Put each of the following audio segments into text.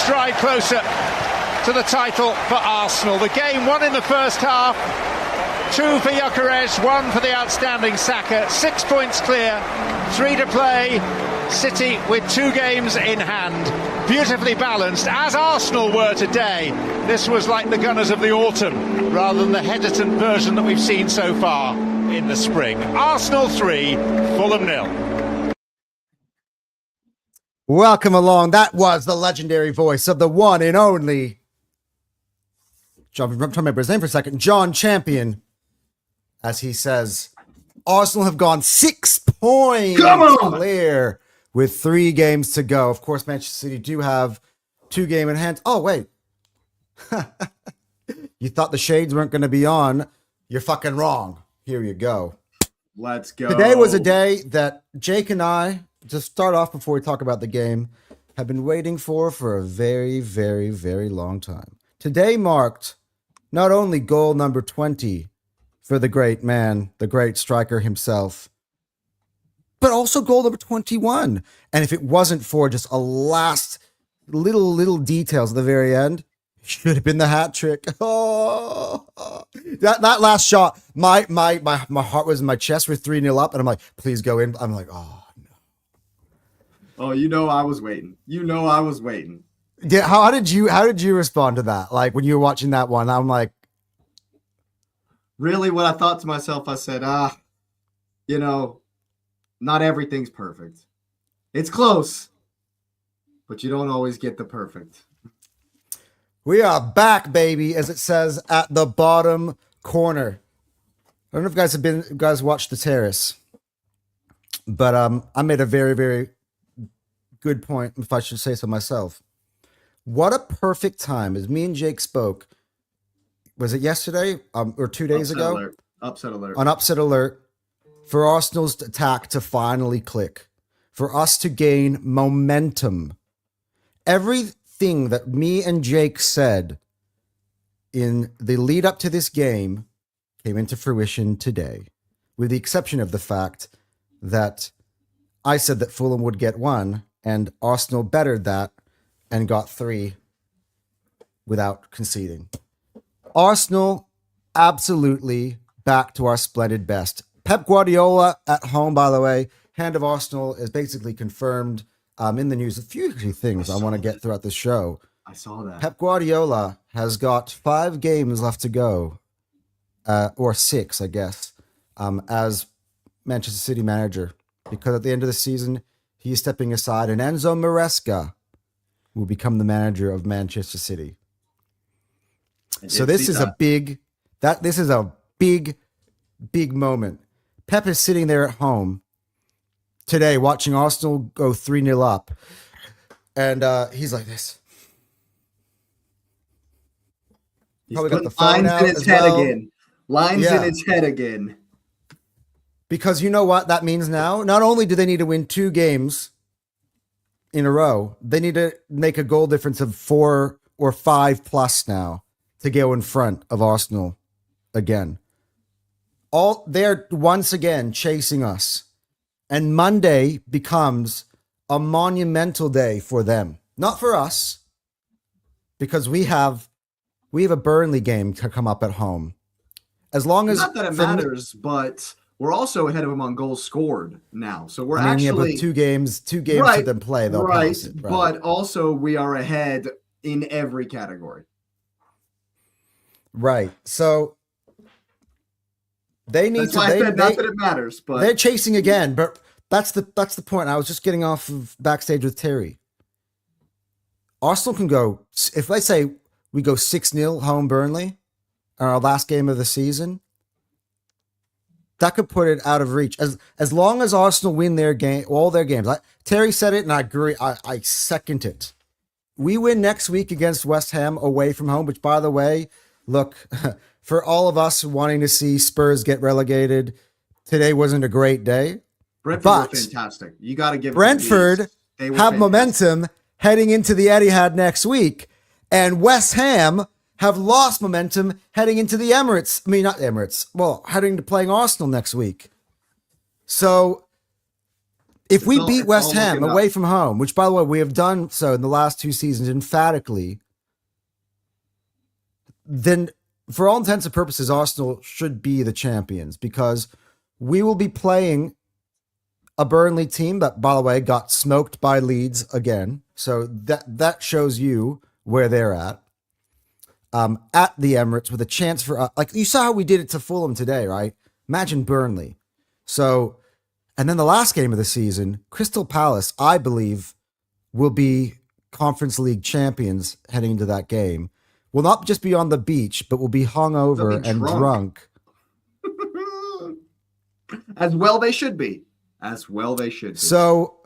stride closer to the title for Arsenal. The game won in the first half, 2 for GYOKERES, 1 for the outstanding Saka. 6 points clear, 3 to play. City with 2 games in hand. Beautifully balanced, as Arsenal were today. This was like the Gunners of the autumn, rather than the hesitant version that we've seen so far in the spring. Arsenal 3, Fulham 0. Welcome along. That was the legendary voice of the one and only, I'm trying to remember his name for a second, John Champion, as he says, Arsenal have gone 6 points clear with 3 games to go. Of course, Manchester City do have 2 games in hand. Oh, wait. You thought the shades weren't going to be on. You're fucking wrong. Here you go. Let's go. Today was a day that Jake and I, to start off before we talk about the game, have been waiting for a very, very, very long time. Today marked not only goal number 20 for the great man, the great striker himself, but also goal number 21. And if it wasn't for just a last little details at the very end, it should have been the hat trick. Oh, that last shot, my heart was in my chest. We're 3-0 up, and I'm like, please go in. I'm like, oh no. Oh, you know I was waiting. Yeah, how did you respond to that? Like when you were watching that one, I'm like, really, what I thought to myself, I said, not everything's perfect. It's close, but you don't always get the perfect. We are back, baby, as it says at the bottom corner. I don't know if you guys watched The Terrace, but I made a very, very good point, if I should say so myself. What a perfect time, as me and Jake spoke. Was it yesterday or 2 days ago? Upset alert. On Upset Alert, for Arsenal's attack to finally click, for us to gain momentum. Everything that me and Jake said in the lead up to this game came into fruition today, with the exception of the fact that I said that Fulham would get 1, and Arsenal bettered that and got 3 without conceding. Arsenal, absolutely back to our splendid best. Pep Guardiola at home, by the way. Hand of Arsenal is basically confirmed in the news. A few things I want to get throughout the show. I saw that. Pep Guardiola has got 5 games left to go, or 6, I guess, as Manchester City manager. Because at the end of the season, he is stepping aside, and Enzo Maresca will become the manager of Manchester City. So this is a big moment. Pep is sitting there at home today watching Arsenal go 3-0 up. And he's like this. He's probably got the phone out in his head again. Lines in his head again. Because you know what that means now? Not only do they need to win 2 games in a row, they need to make a goal difference of 4 or 5 plus now to go in front of Arsenal again. They're once again chasing us. And Monday becomes a monumental day for them. Not for us, because we have a Burnley game to come up at home. As long as not that it matters, but we're also ahead of them on goals scored now. So we're actually but two games to them play though. Right. But also we are ahead in every category. Right. So they need not that it matters, but they're chasing again. But that's the point. I was just getting off of backstage with Terry. Arsenal can go, if let's say we go 6-0 home Burnley, our last game of the season, that could put it out of reach. As long as Arsenal win their game, all their games. Terry said it, and I agree. I second it. We win next week against West Ham away from home, which, by the way, look, for all of us wanting to see Spurs get relegated, today wasn't a great day. Brentford was fantastic. You got to give Brentford have momentum heading into the Etihad next week, and West Ham have lost momentum heading into the Emirates. I mean, not Emirates. Well, heading to playing Arsenal next week. So If we beat it's West all Ham looking up. away from home, which by the way, we have done so in the last 2 seasons emphatically, then for all intents and purposes, Arsenal should be the champions because we will be playing a Burnley team that, by the way, got smoked by Leeds again. So that shows you where they're at the Emirates with a chance for, like you saw how we did it to Fulham today, right? Imagine Burnley. So, and then the last game of the season, Crystal Palace, I believe, will be Conference League champions heading into that game. Will not just be on the beach, but will be hungover and drunk. As well they should be. As well they should be. So,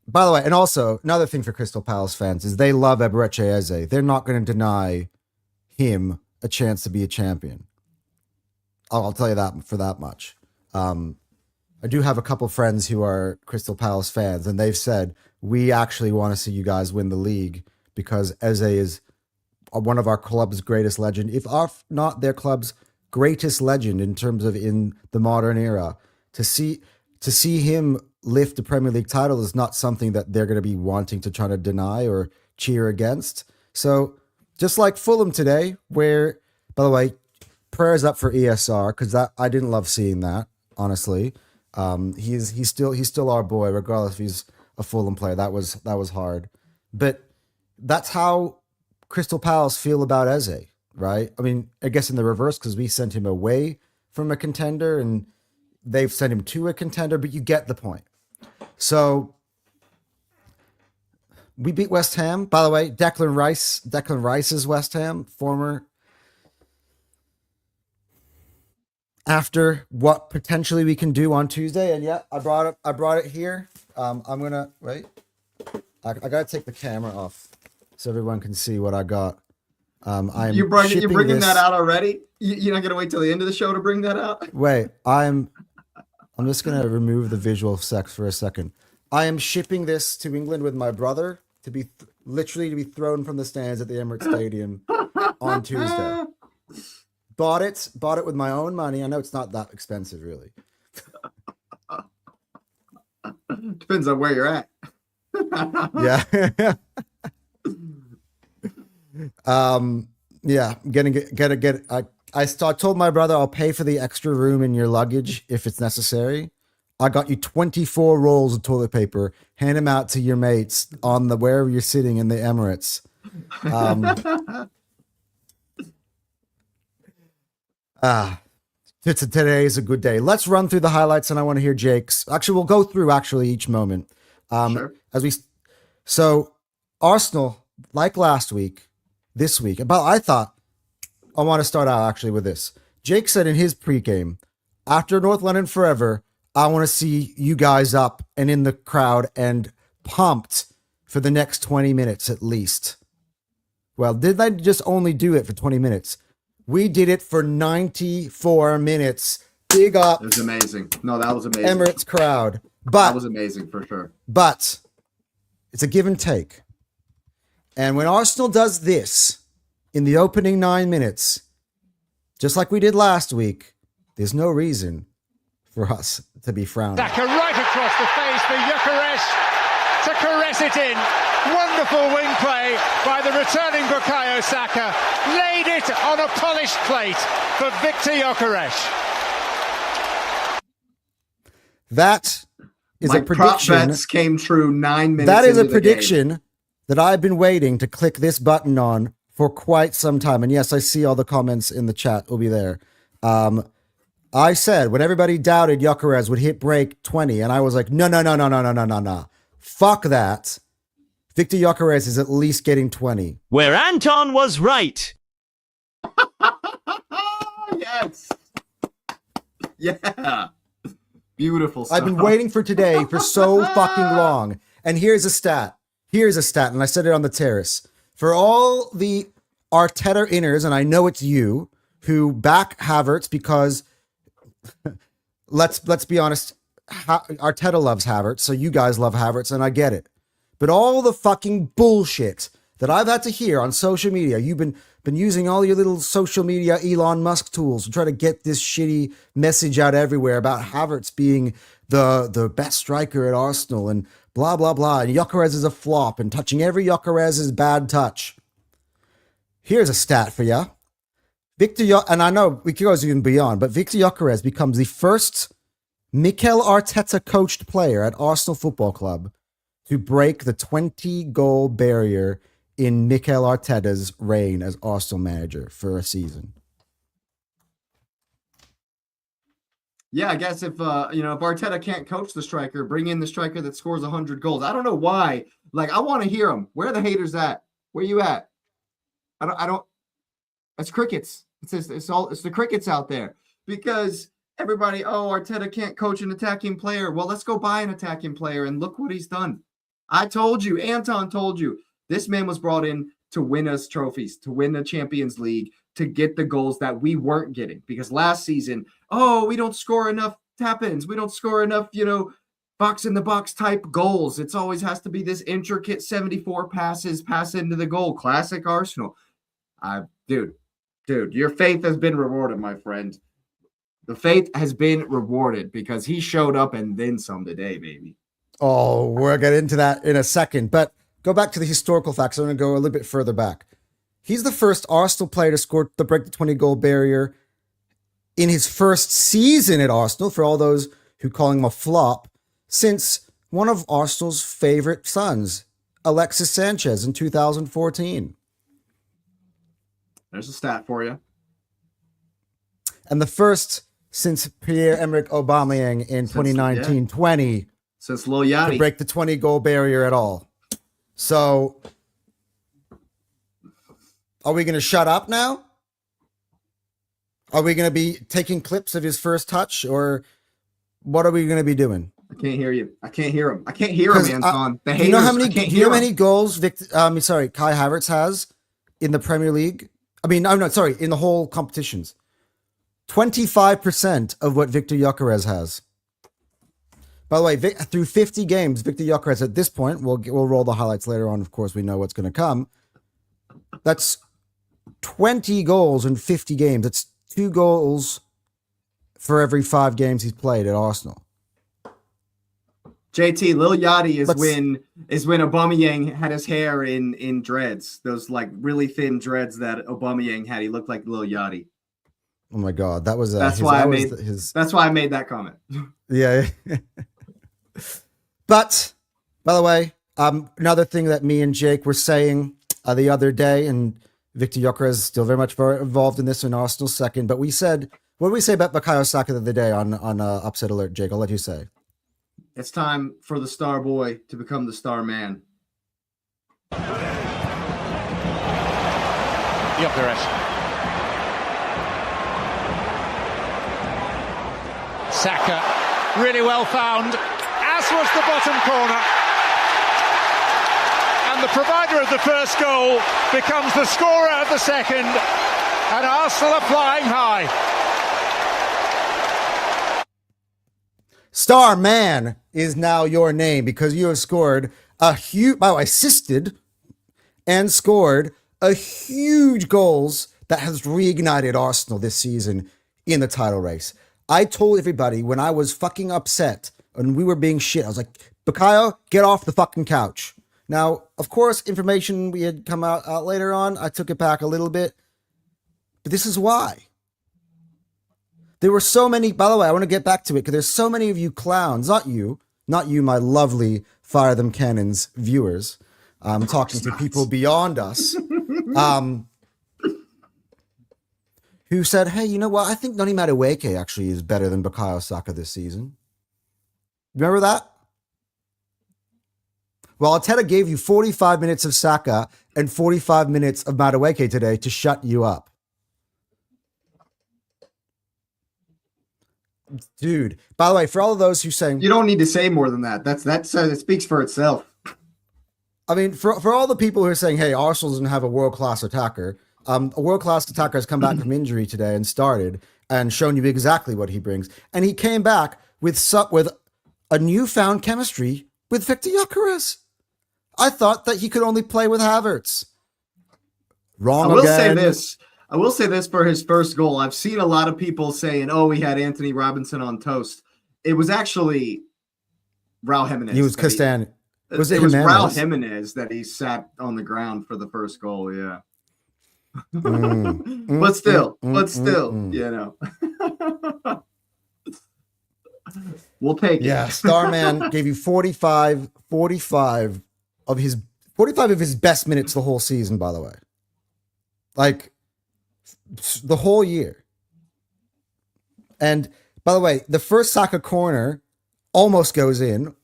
by the way, and also another thing for Crystal Palace fans is they love Eberechi Eze. They're not going to deny him a chance to be a champion. I'll tell you that for that much. I do have a couple friends who are Crystal Palace fans, and they've said, we actually want to see you guys win the league because Eze is one of our club's greatest legend, if not their club's greatest legend in terms of in the modern era. To see him lift the Premier League title is not something that they're going to be wanting to try to deny or cheer against. So just like Fulham today, where, by the way, prayers up for ESR because I didn't love seeing that, honestly. He's still our boy, regardless if he's a Fulham player. That was hard, but that's how Crystal Palace feel about Eze, right? I mean, I guess in the reverse because we sent him away from a contender and they've sent him to a contender, but you get the point. So we beat West Ham. By the way, Declan Rice is West Ham, former. After what potentially we can do on Tuesday, and yeah, I brought it here. I'm gonna wait. I gotta take the camera off so everyone can see what I got. You're bringing that out already? You're not gonna wait till the end of the show to bring that out? Wait, I'm just gonna remove the visual sex for a second. I am shipping this to England with my brother to be literally to be thrown from the stands at the Emirates Stadium on Tuesday. Bought it with my own money. I know it's not that expensive, really. Depends on where you're at. Yeah. Yeah. I told my brother I'll pay for the extra room in your luggage if it's necessary. I got you 24 rolls of toilet paper. Hand them out to your mates on the wherever you're sitting in the Emirates. Today is a good day. Let's run through the highlights, and I want to hear Jake's. Actually, we'll go through each moment. Sure. So Arsenal, like last week, this week. But I thought I want to start out actually with this. Jake said in his pregame, after North London Forever, I want to see you guys up and in the crowd and pumped for the next 20 minutes at least. Well, did they just only do it for 20 minutes? We did it for 94 minutes. Big up. It was amazing. No, that was amazing. Emirates crowd. That was amazing for sure. But it's a give and take. And when Arsenal does this in the opening 9 minutes, just like we did last week, there's no reason for us to be frowning. Saka right across the face for GYOKERES to caress it in. Wonderful wing play by the returning Bukayo Saka. Laid it on a polished plate for Victor GYOKERES. That is My a prediction. Prop bets came true 9 minutes. That is a into the prediction game. that I've been waiting to click this button on for quite some time. And yes, I see all the comments in the chat will be there. I said when everybody doubted GYOKERES would hit break 20, and I was like, no. Fuck that. Victor GYOKERES is at least getting 20. Where Anton was right. Yes. Yeah. Beautiful stuff. I've been waiting for today for so fucking long. And here's a stat. And I said it on the terrace. For all the Arteta inners, and I know it's you, who back Havertz because, let's be honest, Arteta loves Havertz, so you guys love Havertz, and I get it. But all the fucking bullshit that I've had to hear on social media, you've been been using all your little social media Elon Musk tools to try to get this shitty message out everywhere about Havertz being the best striker at Arsenal and blah, blah, blah. And Gyökeres is a flop and touching every Gyökeres is bad touch. Here's a stat for you. And I know we goes even beyond, but Victor Gyökeres becomes the first MIKEL ARTETA coached player at Arsenal Football Club to break the 20-goal barrier in Mikel Arteta's reign as Arsenal manager for a season. Yeah, I guess if Arteta can't coach the striker, bring in the striker that scores 100 goals. I don't know why. Like, I want to hear them. Where are the haters at? Where you at? I don't. It's crickets. It's the crickets out there because everybody. Oh, Arteta can't coach an attacking player. Well, let's go buy an attacking player and look what he's done. I told you, Anton told you, this man was brought in to win us trophies, to win the Champions League, to get the goals that we weren't getting. Because last season, we don't score enough tap-ins. We don't score enough, box-in-the-box type goals. It's always has to be this intricate 74 passes, pass into the goal. Classic Arsenal. Dude, your faith has been rewarded, my friend. The faith has been rewarded because he showed up and then some today, baby. Oh, we'll get into that in a second. But go back to the historical facts. I'm going to go a little bit further back. He's the first Arsenal player to break the 20-goal barrier in his first season at Arsenal, for all those who call him a flop, since one of Arsenal's favorite sons, Alexis Sanchez, in 2014. There's a stat for you. And the first since Pierre-Emerick Aubameyang in 2019-20. Since Lil Yachty. To break the 20-goal barrier at all. So, are we going to shut up now? Are we going to be taking clips of his first touch, or what are we going to be doing? I can't hear you. I can't hear him. I can't hear him, Anton. Do you know how many goals Kai Havertz has in the Premier League? In the whole competitions. 25% of what Victor Gyökeres has. By the way, through 50 games, Victor Gyökeres at this point, we'll roll the highlights later on. Of course, we know what's going to come. That's 20 goals in 50 games. That's 2 goals for every 5 games he's played at Arsenal. JT, Lil Yachty is when Aubameyang had his hair in dreads. Those like really thin dreads that Aubameyang had. He looked like Lil Yachty. Oh my God, that's why I made that comment. Yeah. But by the way, another thing that me and Jake were saying the other day, and Victor Gyökeres is still very much involved in this in Arsenal second. But we said, what did we say about Bukayo Saka the other day on Upset Alert, Jake? I'll let you say. It's time for the star boy to become the star man. GYOKERES. Saka, really well found, as was the bottom corner. And the provider of the first goal becomes the scorer of the second. And Arsenal are flying high. Star Man is now your name because you have scored assisted and scored a huge goals that has reignited Arsenal this season in the title race. I told everybody when I was fucking upset and we were being shit, I was like, Bukayo, get off the fucking couch. Now, of course, information we had come out later on, I took it back a little bit, but this is why. There were so many, by the way, I want to get back to it because there's so many of you clowns, not you, my lovely Fire Them Cannons viewers. I'm talking to people beyond us who said, hey, you know what? I think Noni Madueke actually is better than Bukayo Saka this season. Remember that? Well, Arteta gave you 45 minutes of Saka and 45 minutes of Madueke today to shut you up. Dude, by the way, for all of those who saying you don't need to say more than that. It speaks for itself. I mean, for all the people who are saying, hey, Arsenal doesn't have a world-class attacker, a world-class attacker has come back from injury today and started and shown you exactly what he brings. And he came back with a newfound chemistry with Victor Gyökeres. I thought that he could only play with Havertz. Wrong I will again. say this. I will say this for his first goal. I've seen a lot of people saying, "Oh, he had Anthony Robinson on toast." It was actually Raul Jimenez. He was Castan. It was Raul Jimenez that he sat on the ground for the first goal. Yeah. But still, you know. We'll take it. Yeah, Starman gave you 45 of his best minutes the whole season, by the way. Like the whole year. And by the way, the first Saka corner almost goes in.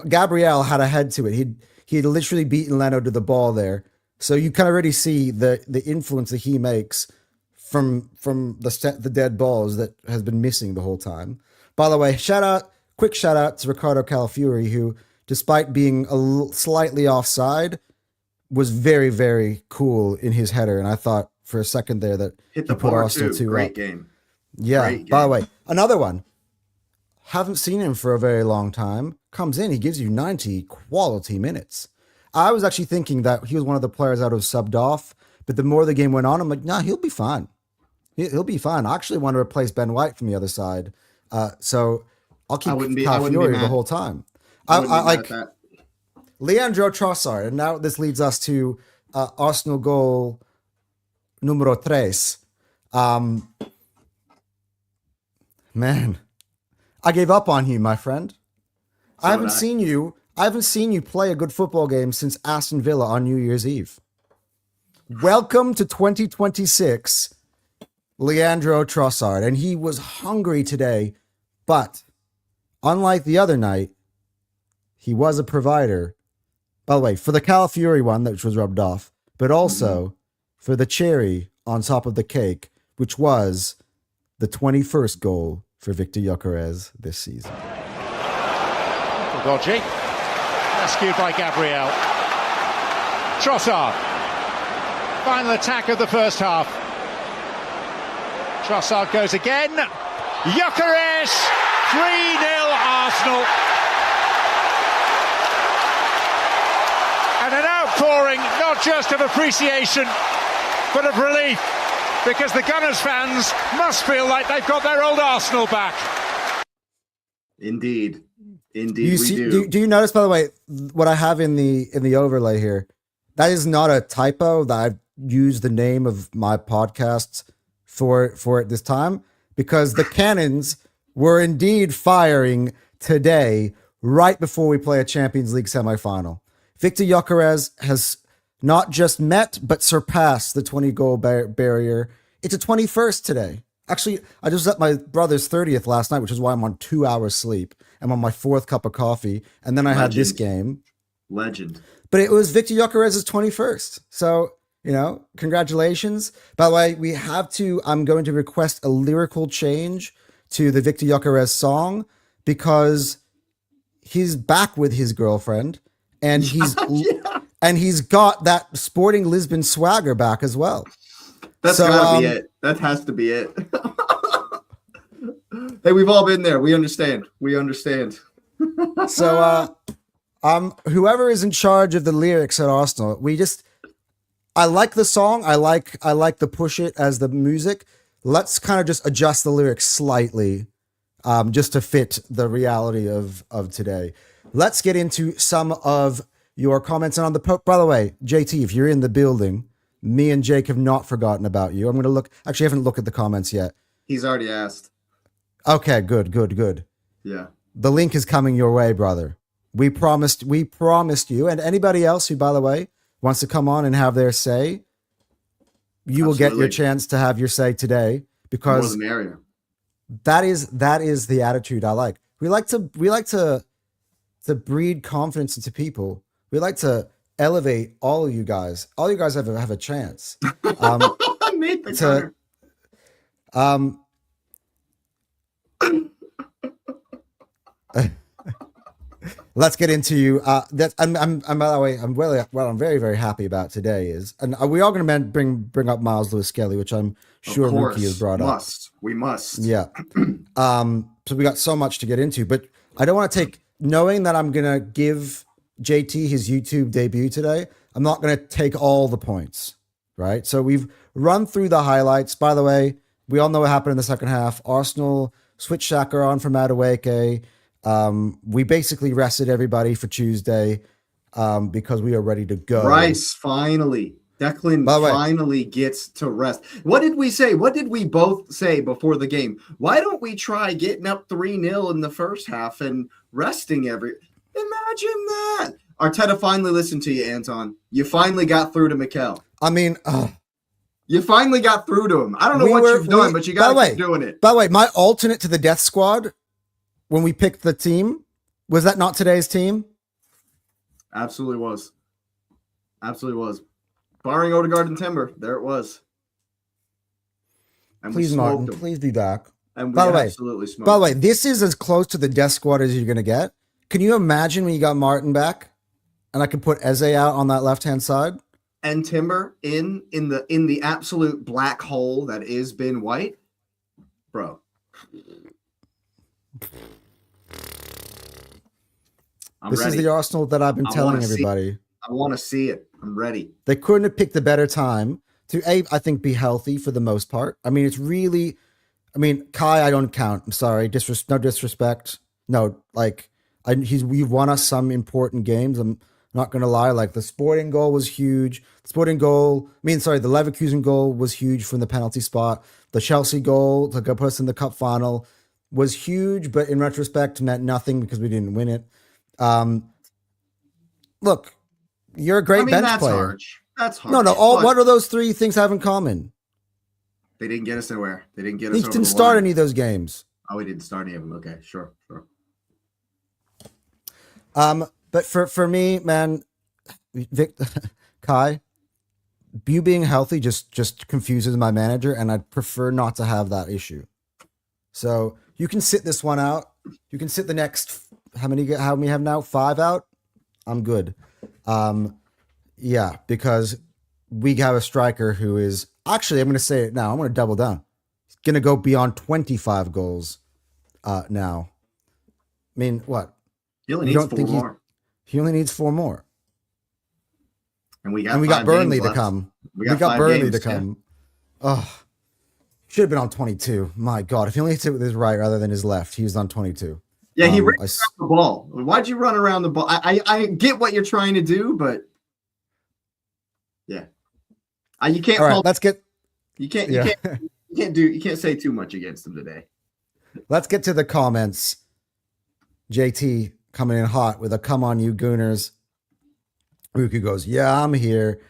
Gabriel had a head to it. He had literally beaten Leno to the ball there. So you can already see the influence that he makes from the dead balls that has been missing the whole time. By the way, quick shout out to Ricardo Calafiori, who, despite being slightly offside, was very, very cool in his header. And I thought for a second there that hit the put bar Arsenal too. Great game. Yeah. Great game. By the way, another one. Haven't seen him for a very long time. Comes in, he gives you 90 quality minutes. I was actually thinking that he was one of the players out of subbed off, but the more the game went on, I'm like, nah, he'll be fine. He'll be fine. I actually want to replace Ben White from the other side. So I'll keep Calafiori the whole time. I like Leandro Trossard, and now this leads us to Arsenal goal numero tres. Man, I gave up on you, my friend. I haven't seen you play a good football game since Aston Villa on New Year's Eve. Welcome to 2026, Leandro Trossard. And he was hungry today, but unlike the other night, he was a provider. By the way, for the Calafiori one, which was rubbed off, but also for the cherry on top of the cake, which was the 21st goal for Victor Gyökeres this season. Dodgy. Rescued by Gabriel. Trossard. Final attack of the first half. Trossard goes again. Gyökeres. 3-0 Arsenal. And an outpouring, not just of appreciation, but of relief. Because the Gunners fans must feel like they've got their old Arsenal back. Indeed. Do you notice, by the way, what I have in the overlay here? That is not a typo. That I've used the name of my podcast for it this time, because the cannons were indeed firing today, right before we play a Champions League semifinal. Victor Gyökeres has not just met, but surpassed the 20-goal barrier. It's a 21st today. Actually, I just was at my brother's 30th last night, which is why I'm on 2 hours sleep. I'm on my 4th cup of coffee, and then I had this game. Legend. But it was Victor Gyökeres' 21st. So, congratulations. By the way, I'm going to request a lyrical change to the Victor Gyökeres song, because he's back with his girlfriend, and he's got that Sporting Lisbon swagger back as well. That's gotta be it. That has to be it. Hey, we've all been there. We understand. So, whoever is in charge of the lyrics at Arsenal, I like the song. I like the push it as the music. Let's kind of just adjust the lyrics slightly, just to fit the reality of today. Let's get into some of your comments on the by the way, JT, if you're in the building, me and Jake have not forgotten about you. I'm going to look. Actually, I haven't looked at the comments yet. He's already asked. Okay, good. Yeah. The link is coming your way, brother. We promised you, and anybody else who, by the way, wants to come on and have their say, you will get your chance to have your say today, because more the merrier. That is the attitude I like. We like to breed confidence into people. We like to elevate all of you guys. All you guys have a chance. Let's get into that. I'm by the way, I'm very, very happy about today is, and we are going to bring up Miles Lewis Skelly, which I'm sure Mookie has brought up. We must. Yeah. So we got so much to get into, but I don't want to take, knowing that I'm going to give JT his YouTube debut today, I'm not going to take all the points. right? So we've run through the highlights. By the way, we all know what happened in the second half. Arsenal switched Saka on from Madueke. We basically rested everybody for Tuesday because we are ready to go. Rice, finally. Declan finally gets to rest. What did we say? What did we both say before the game? Why don't we try getting up 3-0 in the first half and resting every... Imagine that. Arteta finally listened to you, Anton. You finally got through to Mikel. I mean... You finally got through to him. I don't know what you've done, but you got to keep doing it. By the way, my alternate to the death squad, when we picked the team, was that not today's team? Absolutely was. Absolutely was. Barring Odegaard and Timber, there it was. And please, Martin, please be back. And we absolutely smoked. By the way, this is as close to the death squad as you're going to get. Can you imagine when you got Martin back and I could put Eze out on that left-hand side? And Timber in the absolute black hole that is Ben White? Bro. This is the Arsenal that I've been telling everybody. I want to see it. I'm ready. They couldn't have picked a better time to, I think, be healthy for the most part. I mean, it's really... I mean, Kai, I don't count. I'm sorry. No disrespect. No, like, we've won us some important games. I'm not going to lie. Like, the Sporting goal was huge. The Leverkusen goal was huge from the penalty spot. The Chelsea goal to put us in the cup final was huge, but in retrospect meant nothing because we didn't win it. Look, you're a great bench player. Harsh. That's harsh. No. What do those three things have in common? They didn't get us anywhere. They didn't get us. He didn't start any of those games. Oh, he didn't start any of them. Okay, sure. But for me, man, Kai, you being healthy just confuses my manager, and I'd prefer not to have that issue. So you can sit this one out. You can sit the next how many we have now? 5 out. I'm good. Yeah, because we have a striker who is actually, I'm going to say it now. I'm going to double down. He's going to go beyond 25 goals now. I mean, what? He only needs 4 more. He only needs 4 more. And we got Burnley to come. We got Burnley to come. Oh, should have been on 22. My God, if he only hits it with his right rather than his left, he was on 22. Yeah, he ran around the ball. Why'd you run around the ball? I get what you're trying to do, but yeah, you can't. All right, let's get. You can't say too much against him today. Let's get to the comments. JT coming in hot with a "Come on, you Gooners." Ruku goes, "Yeah, I'm here."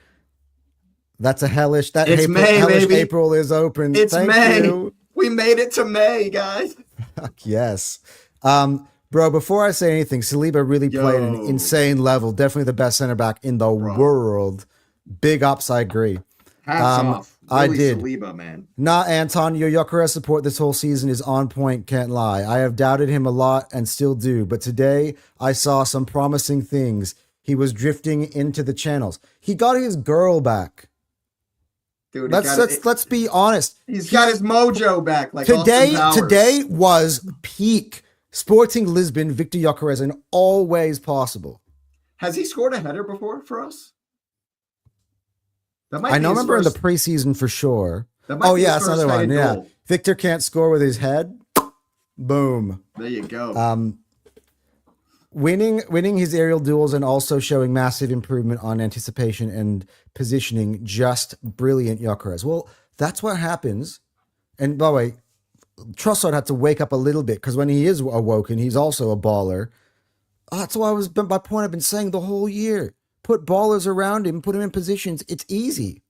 That's a hellish. Hellish baby. April is open. It's Thank May. You. We made it to May, guys. Fuck yes. Bro, before I say anything, Saliba really played at an insane level. Definitely the best center back in the world. Big ups, I agree. Hats off. Really I did. Saliba, man. Nah, Anton, your Gyökeres support this whole season is on point, can't lie. I have doubted him a lot and still do, but today I saw some promising things. He was drifting into the channels. He got his girl back. Dude, let's be honest. He's got his mojo back. Like today was peak Sporting Lisbon, Victor Gyökeres in all ways possible. Has he scored a header before for us? I remember in the preseason for sure. Oh yeah, that's another one. Yeah, goal. Victor can't score with his head. Boom. There you go. Winning his aerial duels and also showing massive improvement on anticipation and positioning. Just brilliant, Gyökeres. Well, that's what happens. And by the way, Trossard had to wake up a little bit because when he is awoken, he's also a baller. That's why my point I've been saying the whole year. Put ballers around him, put him in positions. It's easy.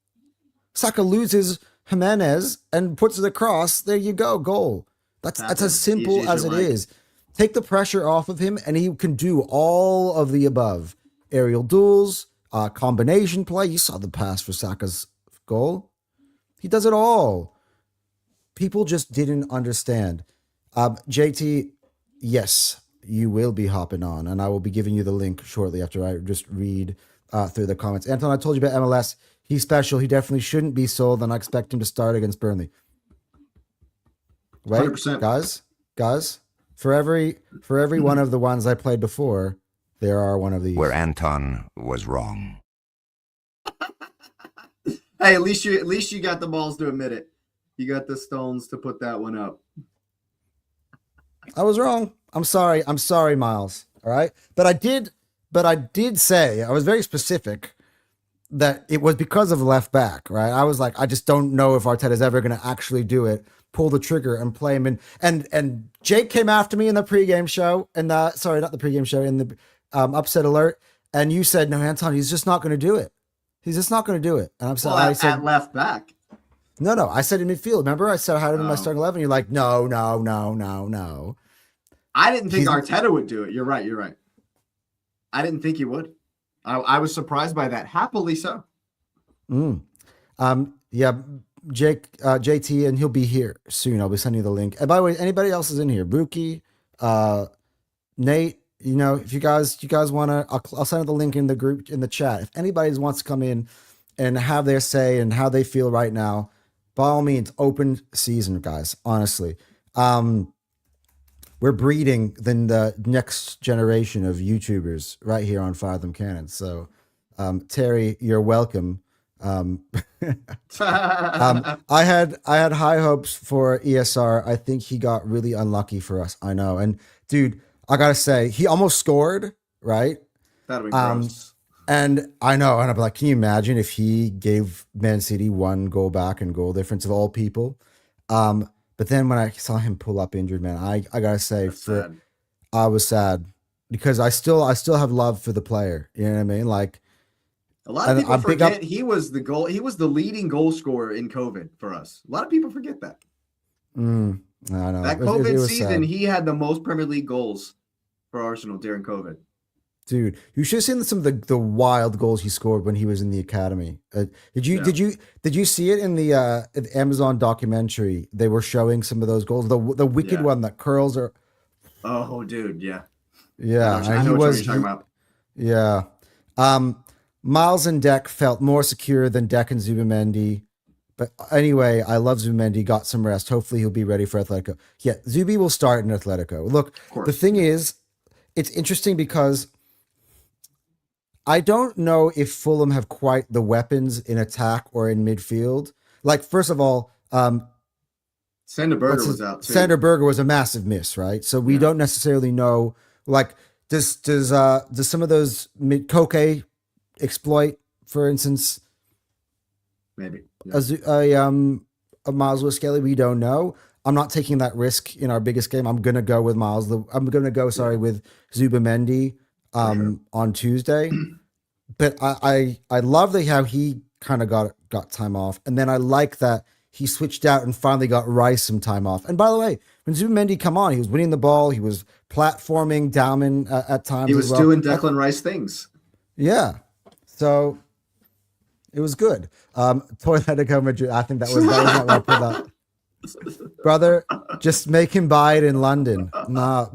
Saka loses Jimenez and puts it across. There you go, goal. That's as simple as it is. Take the pressure off of him, and he can do all of the above. Aerial duels, combination play. You saw the pass for Saka's goal. He does it all. People just didn't understand. JT, yes, you will be hopping on, and I will be giving you the link shortly after I just read through the comments. Anton, I told you about MLS. He's special. He definitely shouldn't be sold, and I expect him to start against Burnley. Right, 100%. Guys. For every one of the ones I played before, there are one of these. Where Anton was wrong. Hey, at least you got the balls to admit it. You got the stones to put that one up. I was wrong. I'm sorry. I'm sorry, Miles. All right. But I did say, I was very specific that it was because of left back, right? I was like, I just don't know if Arteta's ever going to actually do it, pull the trigger and play him in. And Jake came after me in the pregame show, and sorry, not the pregame show, in the upset alert. And you said, no, Anton, he's just not going to do it. He's just not going to do it. And I'm sorry. Well, I said, at left back. No. I said in midfield. Remember, I said I had him in my starting 11. You're like, no. I didn't think Arteta would do it. You're right. I didn't think he would. I was surprised by that. Happily so. Yeah, Jake, JT, and he'll be here soon. I'll be sending you the link. And by the way, anybody else is in here? Buki, Nate. You know, if you guys want to, I'll send the link in the group in the chat. If anybody wants to come in and have their say and how they feel right now, by all means, open season, guys. Honestly, we're breeding the next generation of YouTubers right here on Fathom Cannon. So, Terry, you're welcome. I had high hopes for ESR. I think he got really unlucky for us. I know. And dude, I gotta say, he almost scored, right? That'd be gross. And I know, and I'm like, can you imagine if he gave Man City one goal back and goal difference of all people? But then when I saw him pull up injured, man, I gotta say, I was sad because I still have love for the player. You know what I mean? Like, a lot of people forget he was the leading goal scorer in COVID for us. A lot of people forget that. I know. That COVID season, he had the most Premier League goals for Arsenal during COVID. Dude, you should have seen some of the wild goals he scored when he was in the academy. Did you see it in the Amazon documentary? They were showing some of those goals. The wicked one that curls are. Oh, dude, yeah. Yeah, I know what you're talking about. Yeah. Miles and Deck felt more secure than Deck and Zubimendi. But anyway, I love Zubimendi, got some rest. Hopefully he'll be ready for Atletico. Yeah, Zubi will start in Atletico. Look, the thing is, it's interesting because I don't know if Fulham have quite the weapons in attack or in midfield. Like, first of all, Sander Berger was out too. Sander Berger was a massive miss, right? So we don't necessarily know. Like, does some of those Koke exploit, for instance, maybe a Miles with Skelly? We don't know. I'm not taking that risk in our biggest game. I'm gonna go with Miles. I'm gonna go with Zubimendi on Tuesday. But I love how he kind of got time off, and then I like that he switched out and finally got Rice some time off. And by the way, when Zubimendi come on, he was winning the ball, he was platforming Dauman at times. He was doing Declan Rice things. Yeah, so it was good. Atletico Madrid. I think that was not what I put up. Brother, just make him buy it in London. Nah,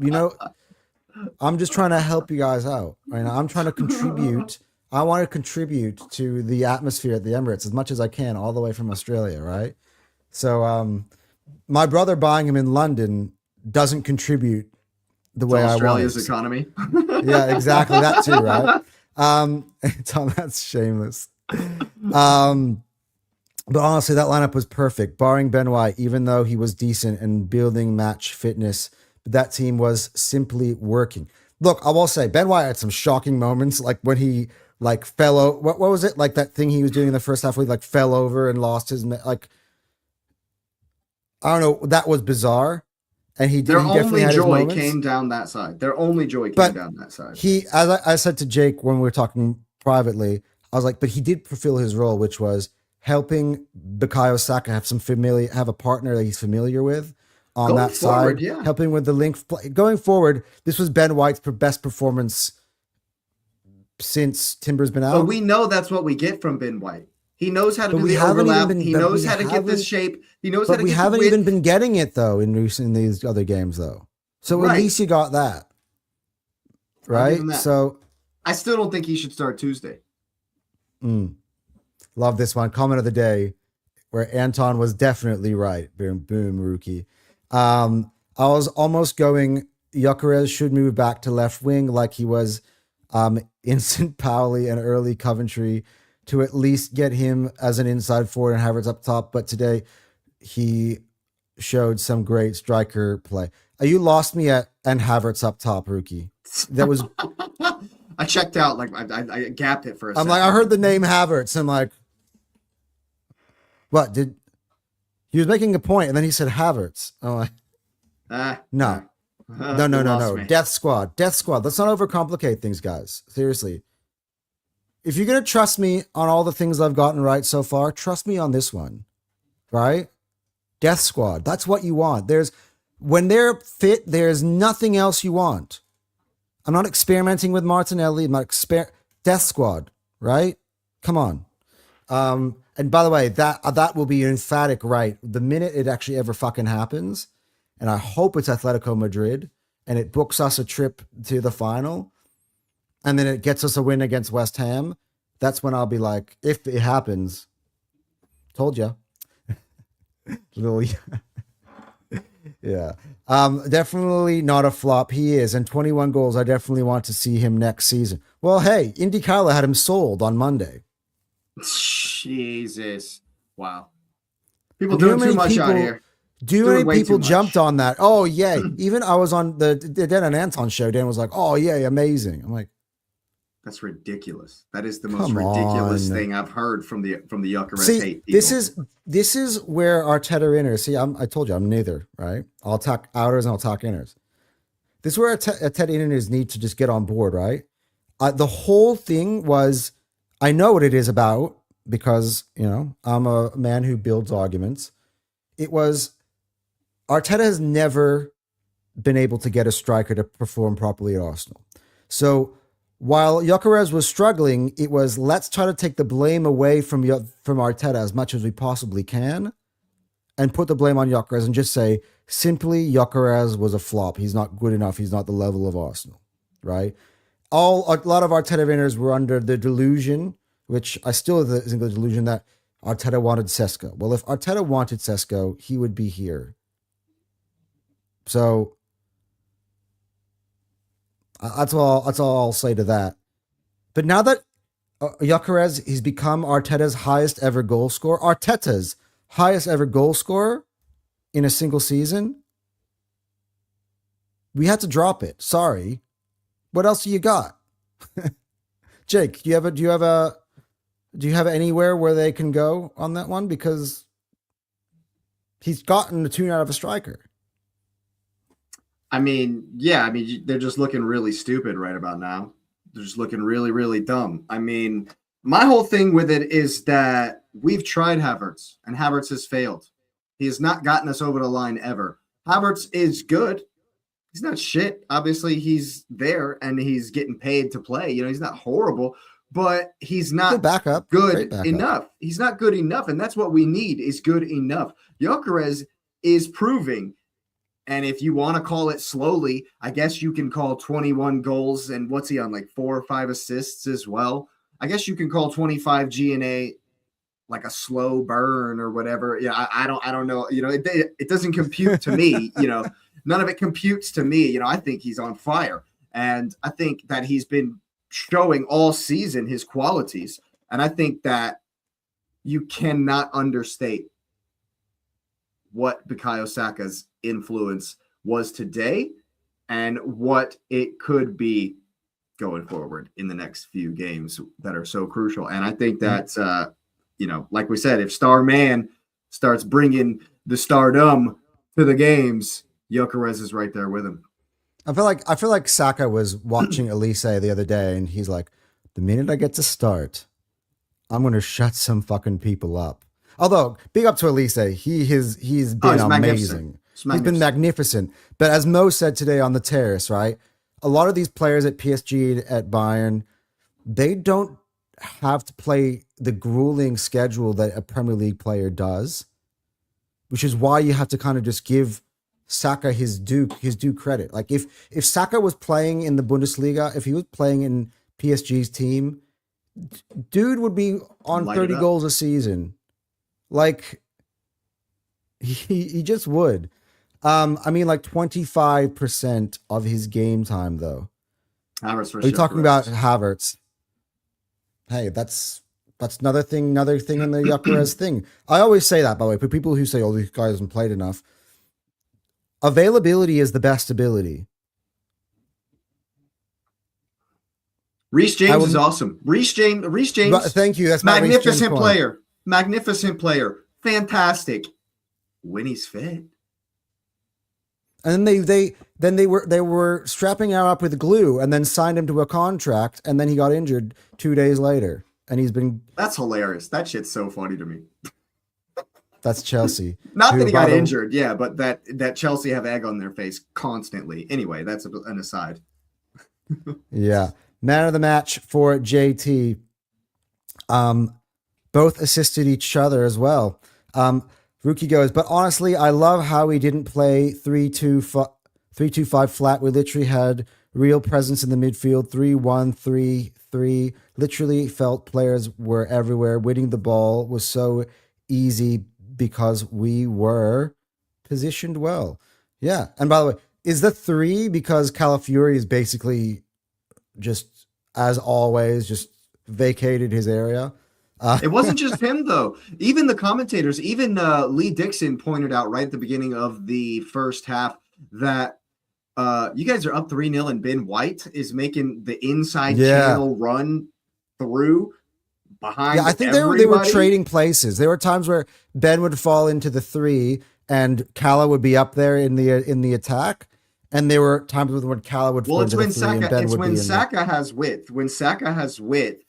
I'm just trying to help you guys out. Right now, I'm trying to contribute. I want to contribute to the atmosphere at the Emirates as much as I can, all the way from Australia, right? So, my brother buying him in London doesn't contribute the way I want. Australia's economy. Yeah, exactly. That too, right? Tom, that's shameless. But honestly, that lineup was perfect, barring Ben White, even though he was decent and building match fitness. But that team was simply working. Look, I will say, Ben White had some shocking moments, like when he fell over. What was it? Like that thing he was doing in the first half where he fell over and lost his, I don't know. That was bizarre. And their only joy came down that side. Their only joy came down that side. As I said to Jake when we were talking privately, I was like, but he did fulfill his role, which was helping Bukayo Saka have a partner that he's familiar with on that side, helping with the link play. Going forward, this was Ben White's best performance since Timber's been out. But we know that's what we get from Ben White. He knows how to do the overlap. He knows how to get this shape. He knows how to get. We haven't even been getting it though in these other games though. So at least you got that, right? So I still don't think he should start Tuesday. Love this one. Comment of the day where Anton was definitely right. Boom, boom, rookie. I was almost going, GYOKERES should move back to left wing like he was in St. Pauli and early Coventry. to at least get him as an inside forward and Havertz up top. But today he showed some great striker play. You lost me at and Havertz up top, Rookie. That was I checked out, like I gapped it for a second. I'm like, I heard the name Havertz. I'm like, what did he was making a point, and then he said Havertz. I'm like, no. No. Death Squad. Let's not overcomplicate things, guys. Seriously. If you're going to trust me on all the things I've gotten right so far, trust me on this one. Right? Death Squad. That's what you want. When they're fit, there's nothing else you want. I'm not experimenting with Martinelli. I'm not Death Squad, right? Come on. And by the way, that will be emphatic right the minute it actually ever fucking happens. And I hope it's Atletico Madrid and it books us a trip to the final. And then it gets us a win against West Ham. That's when I'll be like, if it happens, told you. Yeah. Definitely not a flop. He is. And 21 goals. I definitely want to see him next season. Well, hey, Indy Kyla had him sold on Monday. Jesus. Wow. People doing too much out here. Many people jumped on that? Oh, yeah. Even I was on the Dan and Anton show. Dan was like, oh, yeah, amazing. I'm like, that's ridiculous. That is the most ridiculous thing I've heard from the Gyökeres hate people. This is where Arteta inners. See, I told you I'm neither, right? I'll talk outers and I'll talk inners. This is where Arteta inners need to just get on board, right? The whole thing was, I know what it is about because, I'm a man who builds arguments. It was, Arteta has never been able to get a striker to perform properly at Arsenal. So while Gyökeres was struggling, it was, let's try to take the blame away from Arteta as much as we possibly can and put the blame on Gyökeres and just say, simply, Gyökeres was a flop. He's not good enough. He's not the level of Arsenal, right? A lot of Arteta winners were under the delusion, which I still think the delusion that Arteta wanted Sesko. Well, if Arteta wanted Sesko, he would be here. So that's all I'll say to that. But now that Gyökeres, he's become Arteta's highest ever goal scorer, in a single season, we had to drop it. Sorry. What else do you got? Jake, do you have anywhere where they can go on that one? Because he's gotten a tune out of a striker. I mean, yeah, they're just looking really stupid right about now. They're just looking really, really dumb. I mean, my whole thing with it is that we've tried Havertz, and Havertz has failed. He has not gotten us over the line ever. Havertz is good. He's not shit. Obviously, he's there, and he's getting paid to play. He's not horrible, but he's not good enough. He's not good enough, and that's what we need is good enough. Gyökeres is proving. And if you want to call it slowly, I guess you can call 21 goals and what's he on, like 4 or 5 assists as well. I guess you can call 25 G&A like a slow burn or whatever. Yeah, I don't know. It doesn't compute to me. None of it computes to me. I think he's on fire, and I think that he's been showing all season his qualities. And I think that you cannot understate what Bukayo Saka's influence was today and what it could be going forward in the next few games that are so crucial. And I think that's, like we said, if Star Man starts bringing the stardom to the games, Gyökeres is right there with him. I feel like Saka was watching Elise the other day, and he's like, the minute I get to start, I'm going to shut some fucking people up. Although, big up to Elise, he's been amazing. He's been magnificent. But as Mo said today on the terrace, right? A lot of these players at PSG, at Bayern, they don't have to play the grueling schedule that a Premier League player does, which is why you have to kind of just give Saka his due credit. Like if Saka was playing in the Bundesliga, if he was playing in PSG's team, dude would be on 30 goals a season. Like he just would. Like 25% of his game time though. Havertz for Are you talking about Havertz? Hey, that's That's another thing in the Gyökeres thing. I always say that, by the way, for people who say, oh, these guys haven't played enough. Availability is the best ability. Reece James is awesome. Reece James. Thank you. That's magnificent player. Magnificent player. Fantastic. When he's fit. And then they were strapping him up with glue and then signed him to a contract, and then he got injured 2 days later. And he's been... That's hilarious. That shit's so funny to me. That's Chelsea. Not that he got injured, yeah, but that Chelsea have egg on their face constantly. Anyway, that's an aside. Yeah. Man of the match for JT. Both assisted each other as well. Rookie goes, but honestly, I love how we didn't play 3-2-5 flat. We literally had real presence in the midfield, 3-1-3-3. Literally felt players were everywhere. Winning the ball was so easy because we were positioned well. Yeah. And by the way, is the 3 because Calafiori is basically just, as always, just vacated his area? It wasn't just him, though. Even the commentators, even Lee Dixon pointed out right at the beginning of the first half that you guys are up 3-0 and Ben White is making the inside channel run through behind. Yeah, I think they were trading places. There were times where Ben would fall into the 3 and Cala would be up there in the attack. And there were times when Cala would fall into the 3 and Ben would be in. When Saka has width. When Saka has width,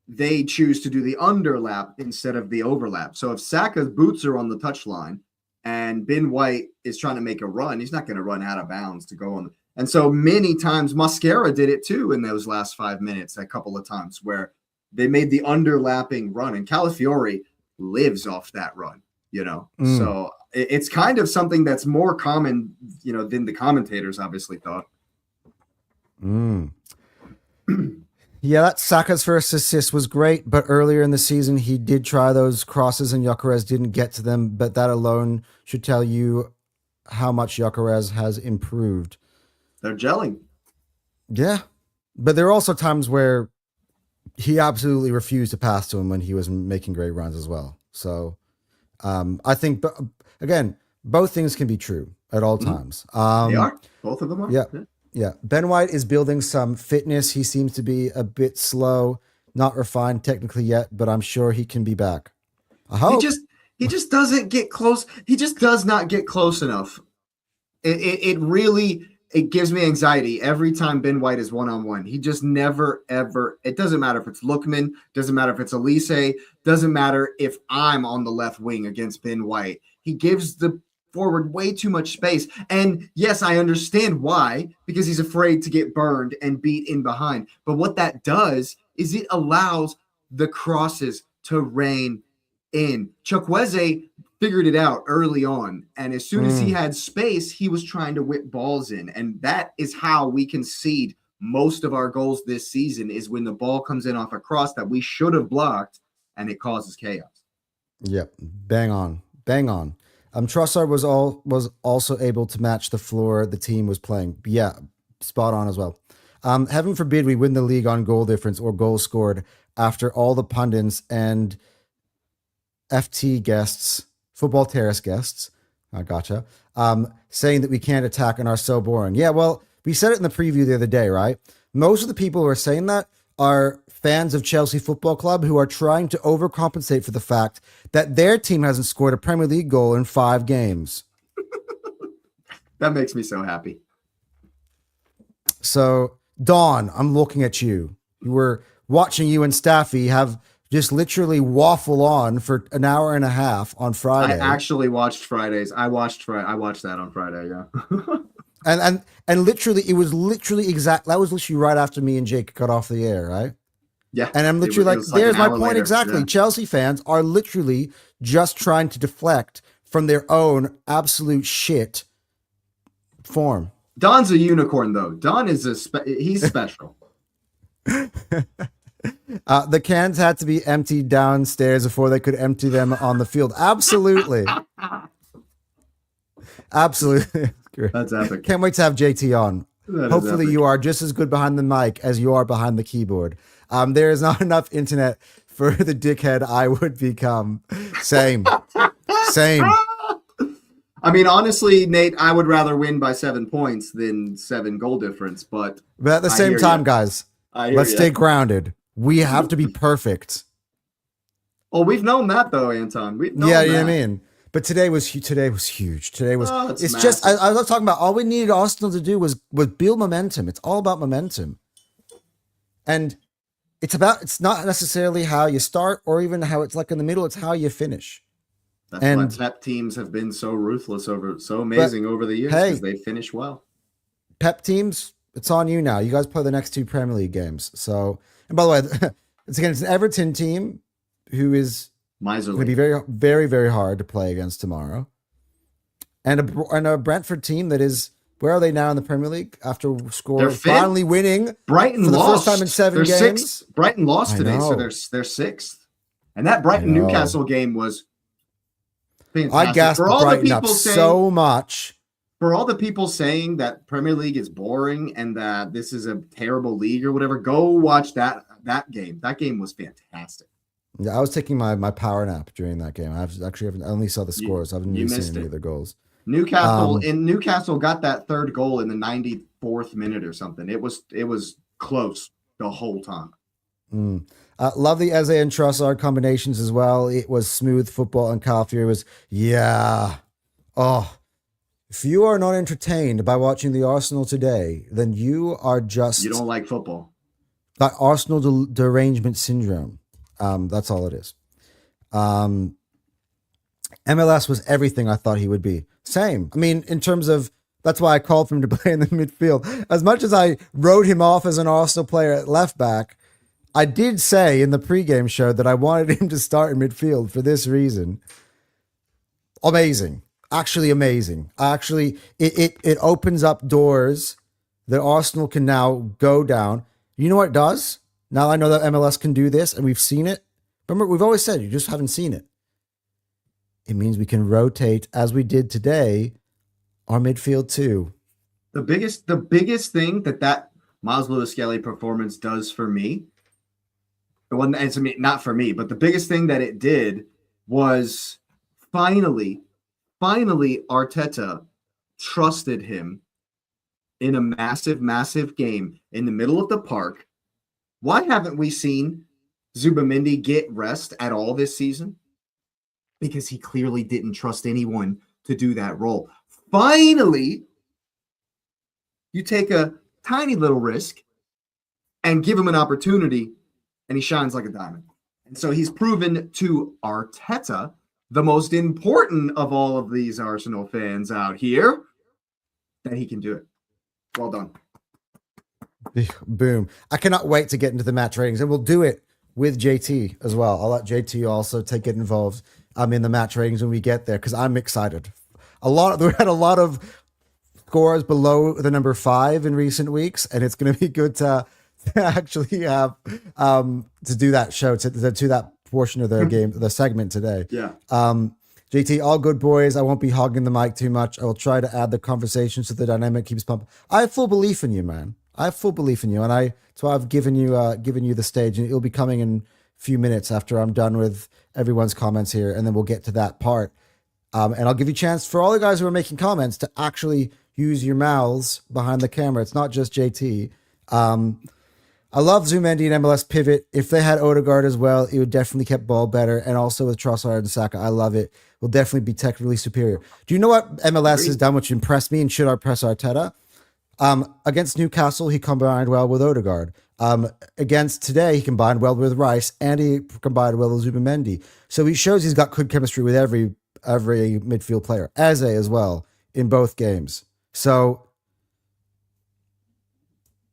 they choose to do the underlap instead of the overlap. So if Saka's boots are on the touchline and Ben White is trying to make a run, he's not going to run out of bounds to go on. And so many times, Mascara did it too in those last 5 minutes, a couple of times where they made the underlapping run. And Calafiori lives off that run, you know. So it's kind of something that's more common, you know, than the commentators obviously thought. Yeah, that Saka's first assist was great, but earlier in the season, he did try those crosses and Gyökeres didn't get to them, but that alone should tell you how much Gyökeres has improved. They're gelling. Yeah, but there are also times where he absolutely refused to pass to him when he was making great runs as well. So I think, again, both things can be true at all times. They are. Both of them are. Yeah. Yeah, Ben White is building some fitness. He seems to be a bit slow, not refined technically yet, but I'm sure he can be back. I hope. He just doesn't get close. He just does not get close enough. It really gives me anxiety every time Ben White is one-on-one. He just never, ever, it doesn't matter if it's Lookman, doesn't matter if it's Elise, doesn't matter if I'm on the left wing against Ben White. He gives the forward way too much space. And yes, I understand why, because he's afraid to get burned and beat in behind. But what that does is it allows the crosses to rain in. Chukwueze figured it out early on. And as soon as he had space, he was trying to whip balls in. And that is how we concede most of our goals this season, is when the ball comes in off a cross that we should have blocked and it causes chaos. Yep. Bang on. Bang on. Trossard was also able to match the floor the team was playing. Yeah, spot on as well. Heaven forbid we win the league on goal difference or goals scored after all the pundits and FT guests, Football Terrace guests, I gotcha, saying that we can't attack and are so boring. Yeah, well, we said it in the preview the other day, right? Most of the people who are saying that are fans of Chelsea Football Club who are trying to overcompensate for the fact that their team hasn't scored a Premier League goal in 5 games. That makes me so happy. So, Dawn, I'm looking at you. You were watching you and Staffy have just literally waffle on for an hour and a half on Friday. I actually watched Fridays. I watched that on Friday, yeah. and literally, it was literally that was literally right after me and Jake got off the air, right? Yeah. And I'm literally there's my point later. exactly. Yeah. Chelsea fans are literally just trying to deflect from their own absolute shit form. Don's a unicorn, though. Don is he's special. The cans had to be emptied downstairs before they could empty them on the field. Absolutely. Absolutely. That's epic. Can't wait to have JT on. Hopefully epic. You are just as good behind the mic as you are behind the keyboard. There is not enough internet for the dickhead I would become. Same. I mean, honestly, Nate, I would rather win by 7 points than 7 goal difference. But at the same time, guys, let's stay grounded. We have to be perfect. Oh, we've known that though, Anton. We've known you know what I mean? But today was huge. Today was it's just I was talking about all we needed Arsenal to do was build momentum. It's all about momentum. And it's not necessarily how you start or even how it's like in the middle, it's how you finish. That's why Pep teams have been so ruthless over the years, because they finish well. Pep teams, it's on you now. You guys play the next 2 Premier League games. So, and by the way, it's an Everton team who is miserly. Going to be very, very, very hard to play against tomorrow. And a Brentford team that is, where are they now in the Premier League after finally winning? Brighton for the lost. first time in 7 games. Brighton lost today, so they're 6th. And that Brighton Newcastle game was fantastic. I gasped Brighton up so much. For all the people saying that Premier League is boring and that this is a terrible league or whatever, go watch that game. That game was fantastic. Yeah, I was taking my power nap during that game. I only saw the scores. I haven't even seen any of the goals. Newcastle got that 3rd goal in the 94th minute or something. It was close the whole time. Love the Eze and Trossard combinations as well. It was smooth football, and Calfier was if you are not entertained by watching the Arsenal today, then you don't like football. Like Arsenal derangement syndrome. That's all it is. MLS was everything I thought he would be. Same. I mean, in terms of, that's why I called for him to play in the midfield. As much as I wrote him off as an Arsenal player at left back, I did say in the pregame show that I wanted him to start in midfield for this reason. Amazing. Actually amazing. It opens up doors that Arsenal can now go down. You know what it does? Now I know that MLS can do this, and we've seen it. Remember, we've always said you just haven't seen it. It means we can rotate, as we did today, our midfield too. The biggest thing that Miles Lewis-Skelly performance does for me, not for me, but the biggest thing that it did was finally Arteta trusted him in a massive game in the middle of the park. Why haven't we seen Zubimendi get rest at all this season? Because he clearly didn't trust anyone to do that role. Finally, you take a tiny little risk and give him an opportunity, and he shines like a diamond. And so he's proven to Arteta, the most important of all of these Arsenal fans out here, that he can do it. Well done. Boom. I cannot wait to get into the match ratings, and we'll do it with JT as well. I'll let JT also get involved in the match ratings when we get there, because I'm excited. We had a lot of scores below the number 5 in recent weeks, and it's going to be good to actually have to do that show, to that portion of the game, the segment today. Yeah. JT, all good boys. I won't be hogging the mic too much. I will try to add the conversation so the dynamic keeps pumping. I have full belief in you, man. I have full belief in you, and that's why I've given you the stage, and it'll be coming in a few minutes after I'm done with everyone's comments here, and then we'll get to that part. And I'll give you a chance for all the guys who are making comments to actually use your mouths behind the camera. It's not just JT. I love Zubimendi and MLS pivot. If they had Odegaard as well, it would definitely keep ball better. And also with Trossard and Saka, I love it. Will definitely be technically superior. Do you know what MLS has done which impressed me and should impress Arteta? Against Newcastle, he combined well with Odegaard. Against today, he combined well with Rice, and he combined well with Zubimendi. So he shows he's got good chemistry with every midfield player. Eze as well in both games. So,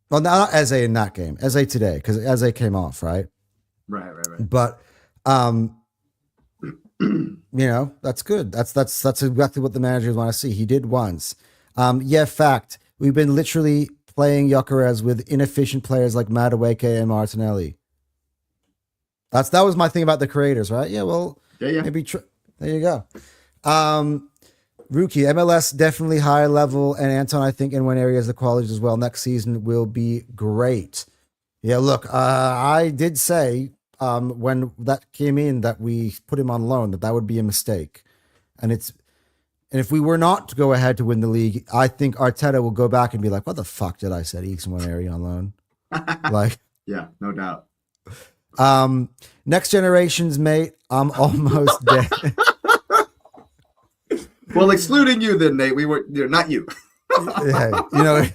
well, not Eze in that game. Eze today, because Eze came off, right? Right. But that's good. That's exactly what the managers want to see. He did once. Fact. We've been literally playing GYOKERES with inefficient players like Madueke and Martinelli. That was my thing about the creators, right? Yeah, well, maybe there you go. Rookie, MLS definitely high level, and Anton, I think in one area is the quality as well. Next season will be great. Yeah, look, I did say when that came in that we put him on loan, that would be a mistake. And if we were not to go ahead to win the league, I think Arteta will go back and be like, what the fuck did I say? Eeks Nwaneri on loan. Like, yeah, no doubt. Next generation's mate, I'm almost dead. Well, excluding you then, Nate, we were not you. Yeah, you know,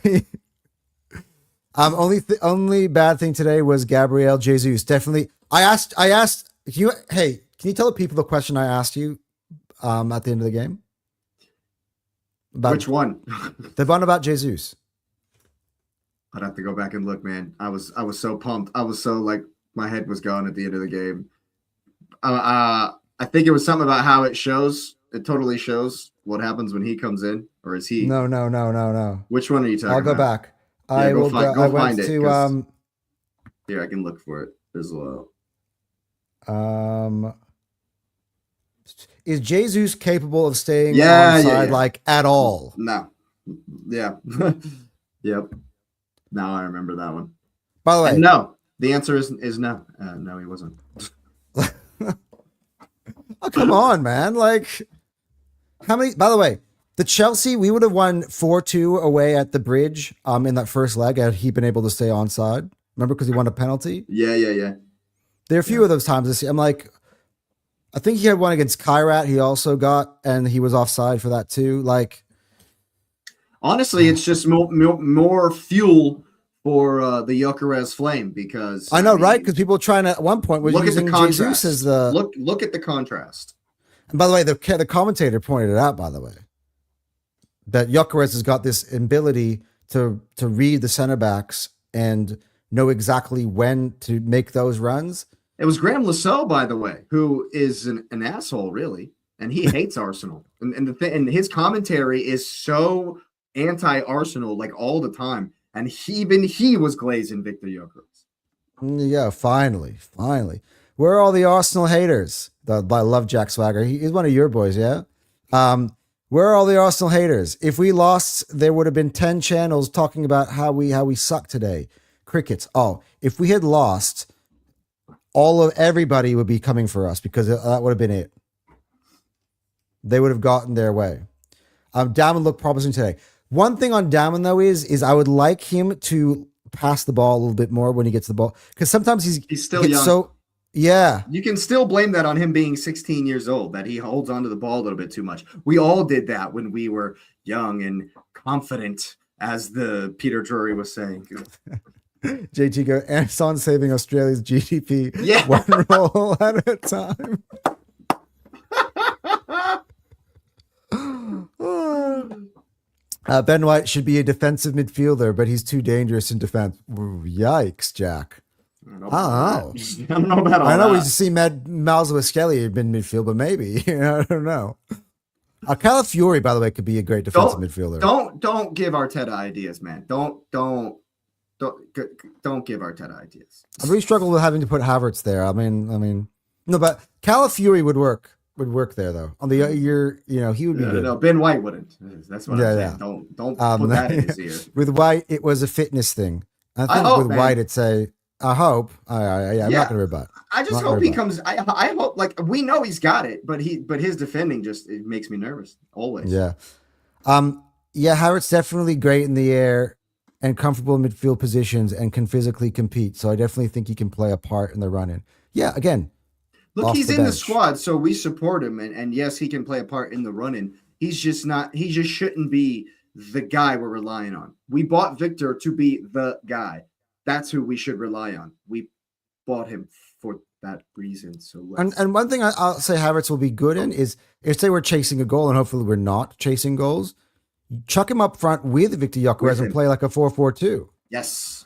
only bad thing today was Gabriel Jesus. Definitely. I asked, hey, can you tell the people the question I asked you at the end of the game? Which one? The one about Jesus. I'd have to go back and look, man. I was so pumped. I was so like my head was gone at the end of the game. I think it was something about how it shows. It totally shows what happens when he comes in, or is he? No. Which one are you talking about? I'll go back. Yeah, I will go go. I find went it. to Here, I can look for it as well. Is Jesus capable of staying onside onside like at all? No. Yeah. Yep. Now I remember that one. By the way, and no. The answer is no. No, he wasn't. Oh, come on, man. Like, how many? By the way, the Chelsea, we would have won 4-2 away at the Bridge in that first leg had he been able to stay onside. Remember, because he won a penalty? Yeah. There are a few of those times this year. I'm like, I think he had one against Kairat he also got, and he was offside for that too. Like, honestly, it's just more fuel for the Gyökeres flame because I know, right? Because people trying to at one point was using Jesus as the look at the contrast. And by the way, the commentator pointed it out. By the way, that Gyökeres has got this ability to read the center backs and know exactly when to make those runs. It was Graham Lassell, by the way, who is an asshole, really, and he hates Arsenal. And his commentary is so anti-Arsenal, like all the time. And even he was glazing Victor Gyökeres. Yeah, finally. Where are all the Arsenal haters? I love Jack Swagger. He's one of your boys, yeah? Where are all the Arsenal haters? If we lost, there would have been 10 channels talking about how we suck today. Crickets. Oh, if we had lost, everybody would be coming for us because that would have been it. They would have gotten their way. Damon looked promising today. One thing on Damon, though, is I would like him to pass the ball a little bit more when he gets the ball. Because sometimes he's still young. So, yeah. You can still blame that on him being 16 years old, that he holds onto the ball a little bit too much. We all did that when we were young and confident, as the Peter Drury was saying. JT go, Anson saving Australia's GDP one roll at a time. Ben White should be a defensive midfielder, but he's too dangerous in defense. Ooh, yikes, Jack. I don't know about all I know that. we see Miles Skelly had been midfield, but maybe. I don't know. Calafiori, by the way, could be a great defensive midfielder. Don't give Arteta ideas, man. Don't give Arteta ideas. I really struggle with having to put Havertz there. I mean, no, but Calafiori would work there though. On the he would be good. No, Ben White wouldn't. That's what I'm saying. Yeah. Don't put that in his ear. With White, it was a fitness thing. I think with White, it's I hope. I'm not going to rebut. I just hope he comes. I hope, like, we know he's got it, but his defending it makes me nervous always. Yeah. Havertz definitely great in the air and comfortable in midfield positions and can physically compete. So I definitely think he can play a part in the run-in. Yeah, again. Look, he's in the squad, so we support him, and yes, he can play a part in the run-in. He just shouldn't be the guy we're relying on. We bought Victor to be the guy. That's who we should rely on. We bought him for that reason. So and one thing I'll say Havertz will be good in is if say we're chasing a goal and hopefully we're not chasing goals, chuck him up front with Victor Gyökeres and play like a 4-4-2. Yes.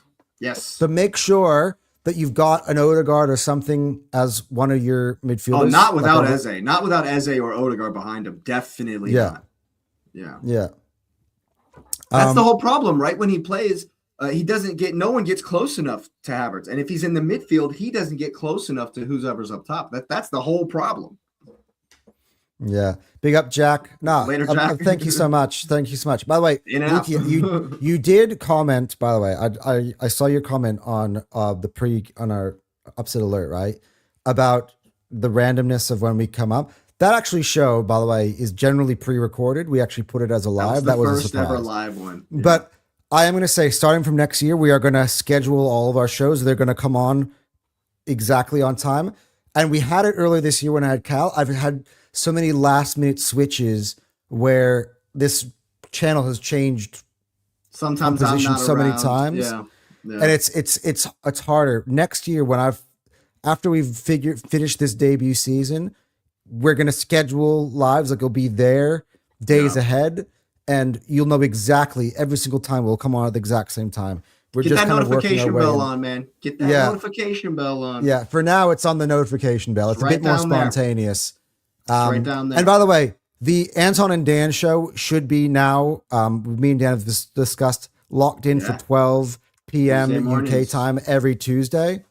So make sure that you've got an Odegaard or something as one of your midfielders. Oh, not without Eze. Not without Eze or Odegaard behind him. Definitely not. Yeah. That's the whole problem, right? When he plays, no one gets close enough to Havertz. And if he's in the midfield, he doesn't get close enough to whoever's up top. That's the whole problem. Yeah. Big up, Jack. Later, Jack. Thank you so much. By the way, Luke, you did comment, by the way, I saw your comment on our upset alert, right? About the randomness of when we come up. That actually show, by the way, is generally pre-recorded. We actually put it as a live. That was the a first surprise. ever live one. Yeah. But I am going to say, starting from next year, we are going to schedule all of our shows. They're going to come on exactly on time. And we had it earlier this year when I had Cal. I've had so many last-minute switches where this channel has changed sometimes I'm position not so around. many times. Yeah. And it's harder. Next year, after we've finished this debut season, we're going to schedule lives. Like it'll be there days ahead, and you'll know exactly every single time we'll come on at the exact same time. We're Get just that kind of notification bell on, man. Get that notification bell on. Yeah, for now it's on the notification bell. It's a bit more spontaneous. Right down there. And by the way, the Anton and Dan show should be now. Me and Dan have discussed locked in for 12 p.m. UK time every Tuesday.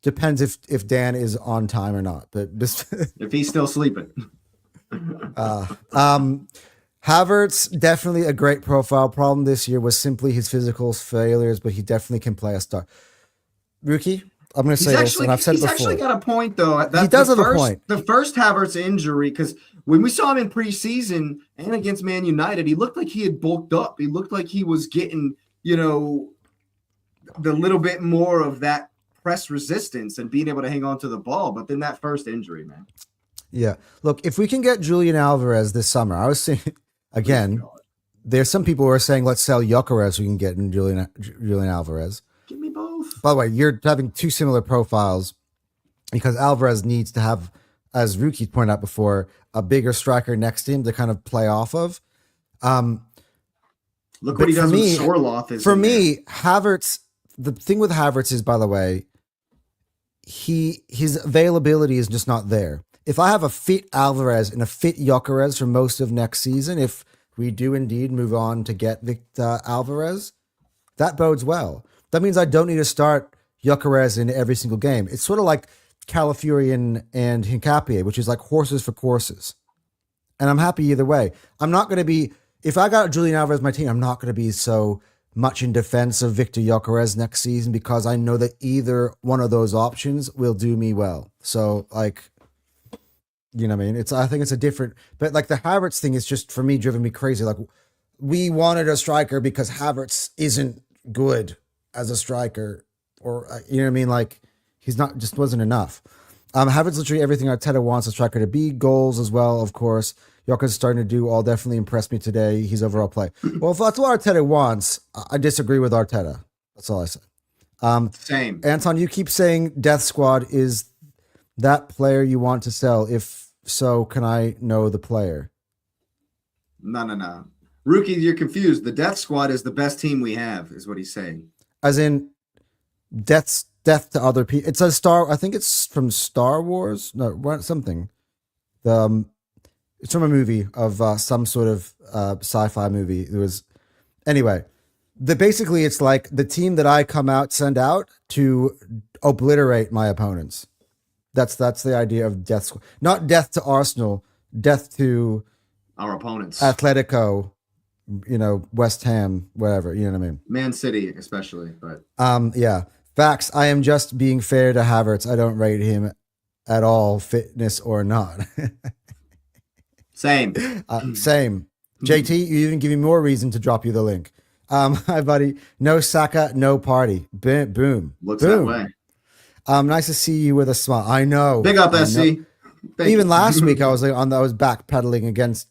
Depends if Dan is on time or not, but just if he's still sleeping. Havertz, definitely a great profile. Problem this year was simply his physical failures, but he definitely can play a star. Rookie, I'm going to say this, and I've said it before. He's actually got a point, though. He does have a point. The first Havertz injury, because when we saw him in preseason and against Man United, he looked like he had bulked up. He looked like he was getting, the little bit more of that press resistance and being able to hang on to the ball. But then that first injury, man. Yeah. Look, if we can get Julian Alvarez this summer, I was saying, again, there's some people who are saying, let's sell GYOKERES so we can get in Julian Alvarez. Give me both. By the way, you're having two similar profiles because Alvarez needs to have, as Ruki pointed out before, a bigger striker next to him to kind of play off of. Look what he does with Sorloth. For me, Havertz, the thing with Havertz is, by the way, his availability is just not there. If I have a fit Alvarez and a fit GYOKERES for most of next season, if we do indeed move on to get Victor Alvarez, that bodes well. That means I don't need to start GYOKERES in every single game. It's sort of like Calafiori and Hincapié, which is like horses for courses. And I'm happy either way. I'm not going to be, if I got Julian Alvarez my team, I'm not going to be so much in defense of Victor GYOKERES next season because I know that either one of those options will do me well. So, like, you know what I mean? I think it's a different, but like the Havertz thing is just, for me, driven me crazy. Like, we wanted a striker because Havertz isn't good as a striker, or, you know what I mean? Like, he's not, just wasn't enough. Havertz literally everything Arteta wants a striker to be. Goals as well, of course. GYOKERES is starting to do all definitely impressed me today. His overall play. Well, if that's what Arteta wants, I disagree with Arteta. That's all I say. Same. Anton, you keep saying Death Squad is that player you want to sell. If so, can I know the player? No. Rookie, you're confused. The Death Squad is the best team we have, is what he's saying. As in death to other people. It's a Star. I think it's from Star Wars. No, something. It's from a movie of some sort of sci-fi movie. It was anyway. Basically, it's like the team that I send out to obliterate my opponents. That's the idea of death squad. Not death to Arsenal, death to our opponents. Atletico, West Ham, whatever. You know what I mean? Man City, especially. But yeah. Facts. I am just being fair to Havertz. I don't rate him at all, fitness or not. Same. Same. JT, you even give me more reason to drop you the link. Hi, buddy. No Saka, no party. Boom. Looks that way. Nice to see you with a smile. I know. Big up, SC. Even last week, I was backpedaling against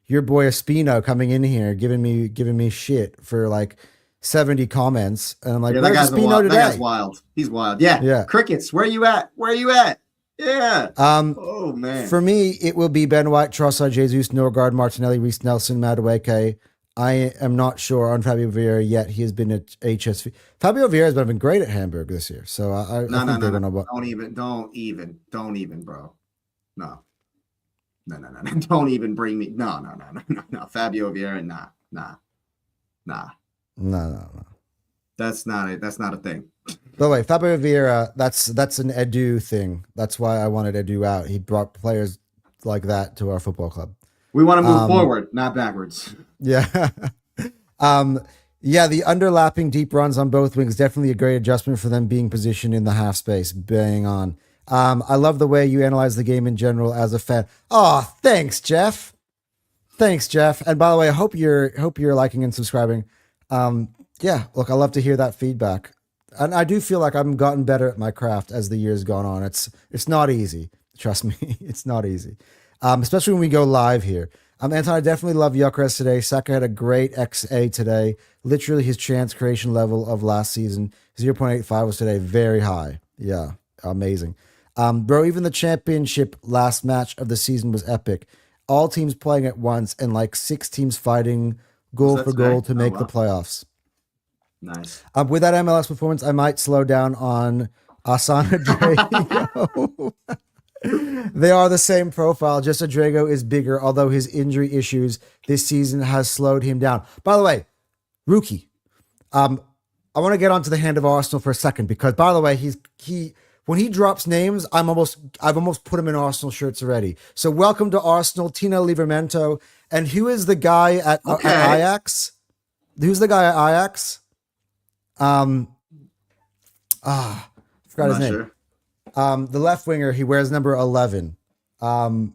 your boy Espino coming in here, giving me shit for like 70 comments, and I'm like, yeah, where's Espino today? That guy's wild. He's wild. Yeah. Crickets. Where you at? Yeah. Oh man. For me, it will be Ben White, Trossard, Jesus, Norgard, Martinelli, Reece Nelson, Madueke. I am not sure on Fabio Vieira yet. He has been at HSV. Fabio Vieira has been great at Hamburg this year, so I think they're gonna. Don't even, bro. No. Don't even bring me. No. Fabio Vieira, nah. No. That's not a thing. By the way, Fabio Vieira, that's an Edu thing. That's why I wanted Edu out. He brought players like that to our football club. We want to move forward, not backwards. Yeah. Yeah, the underlapping deep runs on both wings, definitely a great adjustment for them being positioned in the half space. Bang on. I love the way you analyze the game in general as a fan. Oh, thanks, Jeff. Thanks, Jeff. And by the way, I hope you're liking and subscribing. Yeah, look, I love to hear that feedback. And I do feel like I've gotten better at my craft as the years gone on. It's not easy. Trust me, it's not easy. Especially when we go live here. Anton, I definitely love GYOKERES today. Saka had a great XA today. Literally his chance creation level of last season, 0.85 was today very high. Yeah, amazing. Bro, even the championship last match of the season was epic. All teams playing at once and like 6 teams fighting goal for goal to make the playoffs. Nice. With that MLS performance, I might slow down on Asana Drago. They are the same profile, just Drago is bigger, although his injury issues this season has slowed him down. By the way, rookie. I want to get onto the hand of Arsenal for a second because, by the way, when he drops names, I've almost put him in Arsenal shirts already. So welcome to Arsenal, Tino Livramento. And who is the guy at Ajax? Who's the guy at Ajax? I forgot his name. Sure. The left winger, he wears number 11. Wait,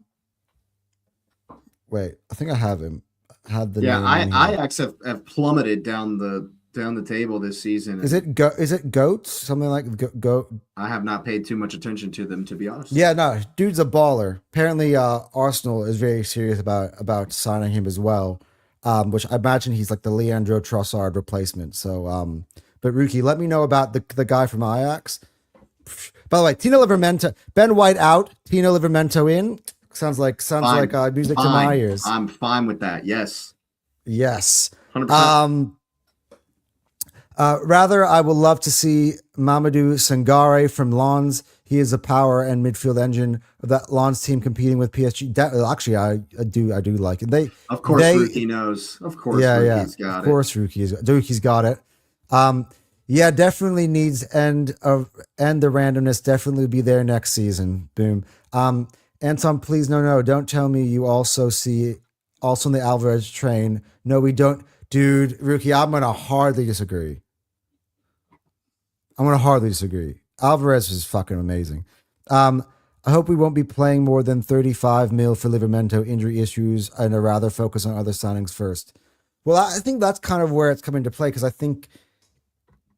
I think I have him. Ajax have plummeted down the table this season. Is it Goats? Something like Goat? I have not paid too much attention to them, to be honest. Yeah, no, dude's a baller. Apparently, Arsenal is very serious about signing him as well. Which I imagine he's like the Leandro Trossard replacement. So, but Rookie, let me know about the guy from Ajax. By the way, Tino Livramento, Ben White out, Tino Livramento in. Sounds like music to my ears. I'm fine with that. Yes. 100%. Rather, I would love to see Mamadou Sangare from Lens. He is a power and midfield engine of that Lens team competing with PSG. Actually, I do like it. Of course, Rookie knows. Of course, Rookie's got it. Of course, Rookie's got it. Yeah, definitely needs and the randomness definitely be there next season. Boom. Anton, please no, don't tell me you also in the Alvarez train. No, we don't, dude. Rookie, I'm gonna hardly disagree. Alvarez is fucking amazing. I hope we won't be playing more than 35 mil for Livramento injury issues and I'd rather focus on other signings first. Well, I think that's kind of where it's coming to play because I think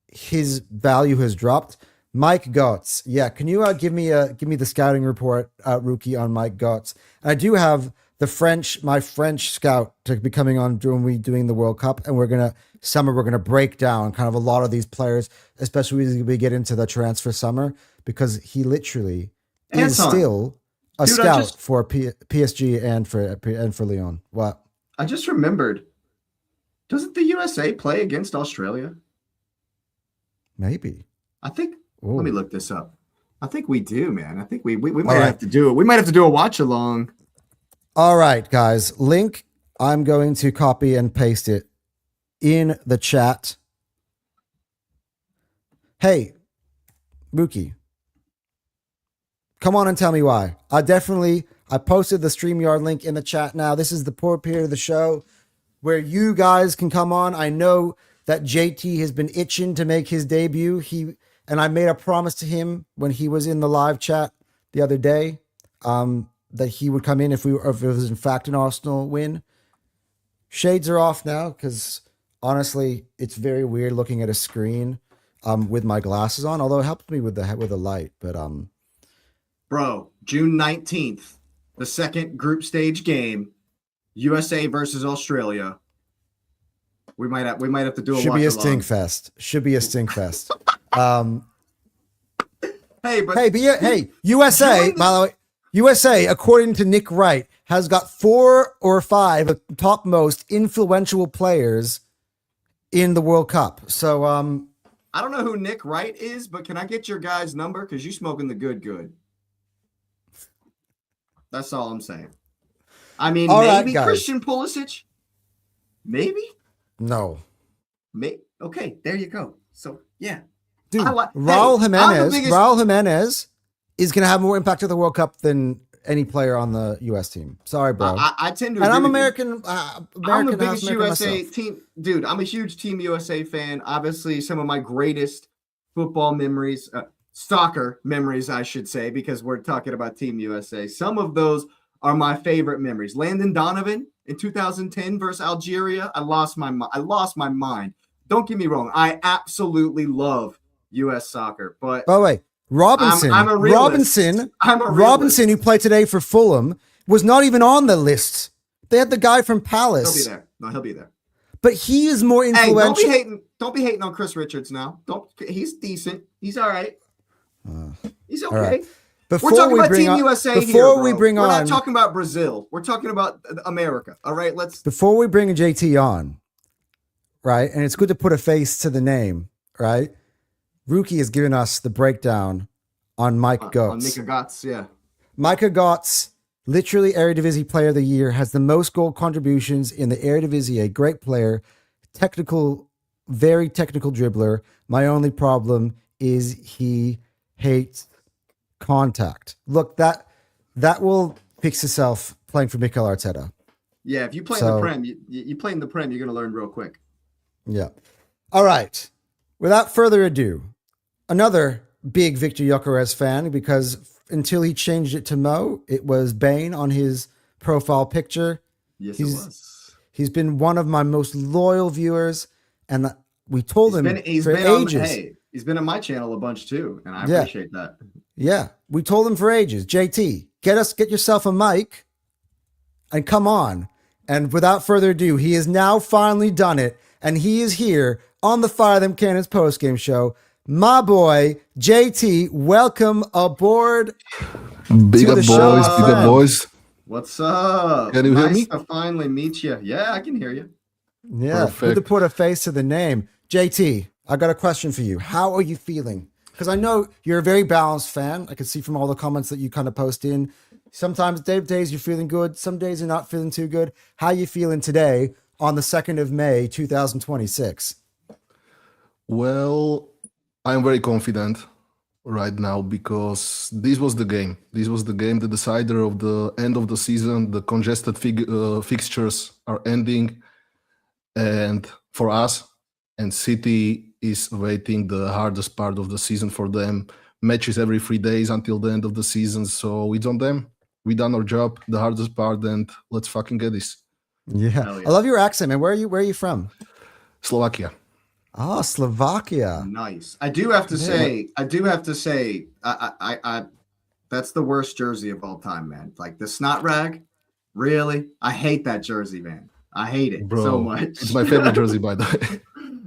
his value has dropped. Mike Götze. Yeah, can you give me the scouting report, Rookie, on Mike Götze? And I do have my French scout to be coming on when we doing the World Cup, and we're gonna break down kind of a lot of these players, especially as we get into the transfer summer, because he literally is still a scout for PSG and for Lyon. What? I just remembered. Doesn't the USA play against Australia? Maybe. I think. Ooh. Let me look this up. I think we do, man. I think we might have to do it. We might have to do a watch along. All right, guys. Link. I'm going to copy and paste it in the chat. Hey, Mookie, come on and tell me why. I posted the StreamYard link in the chat now. This is the poor period of the show where you guys can come on. I know that JT has been itching to make his debut. And I made a promise to him when he was in the live chat the other day that he would come in if it was in fact an Arsenal win. Shades are off now because honestly, it's very weird looking at a screen with my glasses on. Although it helps me with the light. But bro, June 19th, the second group stage game, USA versus Australia. We might have to do a should be a stink fest. Hey, USA, by the way, USA, according to Nick Wright, has got 4 or 5 of the top most influential players in the World Cup. So, I don't know who Nick Wright is, but can I get your guy's number? Because you smoking the good. That's all I'm saying. I mean, all maybe right, Christian Pulisic? Maybe? No. Okay, there you go. So, yeah. Dude, Raul Jimenez is going to have more impact at the World Cup than any player on the U.S. team. Sorry, bro. I tend to, and I'm with you. American. I'm American, the biggest American USA myself. team, dude. I'm a huge Team USA fan. Obviously, some of my greatest football memories, soccer memories, I should say, because we're talking about Team USA. Some of those are my favorite memories. Landon Donovan in 2010 versus Algeria. I lost my mind. Don't get me wrong. I absolutely love U.S. soccer, but by the way, Robinson, I'm a realist. Robinson, who played today for Fulham, was not even on the list. They had the guy from Palace. He'll be there. No, he'll be there. But he is more influential. Hey, don't be hating on Chris Richards now. He's decent. He's all right. He's okay. Right. We're talking about Team USA here. We're not talking about Brazil. We're talking about America. All right, before we bring JT on, right? And it's good to put a face to the name, right? Rookie has given us the breakdown on Mike Götze. On Mika Götze, yeah. Micah Götze, literally Eredivisie Player of the Year, has the most goal contributions in the Eredivisie. A great player, very technical dribbler. My only problem is he hates contact. Look, that will fix itself playing for Mikel Arteta. Yeah, if you play in the Prem, you play in the Prem, you're going to learn real quick. Yeah. All right. Without further ado, another big Victor Gyökeres fan, because until he changed it to Mo, it was Bane on his profile picture. Yes, it was. He's been one of my most loyal viewers, and we told him for ages. He's been on my channel a bunch too, and I appreciate that. Yeah, we told him for ages, JT, get yourself a mic and come on. And without further ado, he has now finally done it, and he is here on the Fire Them Cannons postgame show. My boy, JT, welcome aboard. Big up boys. What's up? Can you hear me? Nice to finally meet you. Yeah, I can hear you. Yeah, Perfect. good to put a face to the name. JT, I got a question for you. How are you feeling? Because I know you're a very balanced fan. I can see from all the comments that you kind of post in. Sometimes days you're feeling good. Some days you're not feeling too good. How are you feeling today on the 2nd of May, 2026? Well, I'm very confident right now because this was the game. This was the game, the decider of the end of the season. The congested fixtures are ending. And for us, and City is waiting the hardest part of the season for them. Matches every 3 days until the end of the season. So it's on them. We done our job, the hardest part, and let's fucking get this. Yeah. I love your accent, man. Where are you from? Slovakia. Oh, Slovakia. Nice. I do have to say, I that's the worst jersey of all time, man. Like the snot rag. Really? I hate that jersey, man. I hate it so much. It's my favorite jersey, by the way.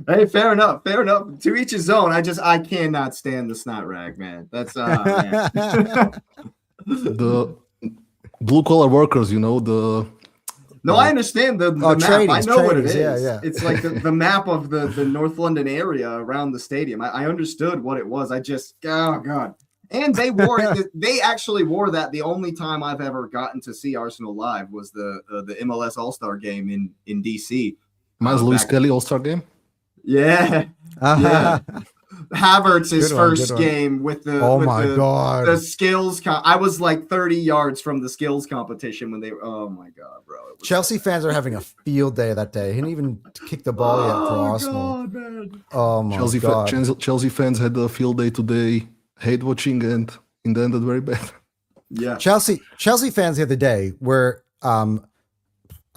Hey, fair enough. To each his own. I cannot stand the snot rag, man. That's man. The blue collar workers, No, I understand the map. I know what it is. Yeah. It's like the map of the North London area around the stadium. I understood what it was. Oh God. And they wore it. They actually wore that. The only time I've ever gotten to see Arsenal live was the MLS All-Star game in DC. Mine's Lewis Kelly All-Star game. Yeah. Yeah. Havertz's first game with the skills. I was like 30 yards from the skills competition when oh my God, bro. Chelsea fans are having a field day that day. He didn't even kick the ball yet for Arsenal. God, man. Oh my God. Chelsea fans had a field day today, hate watching, and in the end, it's very bad. Yeah. Chelsea fans the other day were, I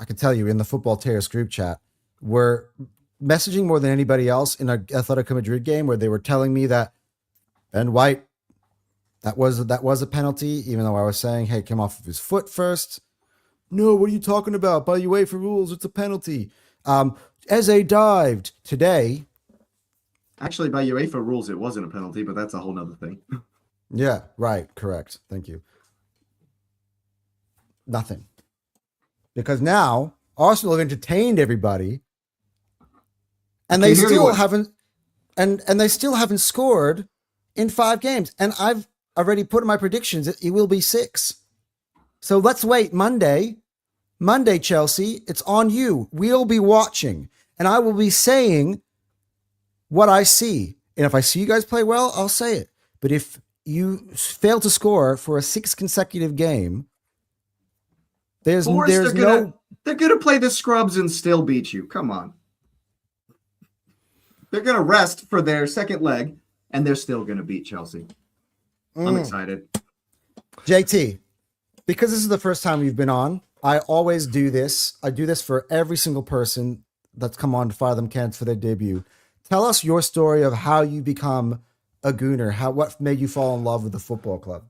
can tell you in the Football Terrace group chat, were messaging more than anybody else in an Atletico Madrid game where they were telling me that Ben White, that was a penalty, even though I was saying, hey, came off of his foot first. No, what are you talking about? By UEFA rules, it's a penalty. Eze dived today. Actually, by UEFA rules, it wasn't a penalty, but that's a whole nother thing. Yeah, right. Correct. Thank you. Nothing. Because now Arsenal have entertained everybody. And they still haven't scored in 5 games. And I've already put in my predictions that it will be 6. So let's wait Monday, Chelsea, it's on you. We'll be watching and I will be saying what I see. And if I see you guys play well, I'll say it. But if you fail to score for a 6th consecutive game There's Forest, no. they're gonna play the scrubs and still beat you. Come on. They're gonna rest for their second leg, and they're still gonna beat Chelsea. I'm excited. JT, because this is the first time you've been on, I always do this. I do this for every single person that's come on to Fire Them Cans for their debut. Tell us your story of how you become a Gooner. What made you fall in love with the football club?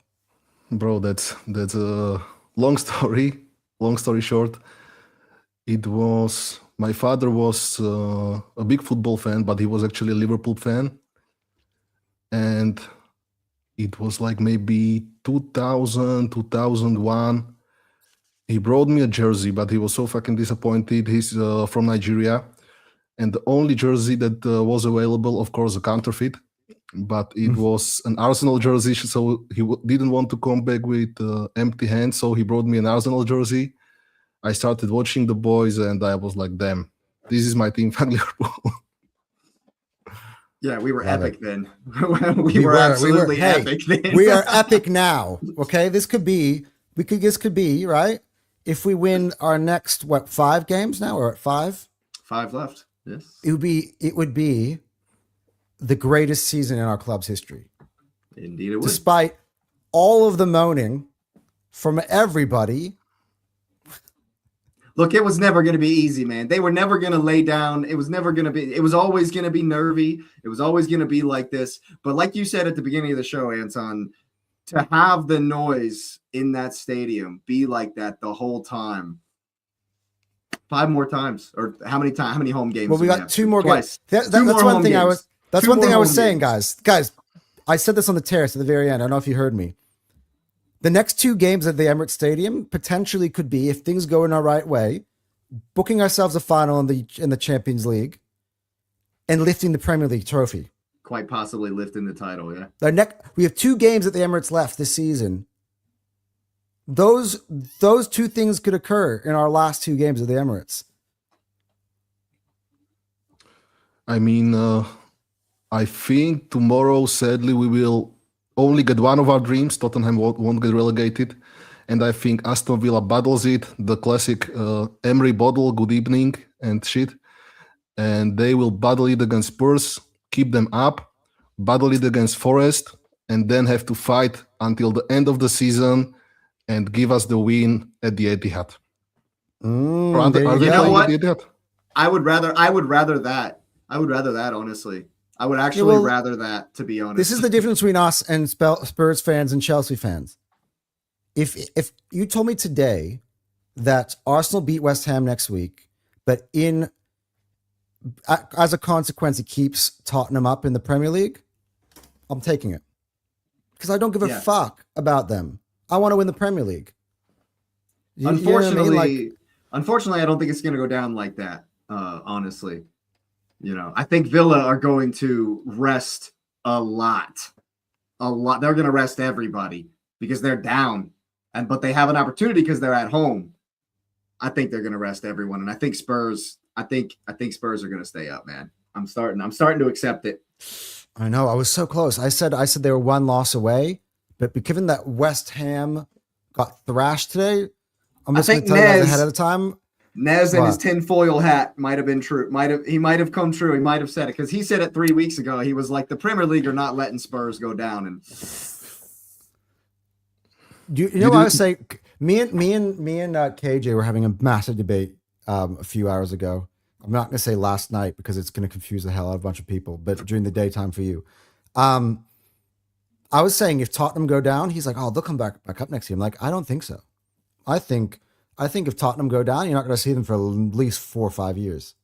Bro, that's a long story. Long story short, it was my father was a big football fan, but he was actually a Liverpool fan, and it was like maybe 2000, 2001. He brought me a jersey, but he was so fucking disappointed. He's from Nigeria, and the only jersey that was available, of course, a counterfeit, but it was an Arsenal jersey, so he didn't want to come back with empty hands, so he brought me an Arsenal jersey. I started watching the boys, and I was like, damn, this is my team, Liverpool. Yeah, we were Love epic it. then. we were absolutely hey, epic then. We are epic now. Okay, this could be right. If we win our next 5 games now, or at 5, 5 left. Yes. it would be the greatest season in our club's history. Indeed it would. Despite all of the moaning from everybody. Look, it was never going to be easy, man. They were never going to lay down. It was always going to be nervy. It was always going to be like this. But like you said at the beginning of the show, Anton, to have the noise in that stadium be like that the whole time. 5 more times, or how many home games? Well, we got 2 more Twice. That's Two more one home thing games. That's Two one thing more I was home saying, games. guys. I said this on the terrace at the very end. I don't know if you heard me. The next 2 games at the Emirates Stadium potentially could be, if things go in our right way, booking ourselves a final in the Champions League and lifting the Premier League trophy. Quite possibly lifting the title, yeah. We have 2 games at the Emirates left this season. Those 2 things could occur in our last 2 games at the Emirates. I mean, I think tomorrow, sadly, we will only get one of our dreams. Tottenham won't get relegated. And I think Aston Villa battles it, the classic Emery bottle, good evening and shit. And they will battle it against Spurs, keep them up, battle it against Forest, and then have to fight until the end of the season and give us the win at the Etihad. Are they You know playing what? at the Etihad? I would rather that. Honestly. I would actually rather that, to be honest. This is the difference between us and Spurs fans and Chelsea fans. If you told me today that Arsenal beat West Ham next week, but as a consequence it keeps Tottenham up in the Premier League, I'm taking it. Because I don't give a fuck about them. I want to win the Premier League. Unfortunately, you know what I mean? unfortunately, I don't think it's going to go down like that. Honestly, I think Villa are going to rest a lot. They're going to rest everybody because they're down, but they have an opportunity because they're at home. I think they're going to rest everyone, and I think Spurs. I think Spurs are going to stay up, man. I'm starting to accept it. I know. I was so close. I said they were 1 loss away, but given that West Ham got thrashed today, I'm just going to tell you guys ahead of the time. Nez and his tinfoil hat might have been true. He might have come true. He might have said it because he said it 3 weeks ago. He was like, the Premier League are not letting Spurs go down. And you know what I was saying? Me and KJ were having a massive debate a few hours ago. I'm not going to say last night because it's going to confuse the hell out of a bunch of people, but during the daytime for you. I was saying if Tottenham go down, he's like, oh, they'll come back up next year. I'm like, I don't think so. I think if Tottenham go down, you're not going to see them for at least 4 or 5 years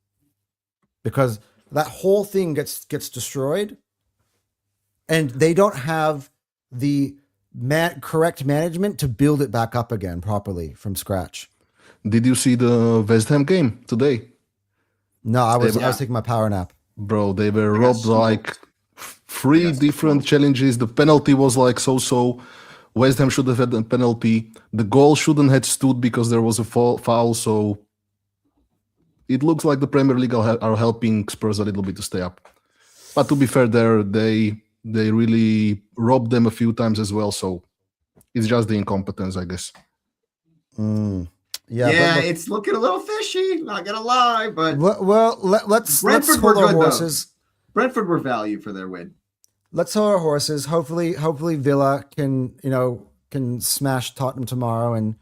because that whole thing gets destroyed and they don't have the correct management to build it back up again properly from scratch. Did you see the West Ham game today? No, I was taking my power nap. Bro, they were robbed like 3 different challenges. The penalty was like so. West Ham should have had a penalty. The goal shouldn't have stood because there was a foul. So it looks like the Premier League are helping Spurs a little bit to stay up. But to be fair, they really robbed them a few times as well. So it's just the incompetence, I guess. Yeah, but look, it's looking a little fishy. Not gonna lie, but let's Brentford hold were our good, though. horses. Brentford were value for their win. Let's hold our horses. Hopefully Villa can smash Tottenham tomorrow, and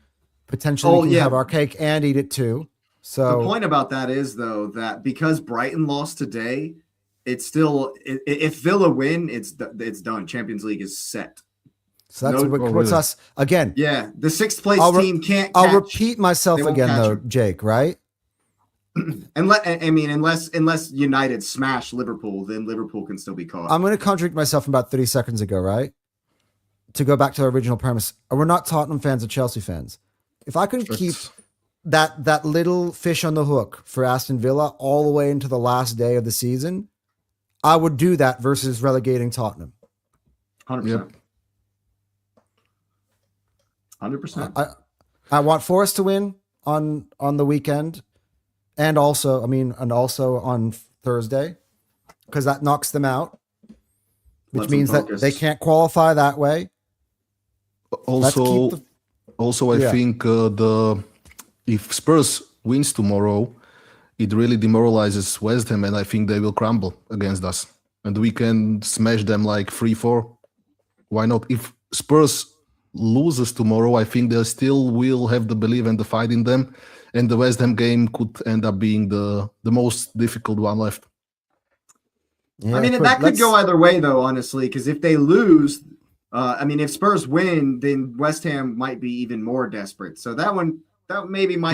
potentially we can have our cake and eat it too. So the point about that is, though, that because Brighton lost today, it's still if Villa win, it's done. Champions League is set. So that's what puts us again. Yeah, the sixth place team can't. I'll repeat myself again, though, Jake. Right? Unless United smash Liverpool, then Liverpool can still be caught. I'm going to contradict myself about 30 seconds ago, right? To go back to our original premise, we're not Tottenham fans or Chelsea fans. If I could keep that little fish on the hook for Aston Villa all the way into the last day of the season, I would do that versus relegating Tottenham. 100%. 100%. I want Forest to win on the weekend. And also on Thursday, because that knocks them out, which means that they can't qualify that way. Also, I think if Spurs wins tomorrow, it really demoralizes West Ham, and I think they will crumble against us, and we can smash them like 3-4. Why not? If Spurs loses tomorrow, I think they still will have the belief and the fight in them. And the West Ham game could end up being the most difficult one left. Yeah, that could go either way, though, honestly, because if they lose, if Spurs win, then West Ham might be even more desperate. So that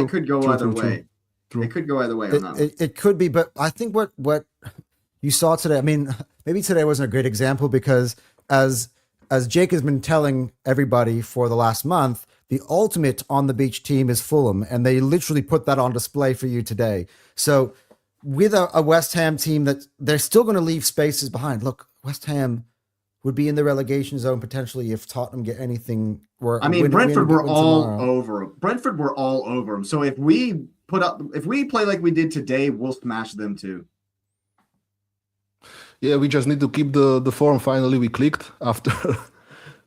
could go either way. It could go either way on that one. It could be, but I think what you saw today, maybe today wasn't a great example because as Jake has been telling everybody for the last month, the ultimate on the beach team is Fulham, and they literally put that on display for you today. So with a West Ham team that they're still going to leave spaces behind. Look, West Ham would be in the relegation zone potentially if Tottenham get anything. Brentford were all over. Brentford were all over them. So if we play like we did today, we'll smash them too. Yeah, we just need to keep the form. Finally, we clicked after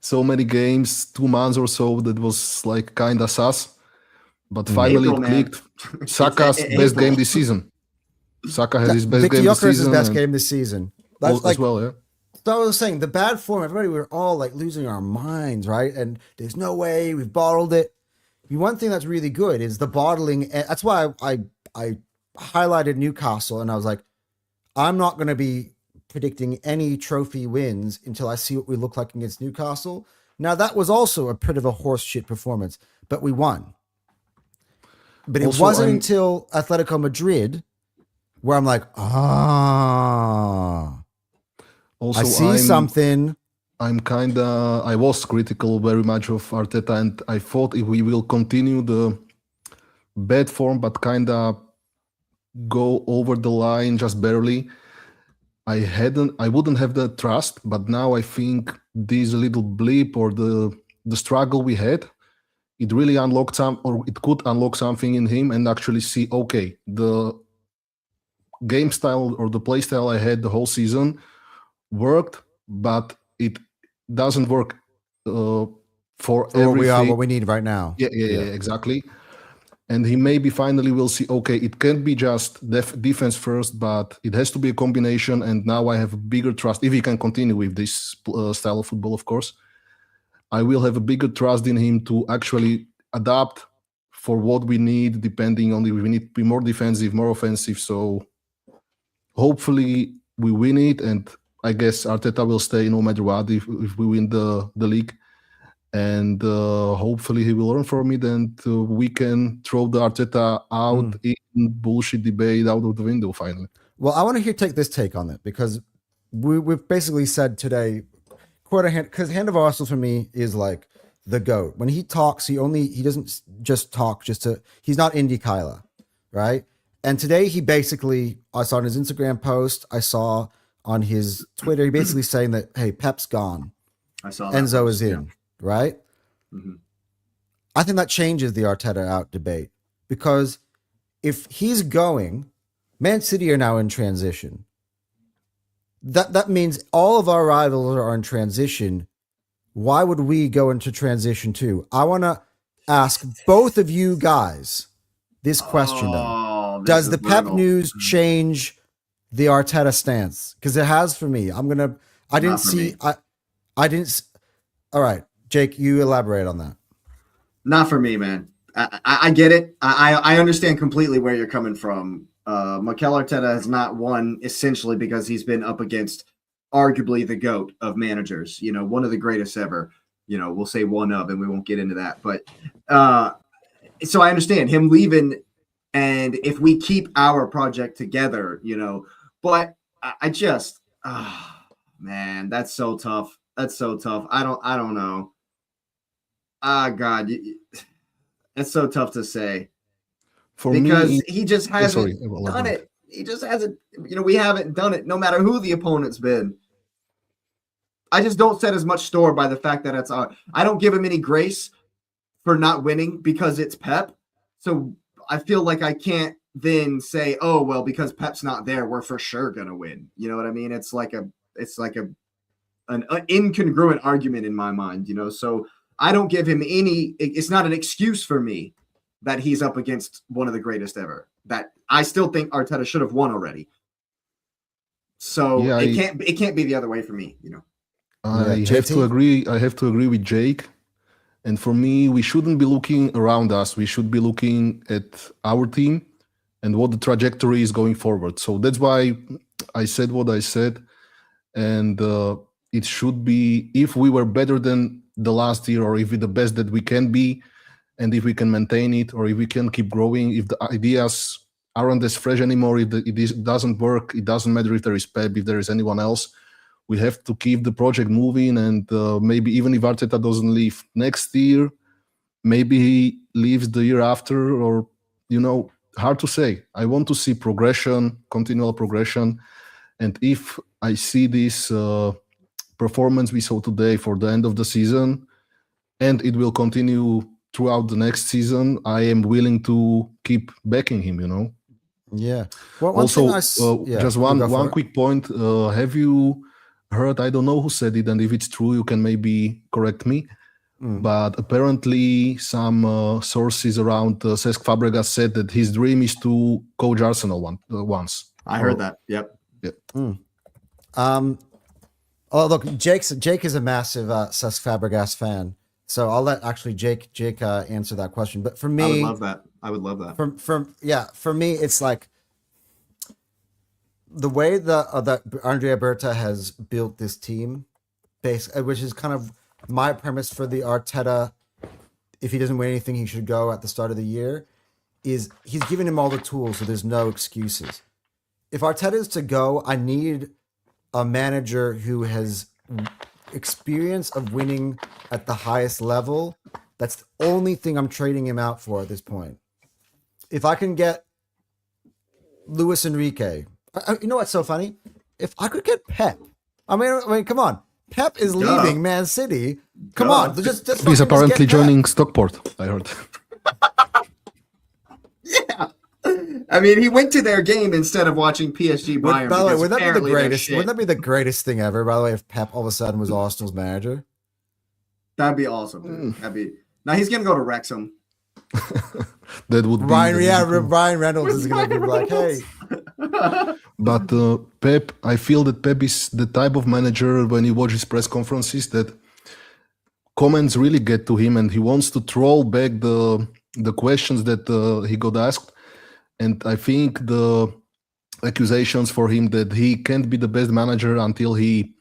so many games, 2 months or so. That was like kind of sus. But finally it clicked. Saka's best game this season. Saka has his best game this season. His best game this season. As well, yeah. So I was saying, the bad form, everybody, we're all like losing our minds, right? And there's no way, we've bottled it. One thing that's really good is the bottling. That's why I highlighted Newcastle, and I was like, I'm not going to be predicting any trophy wins until I see what we look like against Newcastle. Now, that was also a bit of a horse shit performance, but we won. But it wasn't until Atletico Madrid where I'm like, I see something. I was critical very much of Arteta, and I thought if we will continue the bad form, but kind of go over the line just barely, I wouldn't have the trust. But now I think this little blip or the struggle we had, it really unlocked it could unlock something in him and actually see, okay, the game style or the play style I had the whole season worked, but it doesn't work for everything. What we need right now. Yeah, exactly. And he maybe finally will see, okay, it can't be just defense first, but it has to be a combination. And now I have a bigger trust. If he can continue with this style of football, of course, I will have a bigger trust in him to actually adapt for what we need, depending on if we need to be more defensive, more offensive. So hopefully we win it. And I guess Arteta will stay no matter what if we win the league. And hopefully he will learn from it, and we can throw the Arteta out in bullshit debate out of the window finally. Well, I want to take this take on it, because we've basically said today, because Hand of Arsenal for me is like the GOAT. When he talks, he doesn't just talk he's not Indy Kyla, right? And today he basically, I saw on his Instagram post, I saw on his Twitter, he basically saying that, hey, Pep's gone. I saw that Enzo post, is in. Right? Mm-hmm. I think that changes the Arteta out debate, because if he's going, Man City are now in transition. That means all of our rivals are in transition. Why would we go into transition too? I want to ask both of you guys this question though. Oh, this Does is the Pep brutal. news change the Arteta stance? Because it has for me. I didn't Not for see. me. I didn't. All right, Jake, you elaborate on that. Not for me, man. I get it. I understand completely where you're coming from. Mikel Arteta has not won essentially because he's been up against arguably the GOAT of managers, one of the greatest ever. We'll say one of, and we won't get into that. But so I understand him leaving, and if we keep our project together, but I just, man, that's so tough. That's so tough. I don't know. God, it's so tough to say because he just hasn't done it. He just hasn't, we haven't done it no matter who the opponent's been. I just don't set as much store by the fact that it's I don't give him any grace for not winning because it's Pep. So I feel like I can't then say, oh, well, because Pep's not there, we're for sure going to win. You know what I mean? It's like an incongruent argument in my mind, so I don't give him it's not an excuse for me that he's up against one of the greatest ever. That I still think Arteta should have won already. So it can't be the other way for me, I have to agree. I have to agree with Jake. And for me, we shouldn't be looking around us. We should be looking at our team and what the trajectory is going forward. So that's why I said what I said. And it should be, if we were better than the last year, or if we're the best that we can be, and if we can maintain it, or if we can keep growing, if the ideas aren't as fresh anymore, if it doesn't work, it doesn't matter if there is Pep, if there is anyone else. We have to keep the project moving, and maybe even if Arteta doesn't leave next year, maybe he leaves the year after, or, hard to say. I want to see progression, continual progression. And if I see this performance we saw today for the end of the season, and it will continue throughout the next season, I am willing to keep backing him, Yeah. Well, also, just one quick point. Have you heard, I don't know who said it, and if it's true, you can maybe correct me, but apparently some sources around Cesc Fabregas said that his dream is to coach Arsenal once. I heard that. Yep. Oh, look, Jake is a massive Cesc Fabregas fan, so I'll let actually Jake answer that question. But for me, I would love that. For me, it's like the way that Andrea Berta has built this team, which is kind of my premise for the Arteta. If he doesn't win anything, he should go at the start of the year. Is he's given him all the tools, so there's no excuses. If Arteta is to go, I need a manager who has experience of winning at the highest level. That's the only thing I'm trading him out for at this point. If I can get Luis Enrique, you know what's so funny? If I could get Pep, I mean, come on. Pep is leaving Man City. Come on, just he's apparently joining Stockport, I heard. Yeah. I mean, he went to their game instead of watching PSG Bayern. By the way, wouldn't that be the greatest? Wouldn't that be the greatest thing ever? By the way, if Pep all of a sudden was Arsenal's manager, that'd be awesome. Now he's gonna go to Wrexham. That would be Ryan Reynolds is gonna be like, hey. But Pep, I feel that Pep is the type of manager, when you watch his press conferences, that comments really get to him, and he wants to troll back the questions that he got asked. And I think the accusations for him that he can't be the best manager until he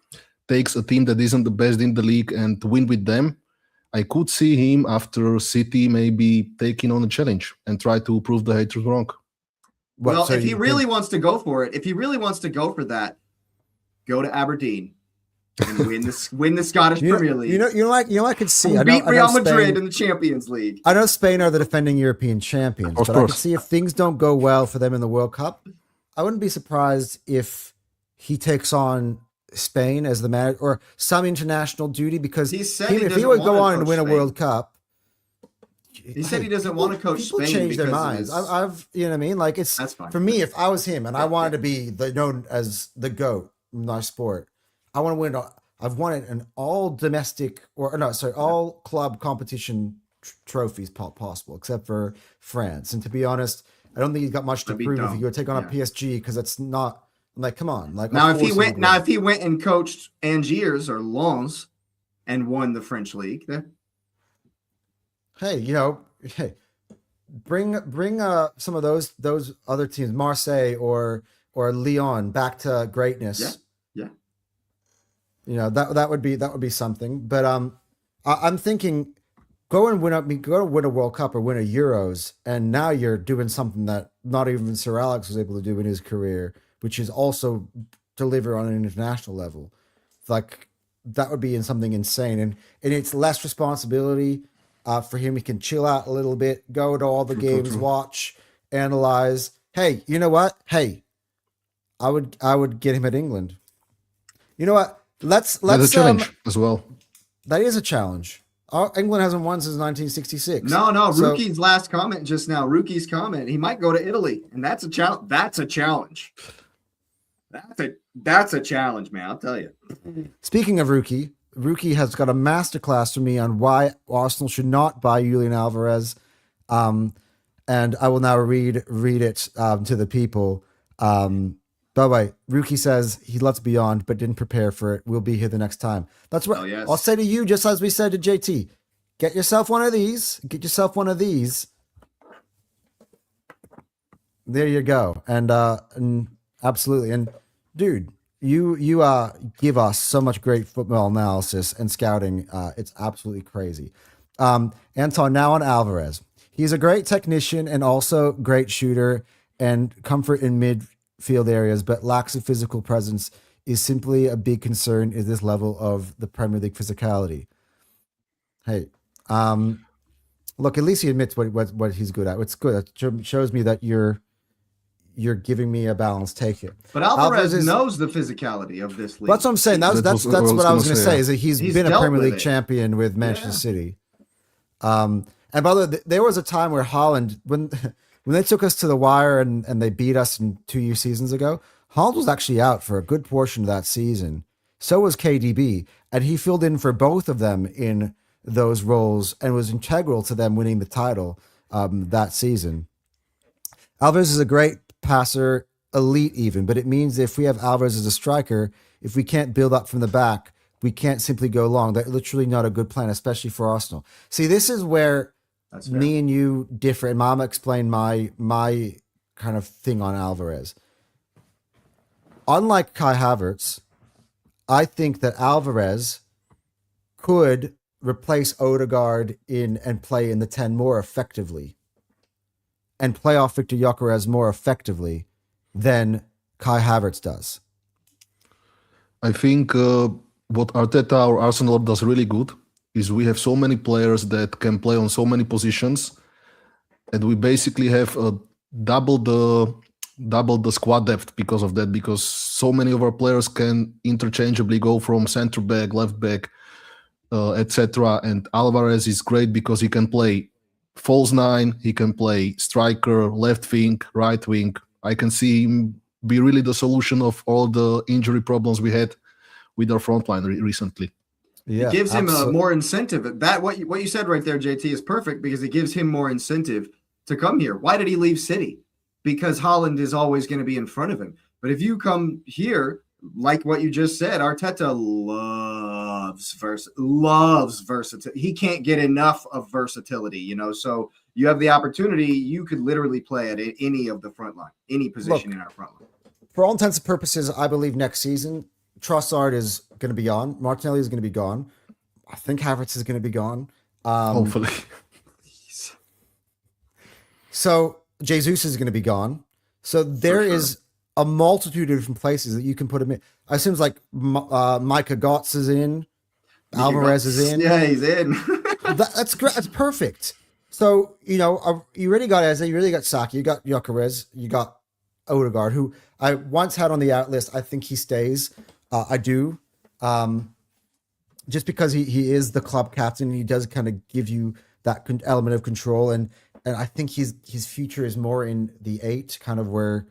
takes a team that isn't the best in the league and win with them, I could see him after City maybe taking on a challenge and try to prove the haters wrong. Well, if he really wants to go for it, if he really wants to go for that, go to Aberdeen and win the Scottish Premier League. You know, I could see. Beat Real Madrid in the Champions League. I know Spain are the defending European champions, but I could see if things don't go well for them in the World Cup, I wouldn't be surprised if he takes on Spain as the manager or some international duty, because if he would go on and win a World Cup. He said he doesn't want to coach Spain. People change their minds. I've you know what I mean? Like, it's, that's fine. For me, if I was him and I wanted to be known as the GOAT in my sport, I want to win. I've wanted an all domestic all club competition trophies possible, except for France. And to be honest, I don't think he's got much to That'd be prove if dumb. you go take on a Yeah. PSG, because it's not like, come on. Like, Now of if he course went would now win. if he went and coached Angers or Lens and won the French league, then Hey, bring some of those other teams, Marseille or Lyon, back to greatness. yeah. That would be something. But I'm thinking, go to win a World Cup or win a Euros, and now you're doing something that not even Sir Alex was able to do in his career, which is also deliver on an international level. Like, that would be something insane, and it's less responsibility for him. He can chill out a little bit, go to all the games, watch, analyze. Hey, you know what? Hey, I would get him at England. You know what? Let's That's a challenge as well. That is a challenge. England hasn't won since 1966. No, So- Rookie's last comment just now. Rookie's comment. He might go to Italy, and that's a challenge. That's a challenge. That's a challenge, man. I'll tell you. Speaking of Rookie has got a masterclass for me on why Arsenal should not buy Julian Alvarez, and I will now read it to the people. By the way, Rookie says he lets beyond but didn't prepare for it. We'll be here the next time. That's what yes. I'll say to you, just as we said to JT. Get yourself one of these. Get yourself one of these. There you go. And absolutely. And dude, you give us so much great football analysis and scouting. It's absolutely crazy. Anton, now on Alvarez. He's a great technician and also great shooter and comfort in midfield areas, but lacks a physical presence is simply a big concern is this level of the Premier League physicality. Hey, look, at least he admits what he's good at. It's good. It shows me that you're giving me a balance. Take it. But Alvarez knows the physicality of this league. That's what I'm saying. That's what I was going to say. Is that he's been a dealt Premier with League it. champion with Manchester City. And by the way, there was a time where Haaland, when they took us to the wire and they beat us 2 seasons ago, Haaland was actually out for a good portion of that season. So was KDB, and he filled in for both of them in those roles and was integral to them winning the title that season. Alvarez is a great passer, elite even, but it means if we have Alvarez as a striker, if we can't build up from the back, we can't simply go long. That's literally not a good plan, especially for Arsenal. See, this is where me and you differ, and Mama explained my kind of thing on Alvarez. Unlike Kai Havertz, I think that Alvarez could replace Odegaard and play in the 10 more effectively and play off Victor Gyökeres more effectively than Kai Havertz does. I think what Arteta or Arsenal does really good is we have so many players that can play on so many positions, and we basically have double the squad depth because of that, because so many of our players can interchangeably go from center back, left back, etc. And Alvarez is great because he can play false nine, he can play striker, left wing, right wing. I can see him be really the solution of all the injury problems we had with our front line recently. Yeah, it gives him a more incentive. That what you said right there, JT, is perfect because it gives him more incentive to come here. Why did he leave City? Because Haaland is always going to be in front of him. But if you come here, like what you just said, Arteta loves versatility. He can't get enough of versatility, So you have the opportunity. You could literally play at any of the front line, any position in our front line. For all intents and purposes, I believe next season, Trossard is going to be on. Martinelli is going to be gone. I think Havertz is going to be gone. Hopefully. So Jesus is going to be gone. So there is a multitude of different places that you can put him in. I assume it's like Micah Götze is in. Alvarez is in. Yeah, he's in. That's great. That's perfect. So, you already got Eze, you really got Saki, you got GYOKERES, you got Odegaard, who I once had on the out list. I think he stays. I do. Just because he is the club captain, he does kind of give you that element of control. And I think his future is more in the 8, kind of where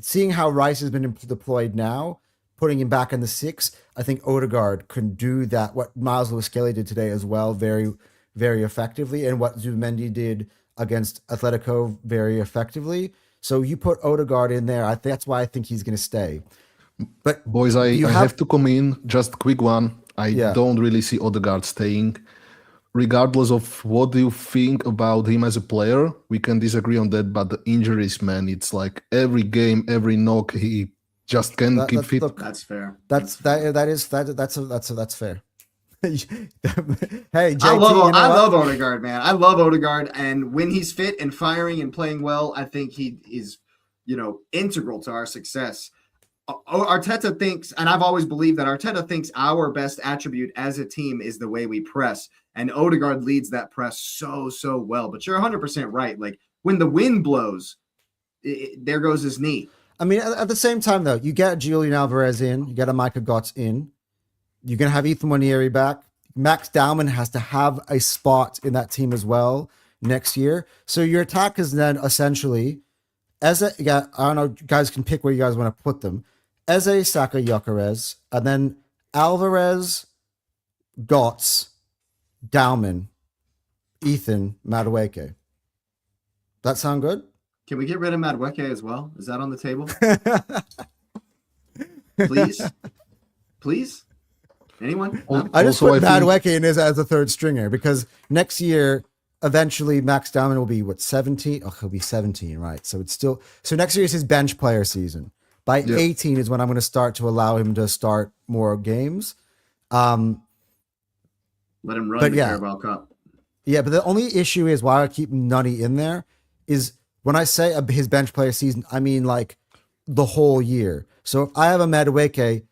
seeing how Rice has been deployed now, putting him back in the 6, I think Odegaard can do that. What Miles Lewis-Skelly did today as well, very, very effectively and what Zubimendi did against Atletico very effectively. So you put Odegaard in there. That's why I think he's going to stay. But boys, I have to come in. Just a quick one. I don't really see Odegaard staying. Regardless of what you think about him as a player, we can disagree on that. But the injuries, man, it's like every game, every knock, he just can't keep fit. Look, that's fair. That's fair. Hey, JT, I love Odegaard, man. I love Odegaard, and when he's fit and firing and playing well, I think he is, integral to our success. Arteta thinks, and I've always believed that Arteta thinks our best attribute as a team is the way we press, and Odegaard leads that press so well. But you're 100% right. Like when the wind blows, there goes his knee. I mean, at the same time, though, you get Julian Alvarez in, you get a Micah Gotts in, you're going to have Ethan Wanieri back. Max Dowman has to have a spot in that team as well next year. So your attack is then essentially, I don't know, you guys can pick where you guys want to put them. Eze, Saka, Gyökeres, and then Alvarez, Gotts, Dowman, Ethan, Madueke. That sound good? Can we get rid of Madueke as well? Is that on the table? Please? Anyone? No? I just put Madueke in as a third stringer because next year, eventually Max Dowman will be 17? Oh, he'll be 17, right? So next year is his bench player season. By 18 is when I'm going to start to allow him to start more games. Let him run the Carabao Cup. Yeah, but the only issue is why I keep Nutty in there is when I say his bench player season, I mean like the whole year. So if I have a Madueke,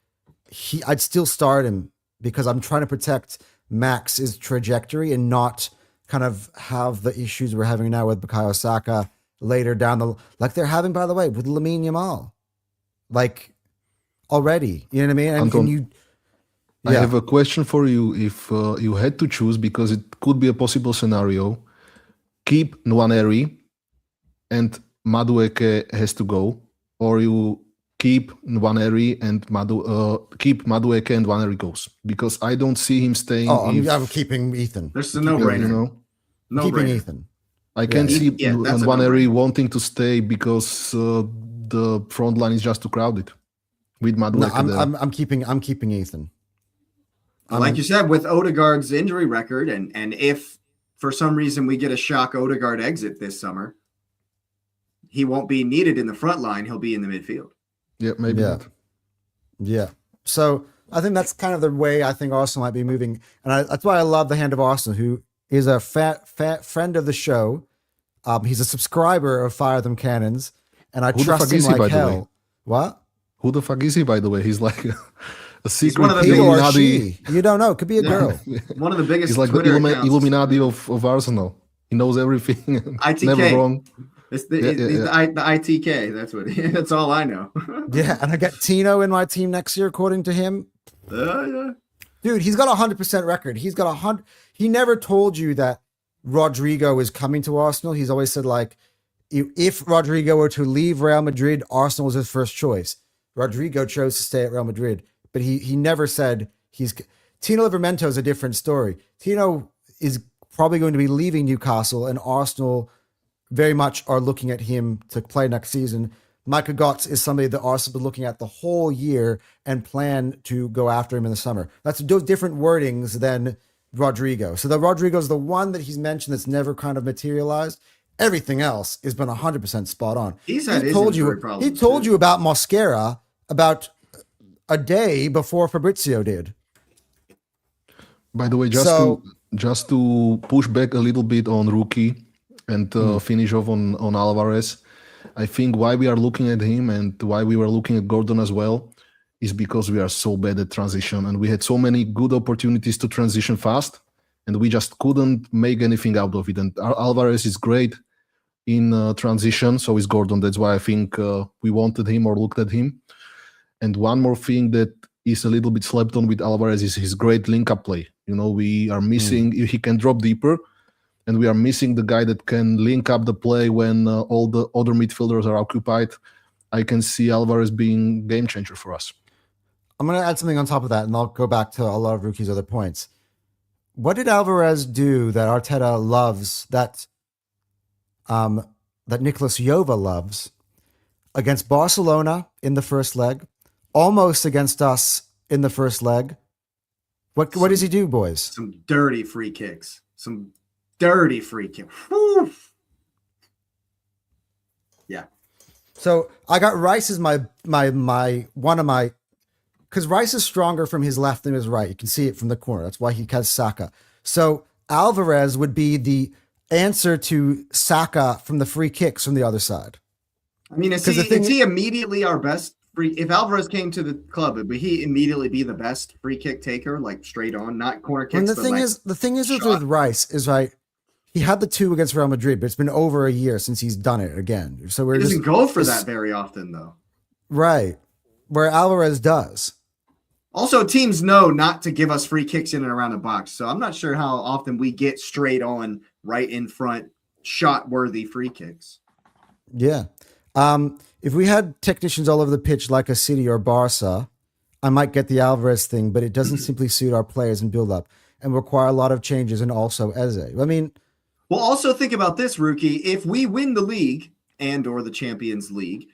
I'd still start him because I'm trying to protect Max's trajectory and not kind of have the issues we're having now with Bukayo Saka later down like they're having, by the way, with Lamine Yamal. Like already, you know what I mean? And Anton, I have a question for you. If you had to choose, because it could be a possible scenario, keep Nwaneri and Madueke has to go, or you keep Nwaneri and keep Madueke and Nwaneri goes, because I don't see him staying. I'm keeping Ethan. There's a no-brainer. Keeping Ethan. I can see Nwaneri wanting to stay because the front line is just too crowded with Madueke. No, I'm keeping Ethan. Like you said, with Odegaard's injury record, and if for some reason we get a shock Odegaard exit this summer, he won't be needed in the front line. He'll be in the midfield. Yeah, maybe not. Yeah. So I think that's kind of the way I think Arsenal might be moving. And that's why I love the Hand of Arsenal, who is a friend of the show. He's a subscriber of Fire Them Cannons. And I trust him like hell. What? Who the fuck is he, by the way? He's like a secret Illuminati. You don't know. It could be a girl. One of the biggest. He's like Twitter the Illuminati of Arsenal. He knows everything. ITK. Never wrong. It's the ITK. That's what. That's all I know. Yeah, and I got Tino in my team next year, according to him. Yeah. Dude, he's got 100% record. He's got 100. He never told you that Rodrigo is coming to Arsenal. He's always said like, if Rodrigo were to leave Real Madrid, Arsenal was his first choice. Rodrigo chose to stay at Real Madrid, but he never said he's. Tino Livramento is a different story. Tino is probably going to be leaving Newcastle, and Arsenal very much are looking at him to play next season. Micah Gotts is somebody that Arsenal been looking at the whole year and plan to go after him in the summer. That's those different wordings than Rodrigo. So the Rodrigo is the one that he's mentioned that's never kind of materialized. Everything else has been 100% spot on. He told you about Mosquera about a day before Fabrizio did. By the way, just to push back a little bit on Rookie and finish off on Alvarez, I think why we are looking at him and why we were looking at Gordon as well is because we are so bad at transition, and we had so many good opportunities to transition fast, and we just couldn't make anything out of it. And Alvarez is great in transition, so is Gordon. That's why I think we wanted him or looked at him. And one more thing that is a little bit slept on with Alvarez is his great link-up play. You know, we are missing, he can drop deeper, and we are missing the guy that can link up the play when all the other midfielders are occupied. I can see Alvarez being game changer for us. I'm going to add something on top of that, and I'll go back to a lot of Rookie's other points. what did Alvarez do that Arteta loves, that Nicolas Jova loves, against Barcelona in the first leg, almost against us in the first leg? What does he do, boys? Some dirty free kicks. Some dirty free kicks. Whew. Yeah. So I got Rice as my one of my, because Rice is stronger from his left than his right. You can see it from the corner. That's why he has Saka. So Alvarez would be the answer to Saka from the free kicks from the other side. I mean, is he immediately our best free? If Alvarez came to the club, would he immediately be the best free kick taker, like straight on, not corner kicks? And the thing is with Rice is, right, he had the 2 against Real Madrid, but it's been over a year since he's done it again. So he doesn't go for that very often, though. Right, where Alvarez does. Also, teams know not to give us free kicks in and around the box, so I'm not sure how often we get straight on, right in front, shot-worthy free kicks. Yeah. If we had technicians all over the pitch like a City or Barca, I might get the Alvarez thing, but it doesn't simply suit our players and build up and require a lot of changes, and also Eze. I mean... Well, also think about this, Rookie. If we win the league and or the Champions League,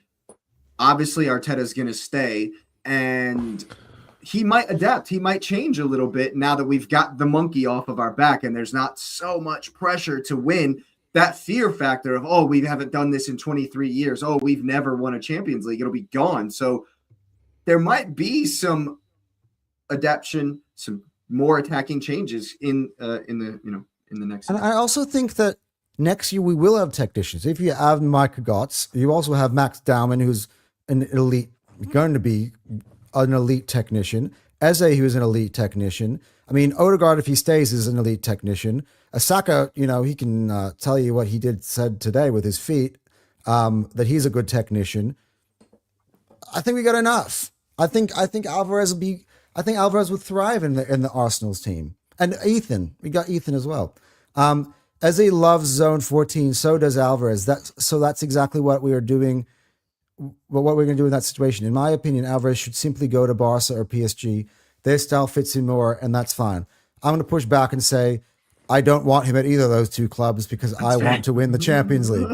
obviously Arteta's going to stay, and he might adapt. He might change a little bit now that we've got the monkey off of our back and there's not so much pressure to win. That fear factor of, oh, we haven't done this in 23 years. Oh, we've never won a Champions League. It'll be gone. So there might be some adaptation, some more attacking changes in the next. And I also think that next year we will have technicians. If you have Micah Gotts, you also have Max Dowman, who's going to be an elite technician. Eze, who's an elite technician. I mean, Odegaard, if he stays, is an elite technician. Asaka, he can tell you what he said today with his feet, that he's a good technician. I think we got enough. I think Alvarez would thrive in the Arsenal's team. And Ethan, we got Ethan as well. Eze loves zone 14, so does Alvarez. That's exactly what we are doing. What we're going to do in that situation. In my opinion, Alvarez should simply go to Barca or PSG. Their style fits him more, and that's fine. I'm going to push back and say I don't want him at either of those 2 clubs because I want to win the Champions League.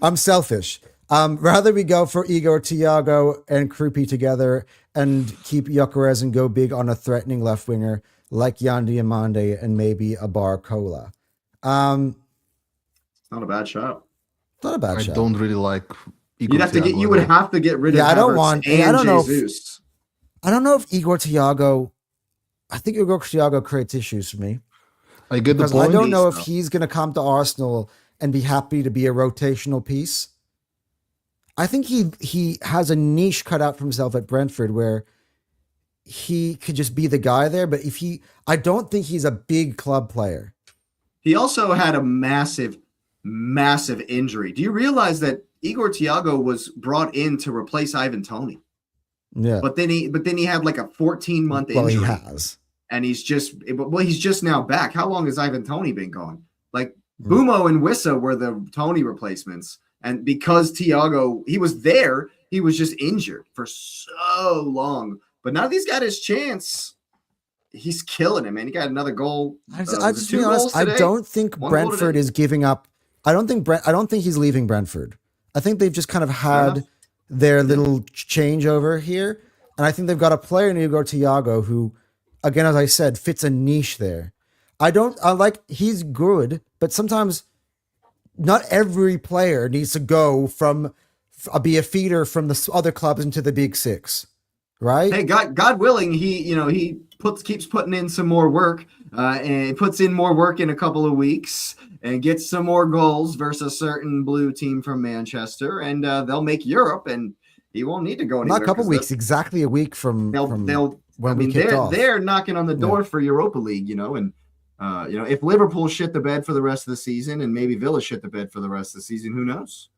I'm selfish. Rather we go for Igor, Thiago, and Krupi together and keep Gyökeres and go big on a threatening left winger like Yan Diomande and maybe a Barcola. Not a bad shot. Not a bad shot. I don't really like Igor Thiago. You would have to get rid of Jesus. I don't know if Igor Thiago. I think Igor Thiago creates issues for me. I get the point. I don't know if he's going to come to Arsenal and be happy to be a rotational piece. I think he has a niche cut out for himself at Brentford where he could just be the guy there. But I don't think he's a big club player. He also had a massive injury. Do you realize that Igor Thiago was brought in to replace Ivan Toney? Yeah. But then he had like a 14-month injury. Well, he has. And he's just now back. How long has Ivan Toney been gone? Like Bumo and Wissa were the Toney replacements. And because Thiago, he was there, he was just injured for so long. But now that he's got his chance, he's killing him, man. He got another goal. I just be honest, I don't think Brentford is giving up. I don't think he's leaving Brentford. I think they've just kind of had their little changeover here. And I think they've got a player in Igor Thiago who, again, as I said, fits a niche there. He's good, but sometimes not every player needs to go be a feeder from the other clubs into the big 6, right? Hey, God willing, he keeps putting in some more work, and puts in more work in a couple of weeks and gets some more goals versus a certain blue team from Manchester, and they'll make Europe, and he won't need to go anywhere. Not a couple of weeks, exactly a week from when we kicked off. They're knocking on the door for Europa League, and if Liverpool shit the bed for the rest of the season and maybe Villa shit the bed for the rest of the season, who knows?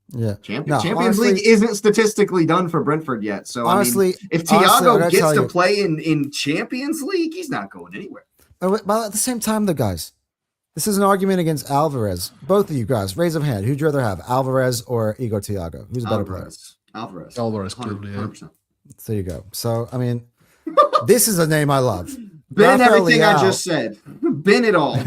Yeah. Champions League isn't statistically done for Brentford yet. So honestly, if Thiago gets to play in Champions League, he's not going anywhere. Well, at the same time, though, guys, this is an argument against Alvarez. Both of you guys, raise of hand. Who'd you rather have, Alvarez or Igor Thiago? Who's a better player? Alvarez, clearly. 100%. There you go. So, I mean, this is a name I love. Bin Rafael everything I Leao just said. Bin it all.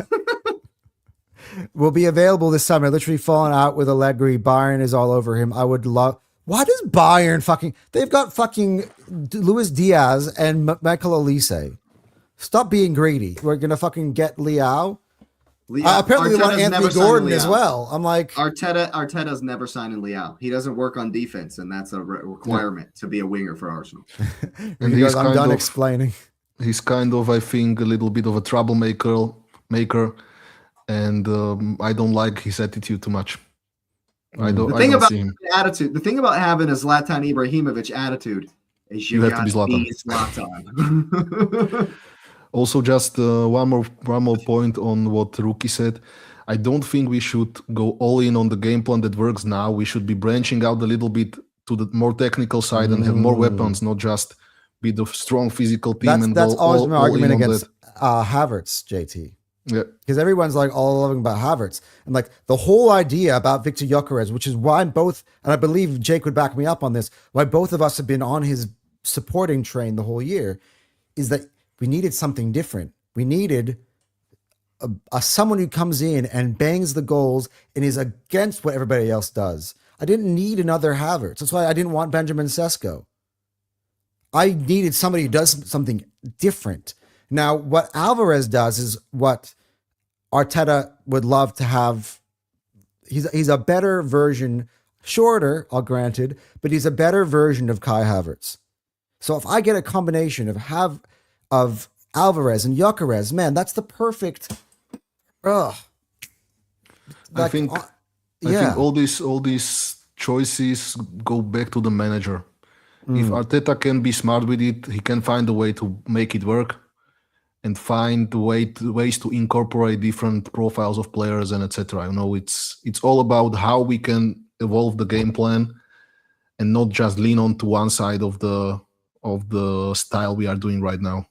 will be available this summer. Literally falling out with Allegri. Bayern is all over him. I would love. Why does Bayern fucking? They've got fucking Luis Diaz and Michael Olise. Stop being greedy. We're gonna fucking get Leao. Apparently, they want Anthony Gordon as well. I'm like, Arteta's never signing Leao. He doesn't work on defense, and that's a requirement to be a winger for Arsenal. And he goes, I'm done explaining. He's kind of, I think, a little bit of a troublemaker, and I don't like his attitude too much. I don't see him. The thing about having a Zlatan Ibrahimovic attitude is you have to be Zlatan. Also, just one more point on what Rookie said. I don't think we should go all in on the game plan that works now. We should be branching out a little bit to the more technical side and have more weapons, not just be the strong physical team. That's always my argument against Havertz, JT. Yeah, because everyone's like all loving about Havertz, and like the whole idea about Victor Gyökeres, which is why both, and I believe Jake would back me up on this, why both of us have been on his supporting train the whole year, is that we needed something different. We needed a someone who comes in and bangs the goals and is against what everybody else does. I didn't need another Havertz. That's why I didn't want Benjamin Sesko. I needed somebody who does something different. Now, what Alvarez does is what Arteta would love to have. He's a better version, shorter, I'll granted, but he's a better version of Kai Havertz. So if I get a combination of Alvarez and Gyökeres, man, that's the perfect. I think all these choices go back to the manager. If Arteta can be smart with it, he can find a way to make it work and find ways to incorporate different profiles of players and etc. You know, it's all about how we can evolve the game plan and not just lean on to one side of the style we are doing right now.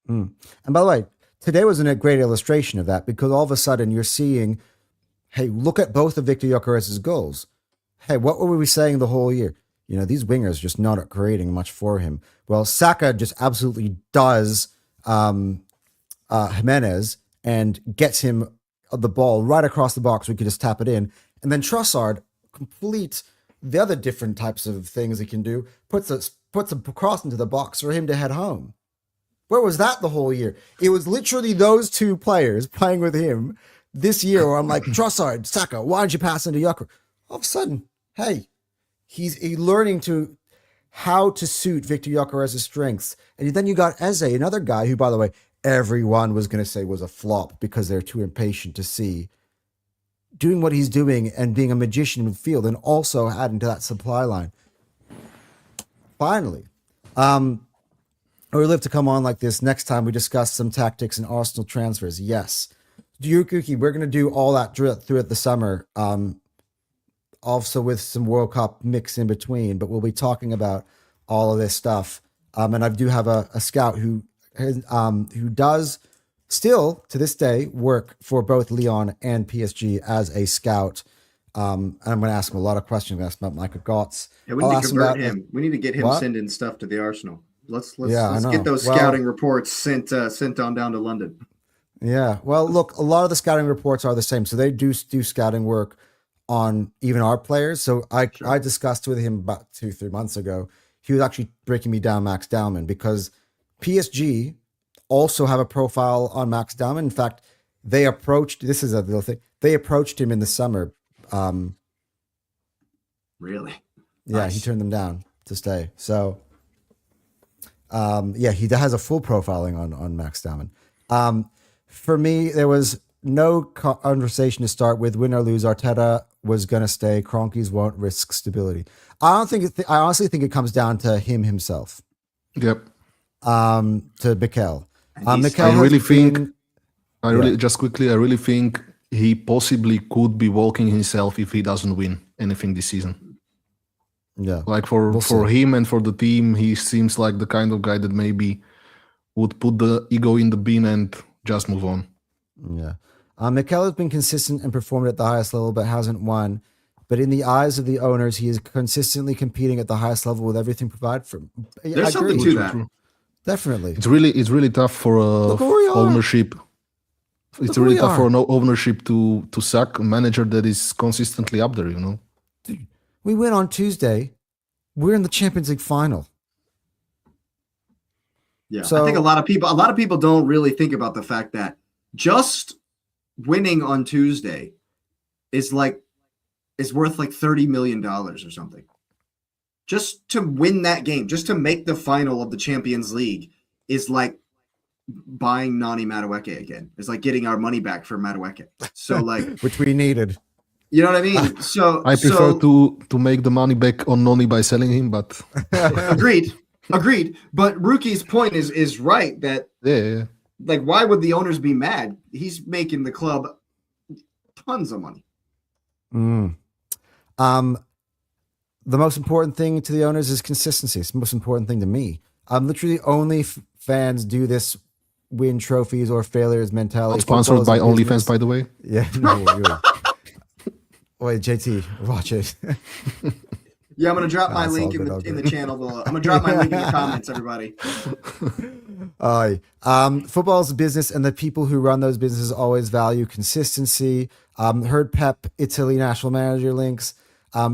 And by the way, today was a great illustration of that, because all of a sudden you're seeing, hey, look at both of Victor Gyökeres' goals. Hey, what were we saying the whole year? You know, these wingers just not creating much for him. Well, Saka just absolutely does Jimenez and gets him the ball right across the box. We could just tap it in. And then Trossard complete the other different types of things he can do, puts a cross into the box for him to head home. Where was that the whole year? It was literally those two players playing with him this year where I'm like, Trossard, Saka, why didn't you pass into Gyökeres? All of a sudden, hey, he's learning to how to suit Victor Gyökeres' strengths. And then you got Eze, another guy who, by the way, everyone was going to say was a flop because they're too impatient to see, doing what he's doing and being a magician in midfield and also adding to that supply line. Finally, we live to come on like this next time we discuss some tactics and Arsenal transfers. Yes. Yuki, we're going to do all that throughout the summer. Also with some World Cup mix in between, but we'll be talking about all of this stuff. And I do have a scout who does still to this day work for both Lyon and PSG as a scout. And I'm going to ask him a lot of questions. I'm going to ask him about Michael Götze. Yeah, we need to convert him. We need to get him sending stuff to the Arsenal. Let's get those scouting reports sent on down to London. Yeah. Well, look, a lot of the scouting reports are the same. So they do scouting work on even our players. So I discussed with him about 2-3 months ago. He was actually breaking me down Max Dowman, because PSG also have a profile on Max Dowman. In fact, they approached him in the summer. Really? Yeah, nice. He turned them down to stay. So he has a full profiling on Max Dowman. For me, there was no conversation to start with. Win or lose, Arteta was going to stay. Kroenkes won't risk stability. I honestly think it comes down to him himself. Yep. To Mikel. I really think he possibly could be walking himself if he doesn't win anything this season. Yeah. Like for him and for the team, he seems like the kind of guy that maybe would put the ego in the bin and just move on. Yeah. Mikel has been consistent and performed at the highest level, but hasn't won. But in the eyes of the owners, he is consistently competing at the highest level with everything provided for him. There's something to that. Definitely. It's really tough for Look who we are. ownership. It's Look who really we tough are. for an ownership to sack a manager that is consistently up there. We win on Tuesday. We're in the Champions League final. Yeah, So- I think a lot of people don't really think about the fact that just winning on Tuesday is worth like $30 million or something. Just to win that game, just to make the final of the Champions League is like buying Nani Madueke again. It's like getting our money back for Madueke. So like, Which we needed. you know what I mean? So I prefer to make the money back on Noni by selling him, but agreed. But Ruki's point is right that yeah. like, why would the owners be mad? He's making the club tons of money. The most important thing to the owners is consistency. It's the most important thing to me. Literally only fans do this win trophies or failures mentality. Not sponsored by OnlyFans, by the way. Yeah. No, wait, JT, watch it. Yeah, I'm gonna drop my That's link all good, in the channel below. I'm gonna drop my link in the comments, everybody. Football is a business, and the people who run those businesses always value consistency. Heard Pep Italy national manager links.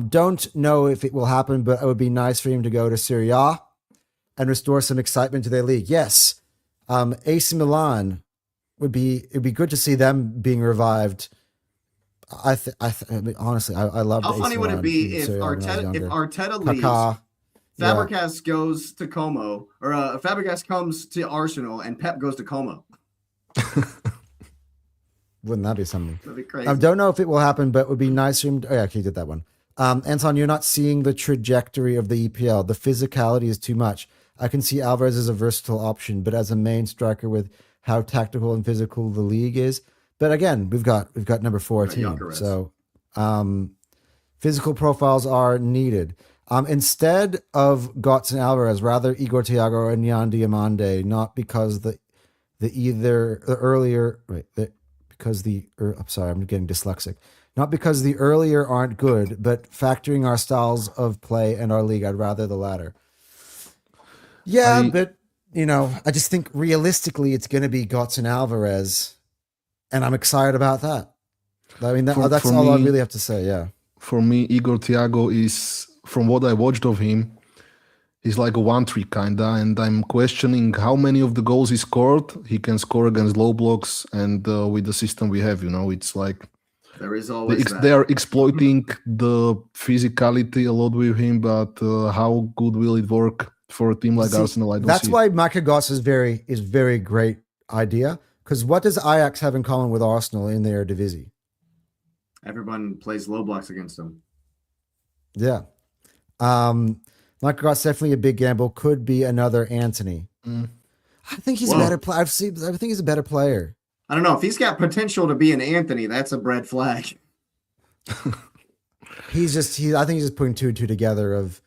Don't know if it will happen, but it would be nice for him to go to Serie A and restore some excitement to their league. Yes, AC Milan it'd be good to see them being revived. Honestly, I love. How funny would it be if Arteta leaves, Fabregas goes to Como, or Fabregas comes to Arsenal, and Pep goes to Como? Wouldn't that be something? That'd be crazy. I don't know if it will happen, but it would be nice for him. Oh, yeah, he did that one. Anton, you're not seeing the trajectory of the EPL. The physicality is too much. I can see Alvarez as a versatile option, but as a main striker with how tactical and physical the league is. But again, we've got number 14. GYOKERES. So physical profiles are needed. Instead of Götze and Alvarez, rather Igor Thiago and Yan Diomande, not because I'm getting dyslexic. Not because the earlier aren't good, but factoring our styles of play and our league, I'd rather the latter. Yeah, but I just think realistically it's going to be Götze and Alvarez, and I'm excited about that. I mean, that's all I really have to say. Yeah. For me, Igor Thiago is, from what I watched of him, he's like a one-trick kinda, and I'm questioning how many of the goals he scored. He can score against low blocks, and with the system we have, it's like there is always they are exploiting the physicality a lot with him. But how good will it work for a team like Arsenal? I don't That's see why Michael Goss is very great idea. Because what does Ajax have in common with Arsenal in their Eredivisie? Everyone plays low blocks against them. Yeah. Michael Goss definitely a big gamble. Could be another Anthony. I think he's a better player. I think he's a better player. I don't know if he's got potential to be an Anthony. That's a red flag. I think he's just putting two and two together. Of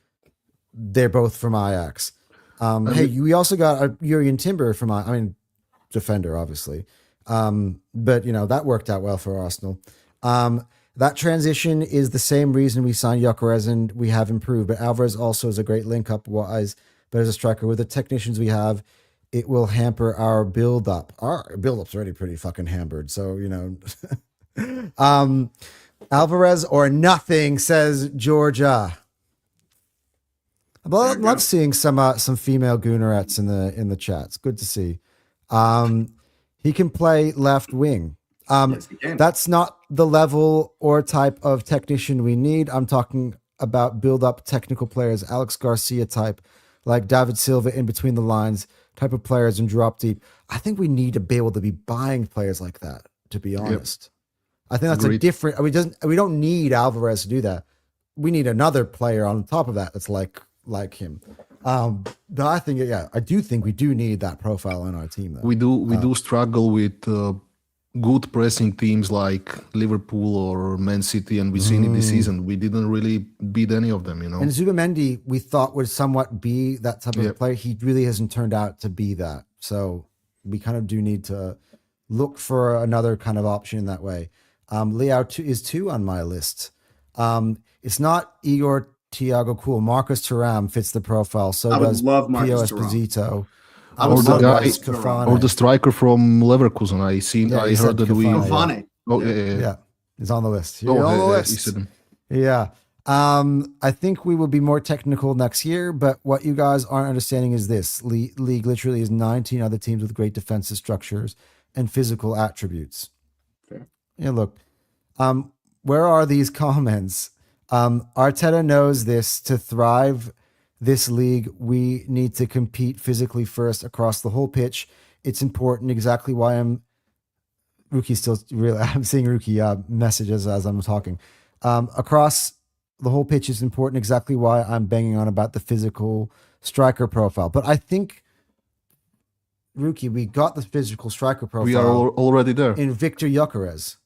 they're both from Ajax. Hey, we also got Jurgen Timber from defender, obviously. But that worked out well for Arsenal. That transition is the same reason we signed GYOKERES and we have improved. But Alvarez also is a great link-up wise, but as a striker with the technicians we have, it will hamper our build-up. Our build-up's already pretty fucking hampered. So, Alvarez or nothing, says Georgia. I love seeing some female goonerettes in the chat. It's good to see. He can play left wing. Yes, he can. That's not the level or type of technician we need. I'm talking about build-up technical players, Alex Garcia type, like David Silva in between the lines type of players and drop deep. I think we need to be able to be buying players like that, to be honest. I think that's Agreed. we don't need Alvarez to do that. We need another player on top of that that's like him. But I think, I do think we do need that profile on our team, though. We do struggle with good pressing teams like Liverpool or Man City, and we've seen it this season. We didn't really beat any of them, And Zubamendi, we thought would somewhat be that type of player. He really hasn't turned out to be that. So we kind of do need to look for another kind of option in that way. Leao is 2 on my list. It's not Igor Thiago cool. Marcus Thuram fits the profile. So I would does love Marcus Pio Thuram. Esposito. I Or was the so guy, nice to Ron. or the striker from Leverkusen. Yeah, I he heard said that we. Cavani. Cavani. Oh yeah. Yeah, he's on the list. Oh, You're on the he list. said him. Yeah. I think we will be more technical next year, but what you guys aren't understanding is this league literally is 19 other teams with great defensive structures and physical attributes. Fair. Yeah, look, where are these comments? Arteta knows this. To thrive this league, we need to compete physically first across the whole pitch. It's important. Exactly why I'm seeing Rookie messages as I'm talking. Across the whole pitch is important. Exactly why I'm banging on about the physical striker profile. But I think, Rookie, we got the physical striker profile. We are already there. In Victor Gyökeres.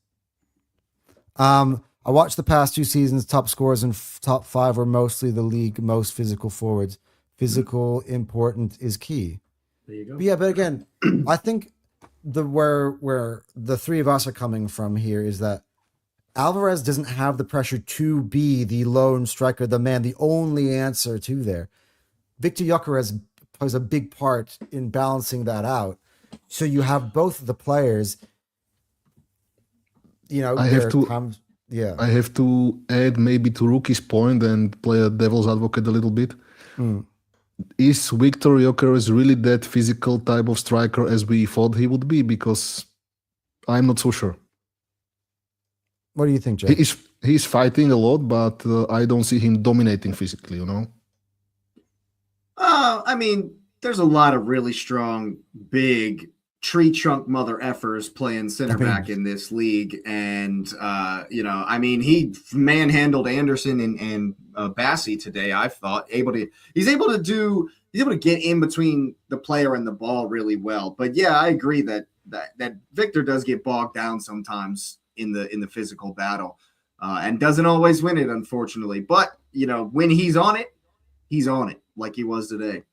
I watched the past 2 seasons. Top scorers in top 5 were mostly the league most physical forwards. Physical important is key. There you go. But yeah, but again, I think where the three of us are coming from here is that Alvarez doesn't have the pressure to be the lone striker, the man, the only answer to there. Victor Gyökeres plays a big part in balancing that out. So you have both of the players. You know, I have to add maybe to Rookie's point and play a devil's advocate a little bit. Is Victor Gyökeres really that physical type of striker as we thought he would be? Because I'm not so sure. What do you think, Jay? He's fighting a lot, but I don't see him dominating physically, you know? I mean, there's a lot of really strong, big tree trunk mother effers playing center back in this league. And, I mean, he manhandled Anderson and Bassi today, I thought. He's able to get in between the player and the ball really well. But yeah, I agree that Victor does get bogged down sometimes in the physical battle and doesn't always win it, unfortunately. But, when he's on it like he was today.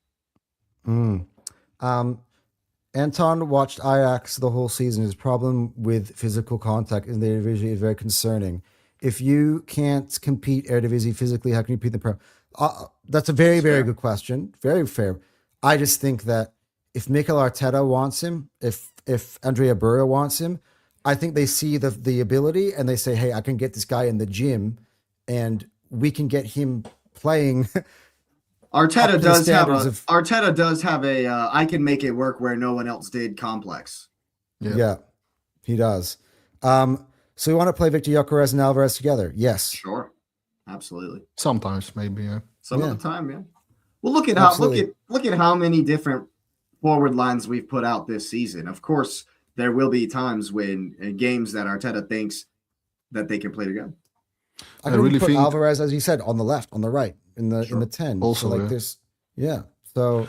Anton watched Ajax the whole season. His problem with physical contact in the Eredivisie is very concerning. If you can't compete Eredivisie physically, how can you compete in the Pro? That's a very, very good question. Very fair. I just think that if Mikel Arteta wants him, if Andrea Berra wants him, I think they see the ability and they say, hey, I can get this guy in the gym and we can get him playing. Arteta does have a I can make it work where no one else did complex. Yeah, he does. So we want to play Victor Gyökeres and Alvarez together. Yes. Sure. Absolutely. Sometimes maybe, yeah. Some of the time, yeah. Well, look at how many different forward lines we've put out this season. Of course, there will be times when games that Arteta thinks that they can play together. I really put Alvarez, as you said, on the left, on the right, in the 10. Also, so like this, So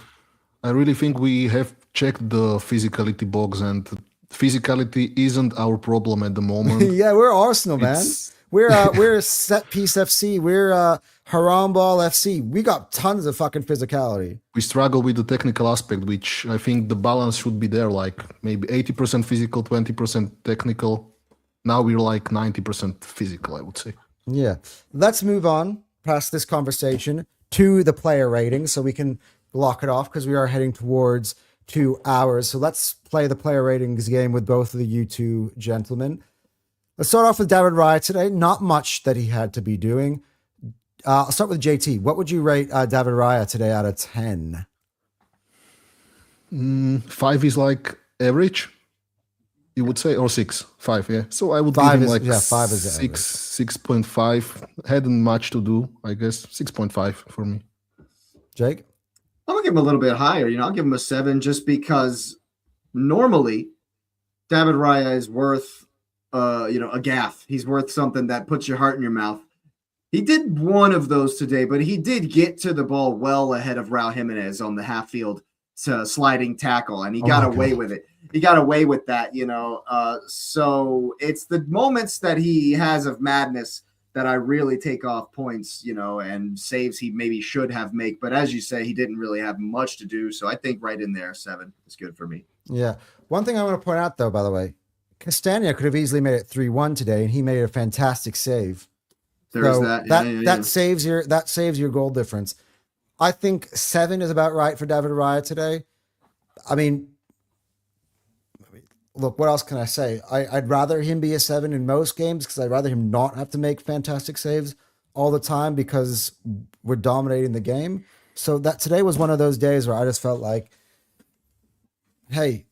I really think we have checked the physicality box, and physicality isn't our problem at the moment. Yeah, we're Arsenal, man. We're set piece FC. We're Haram Ball FC. We got tons of fucking physicality. We struggle with the technical aspect, which I think the balance should be there, like maybe 80% physical, 20% technical. Now we're like 90% physical, I would say. Yeah. Let's move on past this conversation to the player rating so we can lock it off because we are heading towards 2 hours. So let's play the player ratings game with both of you two gentlemen. Let's start off with David Raya today. Not much that he had to be doing. I'll start with JT. What would you rate David Raya today out of 10? 5 is like average, you would say, or 6? 5, yeah. So I would give him like 5 is 6.5. Hadn't much to do, I guess. 6.5 for me. Jake? I'm gonna give him a little bit higher. I'll give him a 7 just because normally David Raya is worth a gaff. He's worth something that puts your heart in your mouth. He did one of those today, but he did get to the ball well ahead of Raul Jimenez on the half field sliding tackle, and he got away with it. He got away with that, so it's the moments that he has of madness that I really take off points, and saves he maybe should have made. But as you say, he didn't really have much to do. So I think right in there, 7 is good for me. Yeah. One thing I want to point out, though, by the way, Castagna could have easily made it 3-1 today, and he made a fantastic save. There's that. That saves your goal difference. I think 7 is about right for David Raya today. I mean, look, what else can I say? I'd rather him be a 7 in most games because I'd rather him not have to make fantastic saves all the time because we're dominating the game. So that today was one of those days where I just felt like, hey,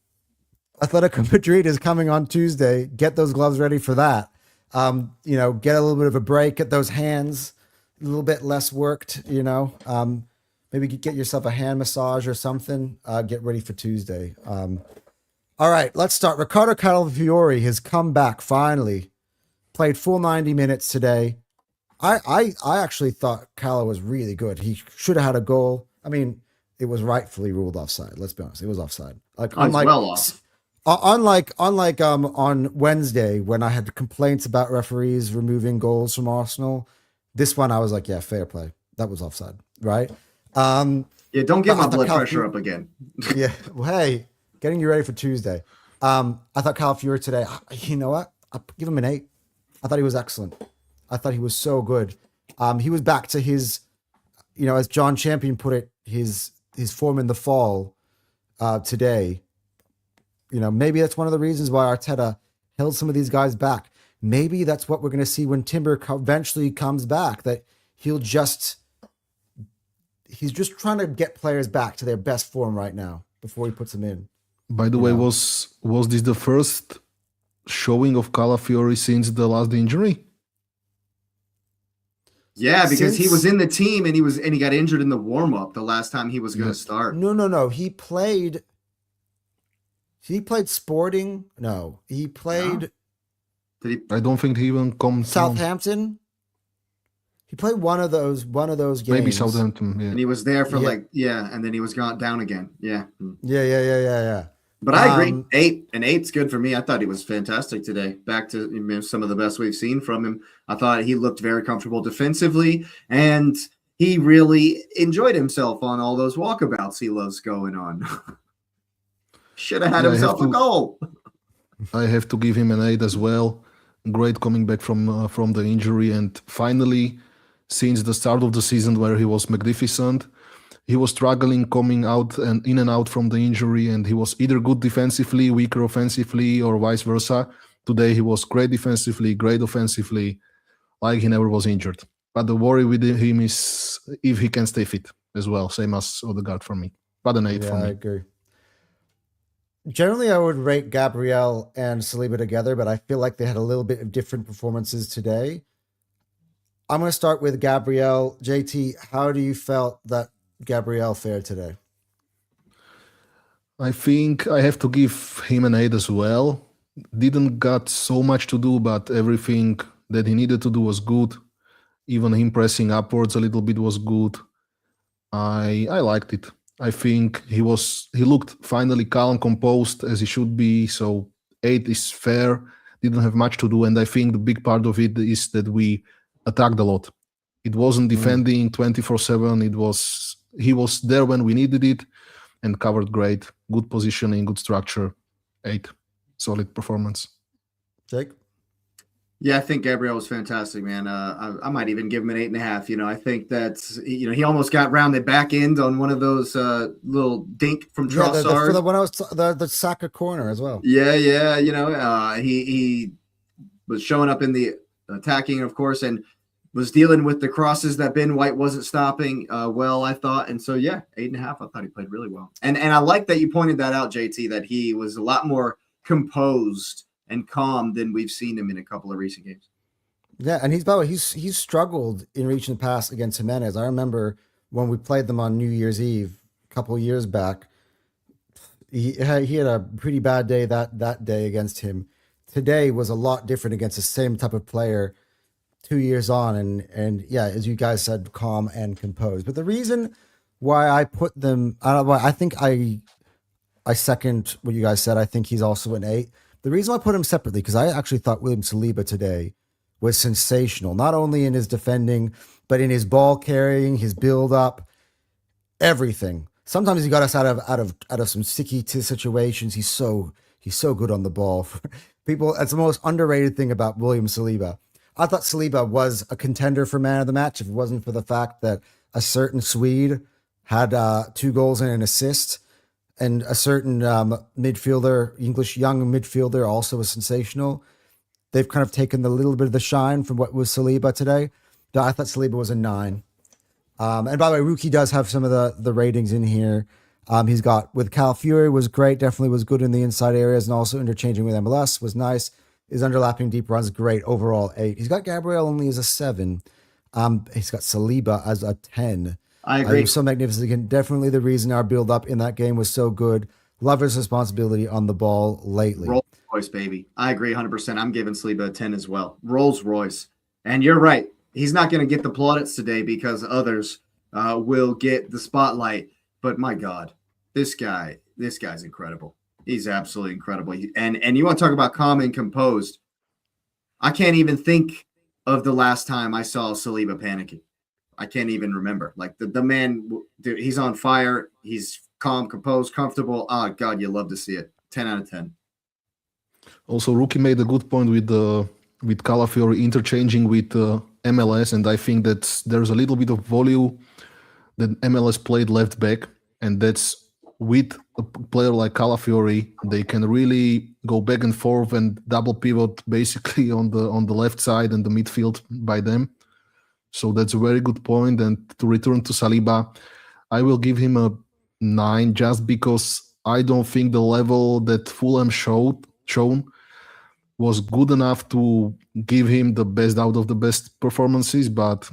Atletico Madrid is coming on Tuesday. Get those gloves ready for that. Get a little bit of a break, get those hands a little bit less worked, maybe get yourself a hand massage or something. Get ready for Tuesday. All right, let's start. Ricardo Calafiori has come back finally. Played full 90 minutes today. I actually thought Cala was really good. He should have had a goal. I mean, it was rightfully ruled offside. Let's be honest, it was offside. Like unlike, well off. Unlike on Wednesday when I had complaints about referees removing goals from Arsenal, this one I was like, yeah, fair play. That was offside, right? Don't get my blood pressure up again. Yeah, well, hey, getting you ready for Tuesday. I thought Calafiori today, you know what? I'll give him an 8. I thought he was excellent. I thought he was so good. He was back to his, as John Champion put it, his form in the fall today. Maybe that's one of the reasons why Arteta held some of these guys back. Maybe that's what we're going to see when Timber eventually comes back, that he's just trying to get players back to their best form right now before he puts them in. By the way, was this the first showing of Calafiori since the last injury? Yeah, because he was in the team and he got injured in the warm-up the last time he was going to start. No. He played Sporting. No, he played. I don't think he even comes Southampton. He played one of those games. Maybe Southampton, yeah. And he was there for and then he was gone down again. Yeah. Yeah. But I agree. 8 and 8's good for me. I thought he was fantastic today. Back to some of the best we've seen from him. I thought he looked very comfortable defensively, and he really enjoyed himself on all those walkabouts he loves going on. Should have had himself a goal. I have to give him an 8 as well. Great coming back from the injury, and finally, since the start of the season where he was magnificent, he was struggling coming out and in and out from the injury, and he was either good defensively, weaker offensively, or vice versa. Today he was great defensively, great offensively, like he never was injured. But the worry with him is if he can stay fit as well, same as Odegaard for me. But an 8 for me. I agree. Generally, I would rate Gabriel and Saliba together, but I feel like they had a little bit of different performances today. I'm going to start with Gabriel. JT, how do you felt that Gabriel fared today? I think I have to give him an 8 as well. Didn't got so much to do, but everything that he needed to do was good. Even him pressing upwards a little bit was good. I liked it. I think he looked finally calm, composed as he should be. So 8 is fair. Didn't have much to do, and I think the big part of it is that we attacked a lot. It wasn't defending 24/7. He was there when we needed it and covered great. Good positioning, good structure. 8. Solid performance. Jake? Yeah, I think Gabriel was fantastic, man. I might even give him an 8.5. I think that he almost got rounded back end on one of those little dink from Trossard. The Saka corner as well. Yeah. He was showing up in the attacking, of course, and was dealing with the crosses that Ben White wasn't stopping well, I thought. And so, 8.5. I thought he played really well. And I like that you pointed that out, JT, that he was a lot more composed and calm than we've seen him in a couple of recent games. Yeah, and he's struggled in reaching the pass against Jimenez. I remember when we played them on New Year's Eve a couple of years back. He had a pretty bad day that day against him. Today was a lot different against the same type of player 2 years on, and as you guys said, calm and composed. But the reason why I put them, I think I second what you guys said. I think he's also an 8. The reason I put him separately, because I actually thought William Saliba today was sensational, not only in his defending, but in his ball carrying, his build up, everything. Sometimes he got us out of some sticky situations. He's so good on the ball. People, that's the most underrated thing about William Saliba. I thought Saliba was a contender for man of the match if it wasn't for the fact that a certain Swede had 2 goals and an assist. and a certain midfielder, English young midfielder, also was sensational. They've kind of taken the little bit of the shine from what was Saliba today. But I thought Saliba was a 9. And by the way, Rookie does have some of the ratings in here. He's got with Calafiori was great, definitely was good in the inside areas, and also interchanging with MLS was nice. His underlapping deep runs great, overall 8. He's got Gabriel only as a 7. He's got Saliba as a 10. I agree. He was so magnificent. Definitely the reason our build up in that game was so good. Love his responsibility on the ball lately. Rolls Royce, baby. I agree 100%. I'm giving Saliba a 10 as well. Rolls Royce. And you're right. He's not going to get the plaudits today because others will get the spotlight. But my God, this guy's incredible. He's absolutely incredible. And you want to talk about calm and composed. I can't even think of the last time I saw Saliba panicking. I can't even remember. Like the man, dude, he's on fire. He's calm, composed, comfortable. Oh, God, you love to see it. 10 out of 10. Also, Rookie made a good point with Calafiori interchanging with MLS, and I think that there's a little bit of volume that MLS played left back, and that's with a player like Calafiori, they can really go back and forth and double pivot basically on the left side and the midfield by them. So that's a very good point. And to return to Saliba, I will give him a 9 just because I don't think the level that Fulham shown was good enough to give him the best out of the best performances. But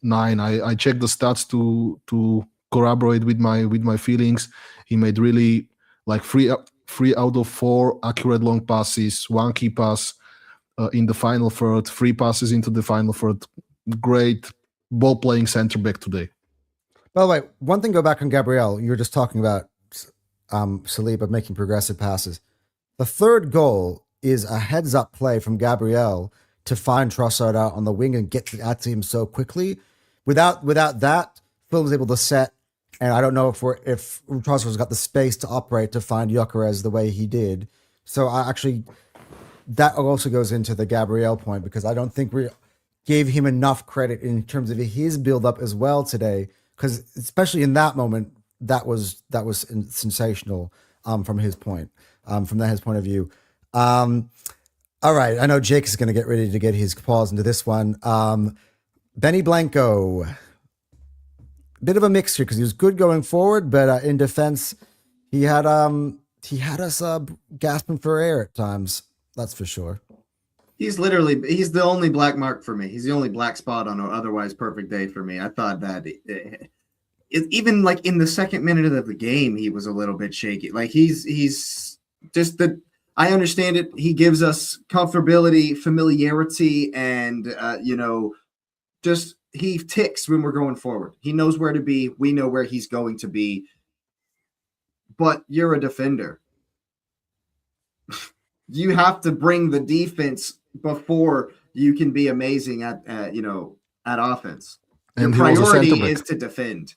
9, I checked the stats to corroborate with my feelings. He made really like 3 out of 4 accurate long passes, 1 key pass in the final third, 3 passes into the final third. Great ball playing center back today. By the way, one thing, go back on Gabriel. You were just talking about Saliba making progressive passes. The third goal is a heads up play from Gabriel to find Trossard out on the wing and get at him so quickly. Without that, Phil was able to set. And I don't know if Trossard's got the space to operate to find Gyökeres the way he did. So that also goes into the Gabriel point, because I don't think we gave him enough credit in terms of his build-up as well today, because especially in that moment, that was sensational from his point of view. All right, I know Jake is going to get ready to get his paws into this one. Benny Blanco, bit of a mixture because he was good going forward, but in defense, he had us gasping for air at times. That's for sure. He's the only black mark for me. He's the only black spot on an otherwise perfect day for me. I thought that even like in the second minute of the game, he was a little bit shaky. Like he's just that. I understand it. He gives us comfortability, familiarity, and just he ticks when we're going forward. He knows where to be. We know where he's going to be. But you're a defender. You have to bring the defense before you can be amazing at offense. Your priority is to defend.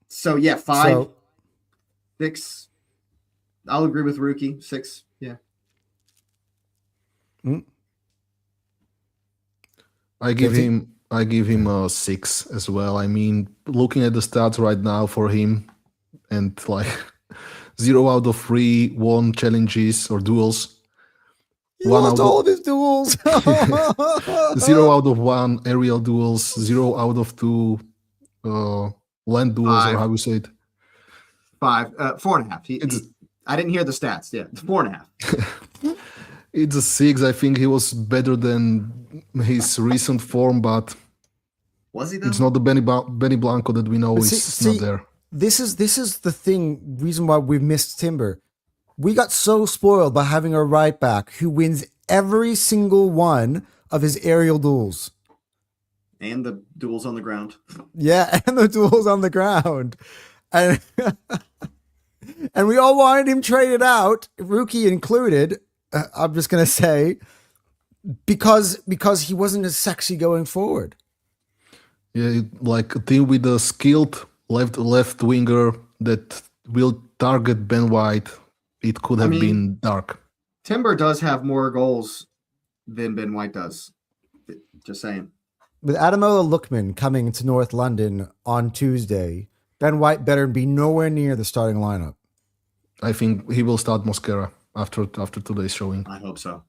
So yeah, 5, 6. I'll agree with Rookie. 6, yeah. I give him a 6 as well. I mean, looking at the stats right now for him, and like 0 out of 3 won challenges or duels. He lost all of his duels. 0 out of 1 aerial duels. 0 out of 2 land duels, 5. Or how you say it. 5, 4.5. I didn't hear the stats. Yeah, it's 4.5. It's a 6. I think he was better than his recent form, but was he though? It's not the Benny Blanco that we know is not there. This is the reason why we missed Timber. We got so spoiled by having a right back who wins every single one of his aerial duels. And the duels on the ground. Yeah, and the duels on the ground. And and we all wanted him traded out, Rookie included. I'm just going to say, because he wasn't as sexy going forward. Yeah, like a team with a skilled left winger that will target Ben White, it could have been dark. Timber does have more goals than Ben White does. Just saying. With Ademola Lookman coming to North London on Tuesday, Ben White better be nowhere near the starting lineup. I think he will start Mosquera after today's showing. I hope so.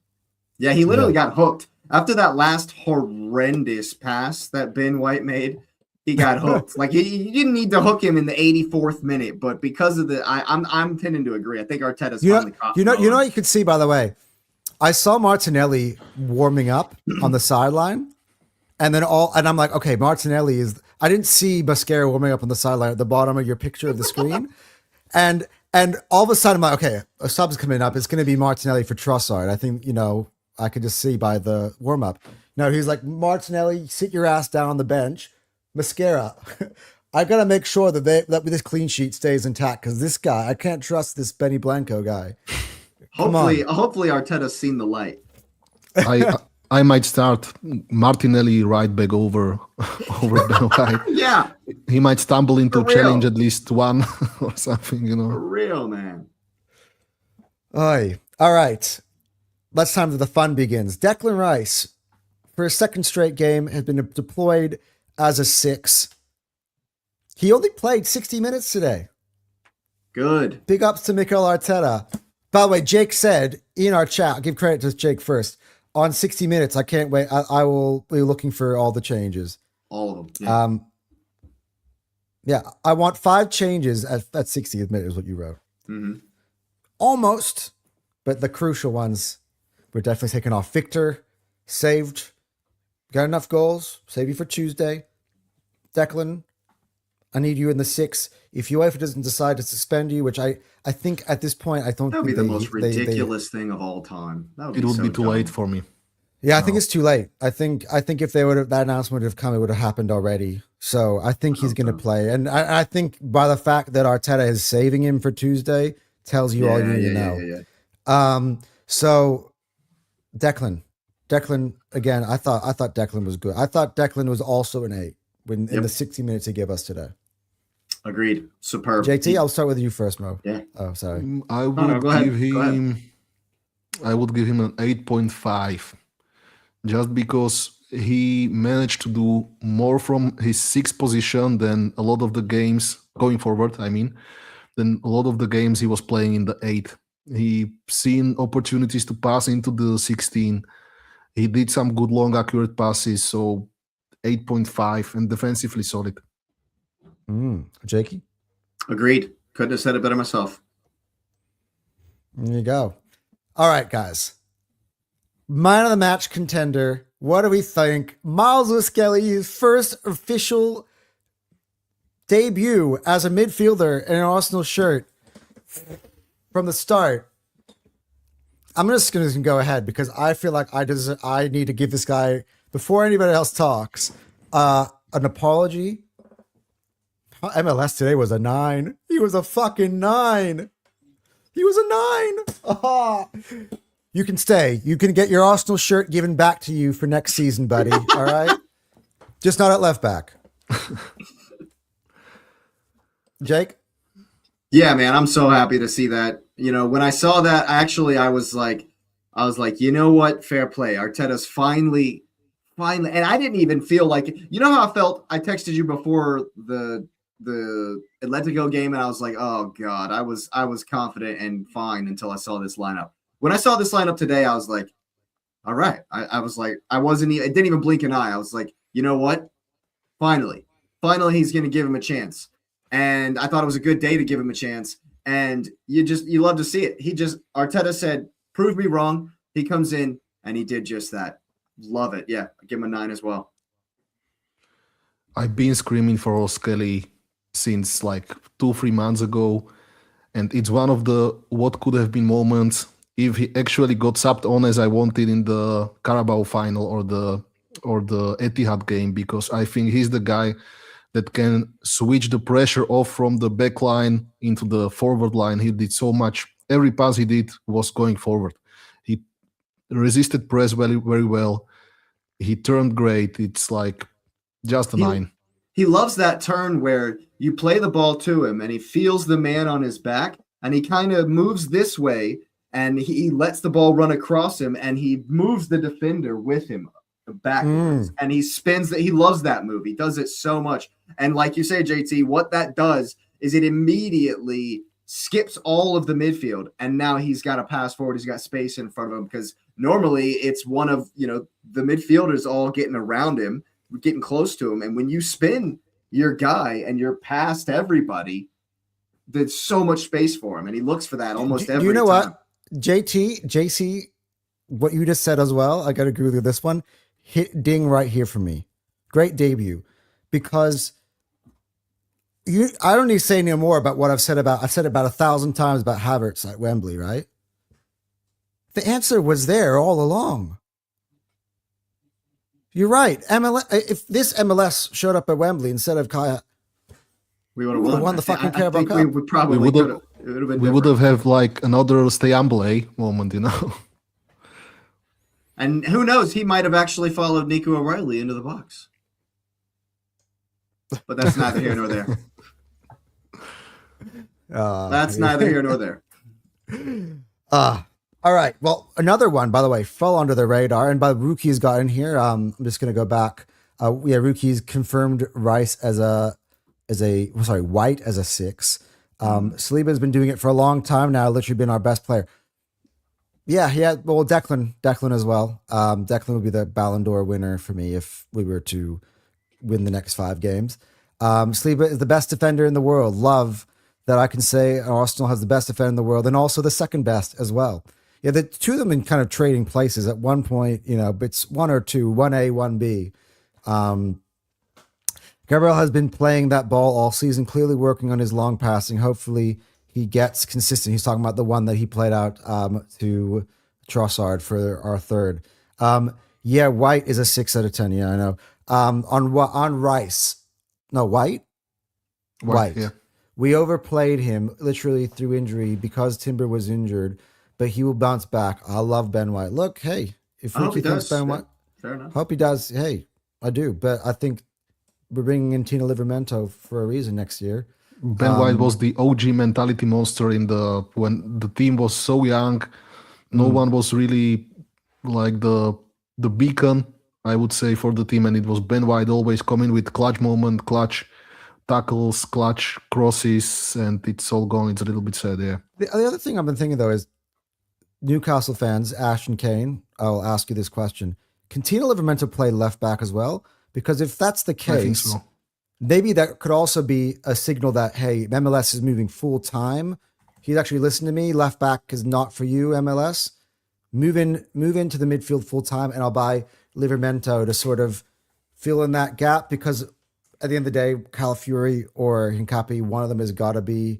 Yeah, he literally got hooked. After that last horrendous pass that Ben White made, he got hooked. Like you didn't need to hook him in the 84th minute, but because of I'm tending to agree. I think Arteta's finally caught. You know what you could see, by the way. I saw Martinelli warming up on the sideline, and I'm like, okay, Martinelli is. I didn't see Mosquera warming up on the sideline at the bottom of your picture of the screen, and all of a sudden I'm like, okay, a sub's coming up. It's going to be Martinelli for Trossard. I think I could just see by the warm up. No, he's like, Martinelli, sit your ass down on the bench. Mosquera, I got to make sure that this clean sheet stays intact because this guy, I can't trust this Benny Blanco guy. Hopefully Arteta's seen the light. I might start Martinelli right back over Ben White. Yeah, he might stumble into challenge at least one or something. For real, man. All right. Let's time that the fun begins. Declan Rice, for a second straight game, has been deployed as a 6. He only played 60 minutes today. Good. Big ups to Mikel Arteta. By the way, Jake said in our chat, I'll give credit to Jake first, on 60 minutes, I can't wait. I will be looking for all the changes. All of them. Yeah. I want 5 changes at 60 minutes is what you wrote. Mm-hmm. Almost, but the crucial ones we're definitely taking off. Victor, saved. Got enough goals. Save you for Tuesday. Declan, I need you in the 6. If UEFA doesn't decide to suspend you, which I think at this point, I don't That would think be the most ridiculous thing of all time. It would be too late for me. Yeah, I think it's too late. I think if they would have, that announcement would have come, it would have happened already. So I think he's going to play. And I think by the fact that Arteta is saving him for Tuesday tells you all you need to know. Yeah. So Declan, again, I thought Declan was good. I thought Declan was also an 8 in the 60 minutes he gave us today. Agreed. Superb. JT, I'll start with you first, Mo. Yeah. Oh, sorry. I would give him an 8.5 just because he managed to do more from his 6th position than a lot of the games going forward. Than a lot of the games he was playing in the 8. He seen opportunities to pass into the 16. He did some good long accurate passes. So 8.5 and defensively solid. Jakey? Agreed. Couldn't have said it better myself. There you go. All right, guys. Man of the match contender. What do we think? Miles Lewis-Skelly, his first official debut as a midfielder in an Arsenal shirt from the start. I'm just going to go ahead because I feel like I need to give this guy, before anybody else talks, an apology. MLS today was a 9. He was a fucking 9. He was a 9. Oh. You can stay. You can get your Arsenal shirt given back to you for next season, buddy. All right? Just not at left back. Jake? Yeah, man, I'm so happy to see that. When I saw that, actually, I was like, you know what? Fair play. Arteta's finally, and I didn't even feel like, how I felt? I texted you before the Atletico game, and I was like, oh God, I was confident and fine until I saw this lineup. When I saw this lineup today, I was like, all right. I was like, I didn't even blink an eye. I was like, you know what? Finally, he's going to give him a chance. And I thought it was a good day to give him a chance. And you love to see it. Arteta said, prove me wrong. He comes in and he did just that. Love it. Yeah. I give him a 9 as well. I've been screaming for Skelly since like 2-3 months ago. And it's one of the what could have been moments if he actually got subbed on as I wanted in the Carabao final or the Etihad game, because I think he's the guy that can switch the pressure off from the back line into the forward line. He did so much. Every pass he did was going forward. He resisted press very, very well. He turned great. It's like just a 9. He loves that turn where you play the ball to him and he feels the man on his back and he kind of moves this way and he lets the ball run across him and he moves the defender with him. backwards, and he spins that. He loves that move. He does it so much. And like you say, JT, what that does is it immediately skips all of the midfield, and now he's got a pass forward. He's got space in front of him, because normally it's one of the midfielders all getting around him, getting close to him, and when you spin your guy and you're past everybody, there's so much space for him, and he looks for that almost every time. You know what, JC, what you just said as well, I got to agree with you. This one hit ding right here for me. Great debut, because I don't need to say any more about what I've said about 1,000 times about Havertz at Wembley, right? The answer was there all along. You're right. If this MLS showed up at Wembley instead of Kaya, we would have won the fucking Carabao Cup. We would probably we would have had like another Stayamble moment, And who knows? He might have actually followed Nico O'Reilly into the box. But that's neither here nor there. That's neither here nor there. All right. Well, another one, by the way, fell under the radar, and by the rookies got in here. I'm just going to go back. Rookies confirmed Rice White as a 6. Saliba's been doing it for a long time now. Literally been our best player. Yeah. Well, Declan as well. Declan would be the Ballon d'Or winner for me if we were to win the next 5 games. Saliba is the best defender in the world. Love that I can say Arsenal has the best defender in the world, and also the second best as well. Yeah, the two of them in kind of trading places at one point. It's 1 or 2, 1A, 1B. Gabriel has been playing that ball all season, clearly working on his long passing. Hopefully he gets consistent. He's talking about the one that he played out to Trossard for our third. White is a 6 out of 10. Yeah, I know. On Rice. No, White. Yeah. We overplayed him literally through injury because Timber was injured, but he will bounce back. I love Ben White. Look, hey, if Ricky thinks Ben White, fair enough. Hope he does. Hey, I do, but I think we're bringing in Tino Livramento for a reason next year. Ben White was the OG mentality monster when the team was so young. No one was really like the beacon, I would say, for the team, and it was Ben White always coming with clutch moment, clutch tackles, clutch crosses, and it's all gone. It's a little bit sad, yeah. The other thing I've been thinking, though, is Newcastle fans, Ashton Kane, I'll ask you this question. Can Tino Livramento play left back as well? Because if that's the case, I think so. Maybe that could also be a signal that, hey, MLS is moving full time. He's actually listened to me. Left back is not for you, MLS. Move into the midfield full time, and I'll buy Livramento to sort of fill in that gap, because at the end of the day, Calafiori or Hincapi, one of them has got to be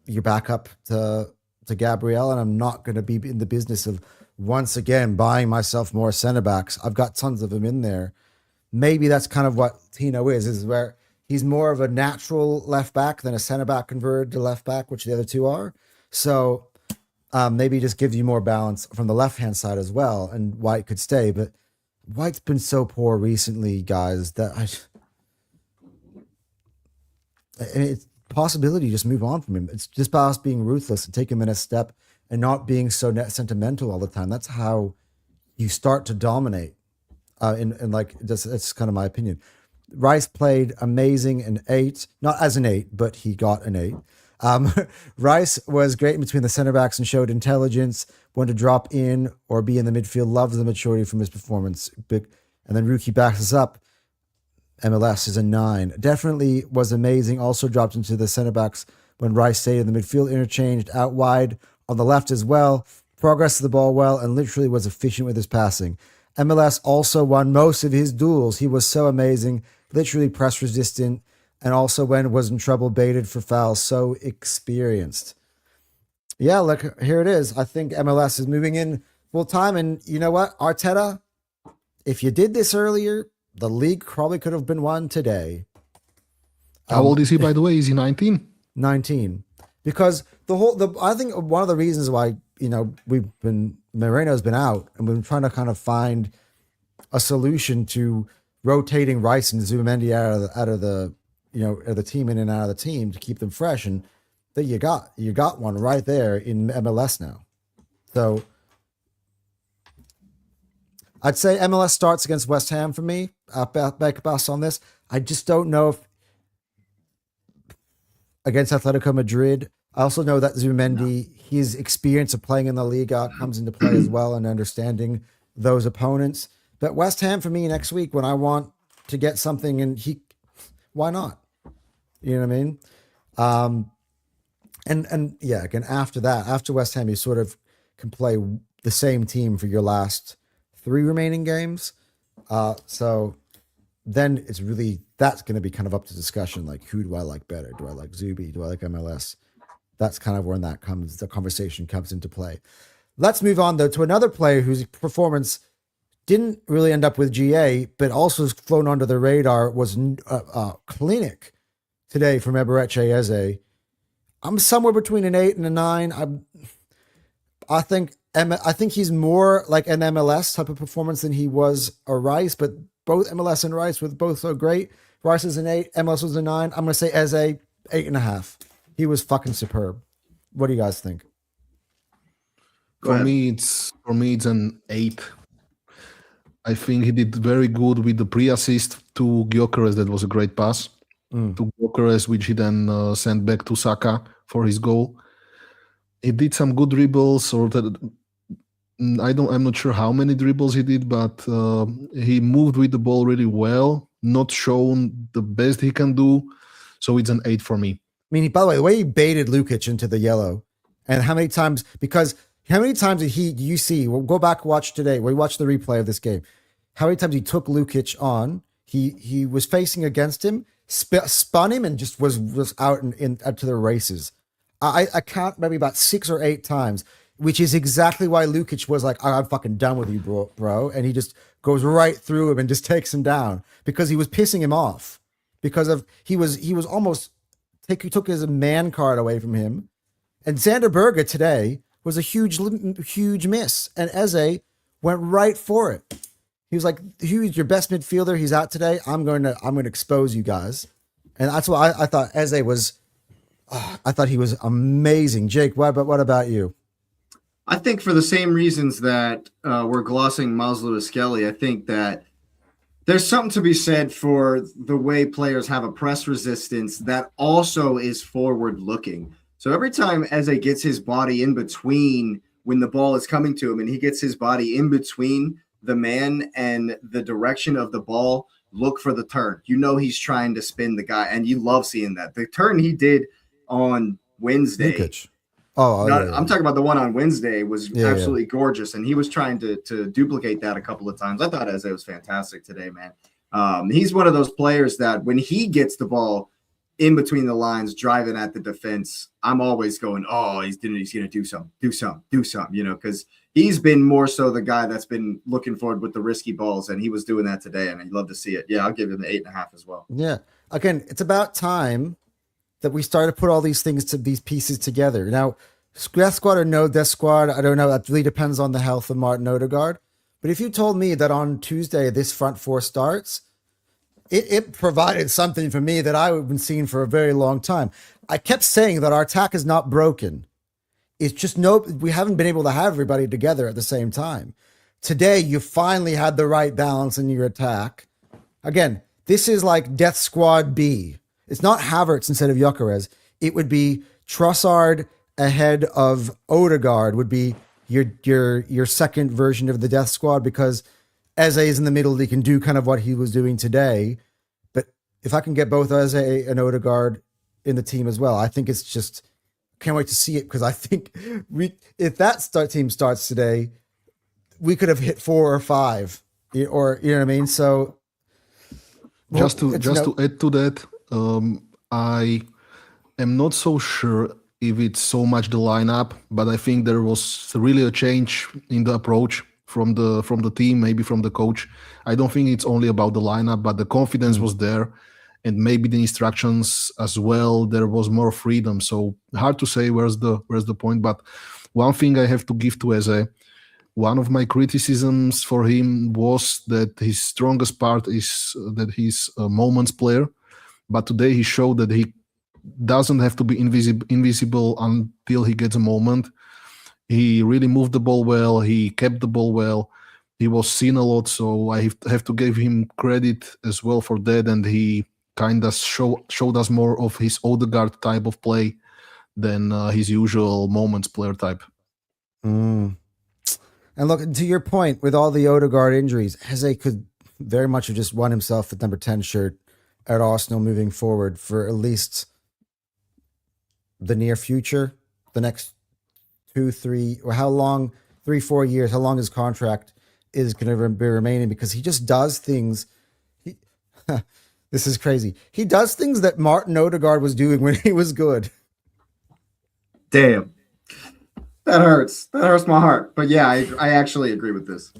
your backup to Gabriel, and I'm not going to be in the business of once again buying myself more center backs. I've got tons of them in there. Maybe that's kind of what Tino is where he's more of a natural left back than a center back converted to left back, which the other two are. So maybe he just gives you more balance from the left-hand side as well, and White could stay. But White's been so poor recently, guys, that it's a possibility to just move on from him. It's just about us being ruthless and taking him in a step and not being so sentimental all the time. That's how you start to dominate. It's kind of my opinion. Rice played amazing in 8, not as an 8, but he got an 8. Rice was great in between the center backs and showed intelligence when to drop in or be in the midfield. Loves the maturity from his performance. And then Rookie backs us up. MLS is a 9. Definitely was amazing. Also dropped into the center backs when Rice stayed in the midfield, interchanged out wide on the left as well. Progressed the ball well and literally was efficient with his passing. MLS also won most of his duels. He was so amazing, literally press resistant, and also when was in trouble, baited for fouls, so experienced. Yeah, look, here it is. I think MLS is moving in full time, and you know what, Arteta, if you did this earlier, the league probably could have been won today. How old is he, by the way? Is he 19? 19. Because I think one of the reasons why, Moreno's been out, and we've been trying to kind of find a solution to rotating Rice and Zubimendi out of the team, in and out of the team, to keep them fresh. And that you got one right there in MLS now. So I'd say MLS starts against West Ham for me. Back us on this. I just don't know if against Atletico Madrid. I also know that Zumendi, his experience of playing in the Liga comes into play as well and understanding those opponents. But West Ham for me next week when I want to get something and why not? You know what I mean? And yeah, again, after West Ham, you sort of can play the same team for your last 3 remaining games. So then that's going to be kind of up to discussion. Like, who do I like better? Do I like Zuby? Do I like MLS? That's kind of when the conversation comes into play. Let's move on though to another player whose performance didn't really end up with GA, but also has flown under the radar was Clinic today from Eberechi Eze. I'm somewhere between an 8 and a 9. I think he's more like an MLS type of performance than he was a Rice, but both MLS and Rice were both so great. Rice is an 8, MLS was a 9. I'm going to say Eze 8.5. He was fucking superb. What do you guys think? For me, it's an 8. I think he did very good with the pre-assist to GYOKERES. That was a great pass to GYOKERES, which he then sent back to Saka for his goal. He did some good dribbles, I'm not sure how many dribbles he did, but he moved with the ball really well. Not shown the best he can do, so it's an 8 for me. I mean, by the way he baited Lukic into the yellow, and how many times did you see? We'll go back watch today. We watched the replay of this game. How many times he took Lukic on? He was facing against him, spun him, and just was out out to the races. I count maybe about 6 or 8 times, which is exactly why Lukic was like, I'm fucking done with you, bro. And he just goes right through him and just takes him down because he was pissing him off he was almost took his man card away from him. And Xander Berger today was a huge miss. And Eze went right for it. He was like, "He's your best midfielder. He's out today. I'm going to expose you guys." And that's why I thought Eze was. I thought he was amazing. Jake, what about you? I think for the same reasons that we're glossing Miles Lewis-Skelly, I think that there's something to be said for the way players have a press resistance that also is forward-looking. So every time Eze gets his body in between when the ball is coming to him and he gets his body in between the man and the direction of the ball, look for the turn. You know he's trying to spin the guy, and you love seeing that. The turn he did on Wednesday. Lukic. I'm talking about the one on Wednesday was absolutely gorgeous, and he was trying to duplicate that a couple of times. I thought Eze was fantastic today, man. He's one of those players that when he gets the ball in between the lines, driving at the defense, I'm always going, oh, he's going to do something, because he's been more so the guy that's been looking forward with the risky balls, and he was doing that today, and I'd love to see it. Yeah, I'll give him an 8.5 as well. Yeah. Again, it's about time that we started to put all these pieces together. Now, death squad or no death squad, I don't know. That really depends on the health of Martin Odegaard. But if you told me that on Tuesday this front four starts, it provided something for me that I've been seeing for a very long time. I kept saying that our attack is not broken. It's just we haven't been able to have everybody together at the same time. Today, you finally had the right balance in your attack. Again, this is like Death Squad B. It's not Havertz instead of GYOKERES. It would be Trossard ahead of Odegaard would be your second version of the Death Squad, because Eze is in the middle. He can do kind of what he was doing today. But if I can get both Eze and Odegaard in the team as well, I think it's just, can't wait to see it, because I think if that team starts today, we could have hit 4 or 5, or you know what I mean. So just to add to that, I am not so sure if it's so much the lineup, but I think there was really a change in the approach from the team, maybe from the coach. I don't think it's only about the lineup, but the confidence was there, and maybe the instructions as well. There was more freedom. So hard to say where's the point. But one thing I have to give to Eze, one of my criticisms for him was that his strongest part is that he's a moments player. But today he showed that he doesn't have to be invisible until he gets a moment. He really moved the ball well. He kept the ball well. he was seen a lot, so I have to give him credit as well for that. And he kind of showed us more of his Odegaard type of play than his usual moments player type. And look, to your point, with all the Odegaard injuries, Eze could very much have just won himself the number 10 shirt at Arsenal moving forward for at least the near future, the next 2, 3, or how long, 3, 4 years, how long his contract is going to be remaining, because he just does things. This is crazy. He does things that Martin Odegaard was doing when he was good. Damn. That hurts. That hurts my heart. But yeah, I actually agree with this.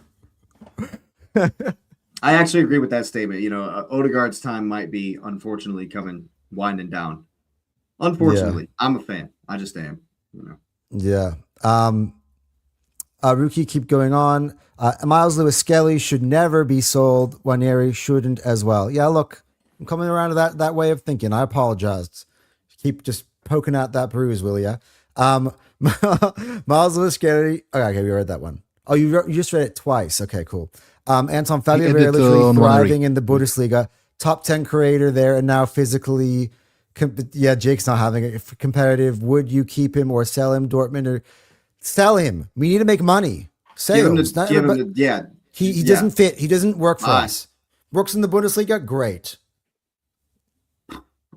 I actually agree with that statement. You know, Odegaard's time might be, unfortunately, winding down. Unfortunately, yeah. I'm a fan. I just am. You know. Yeah. Rookie, keep going on. Miles Lewis-Skelly should never be sold. Waneri shouldn't as well. Yeah, look, I'm coming around to that way of thinking. I apologize. Keep just poking out that bruise, will ya? Miles Lewis-Skelly. Okay, we read that one. Oh, you just read it twice. Okay, cool. Anton Fabio literally thriving in the Bundesliga. Top 10 creator there, and now physically. Yeah, Jake's not having it competitive. Would you keep him or sell him, Dortmund, or sell him? We need to make money. Sales. He doesn't fit. He doesn't work for us. Works in the Bundesliga, great.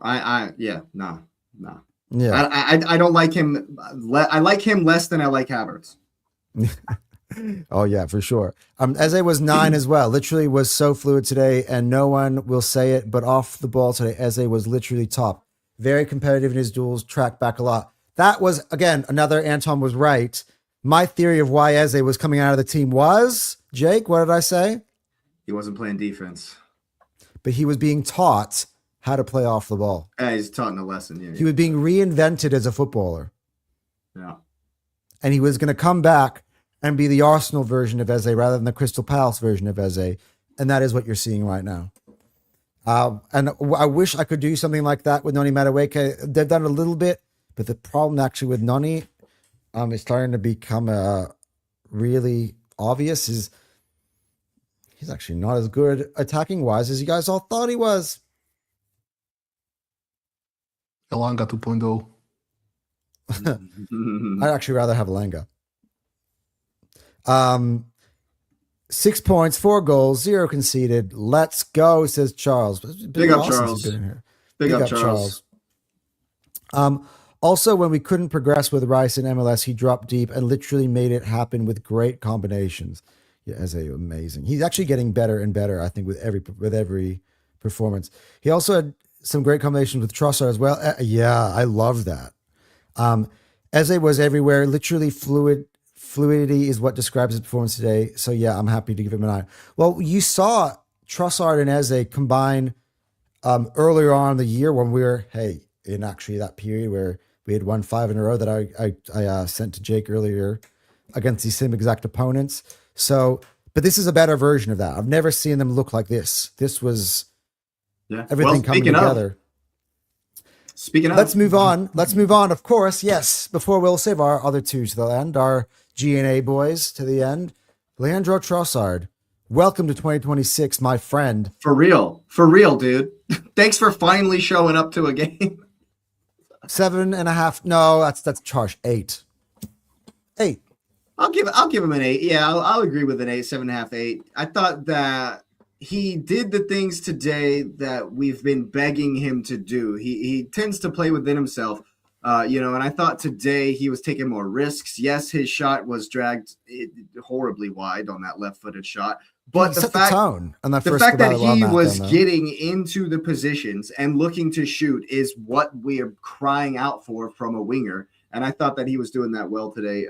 No. Yeah, I don't like him. I like him less than I like Havertz. Oh yeah, for sure. Eze was 9 as well. Literally was so fluid today, and no one will say it, but off the ball today, Eze was literally top. Very competitive in his duels, tracked back a lot. That was, again, another Anton was right. My theory of why Eze was coming out of the team was, Jake, what did I say? He wasn't playing defense. But he was being taught how to play off the ball. Yeah, he's taught in a lesson. Yeah, he was being reinvented as a footballer. Yeah. And he was going to come back and be the Arsenal version of Eze rather than the Crystal Palace version of Eze. And that is what you're seeing right now. And I wish I could do something like that with Noni Madueke. They've done a little bit, but the problem actually with Noni is starting to become really obvious is he's actually not as good attacking-wise as you guys all thought he was. Elanga 2.0. I'd actually rather have Elanga. 6 points, 4 goals, 0 conceded. Let's go, says Charles. Big up, Charles. Big up, Charles. Also, when we couldn't progress with Rice in MLS, he dropped deep and literally made it happen with great combinations. Yeah, Eze, amazing. He's actually getting better and better, I think, with every performance. He also had some great combinations with Trossard as well. Yeah, I love that. Eze was everywhere, literally fluid. Fluidity is what describes his performance today. So yeah, I'm happy to give him an eye. Well, you saw Trossard and Eze combine earlier on in the year when we were, in actually that period where we had won 5 in a row that I sent to Jake earlier against these same exact opponents. So, but this is a better version of that. I've never seen them look like this. This was everything coming together. Speaking of, let's move on. Of course, yes. Before we'll save our other two to the end, our G&A boys to the end. Leandro Trossard, welcome to 2026, my friend. For real, dude. Thanks for finally showing up to a game. 7.5. No, that's charge 8. 8. I'll give him an 8. Yeah, I'll agree with an 8, 7.5, 8. I thought that he did the things today that we've been begging him to do. He tends to play within himself, and I thought today he was taking more risks. Yes, his shot was dragged horribly wide on that left-footed shot, but the fact that he was getting into the positions and looking to shoot is what we are crying out for from a winger. And I thought that he was doing that well today,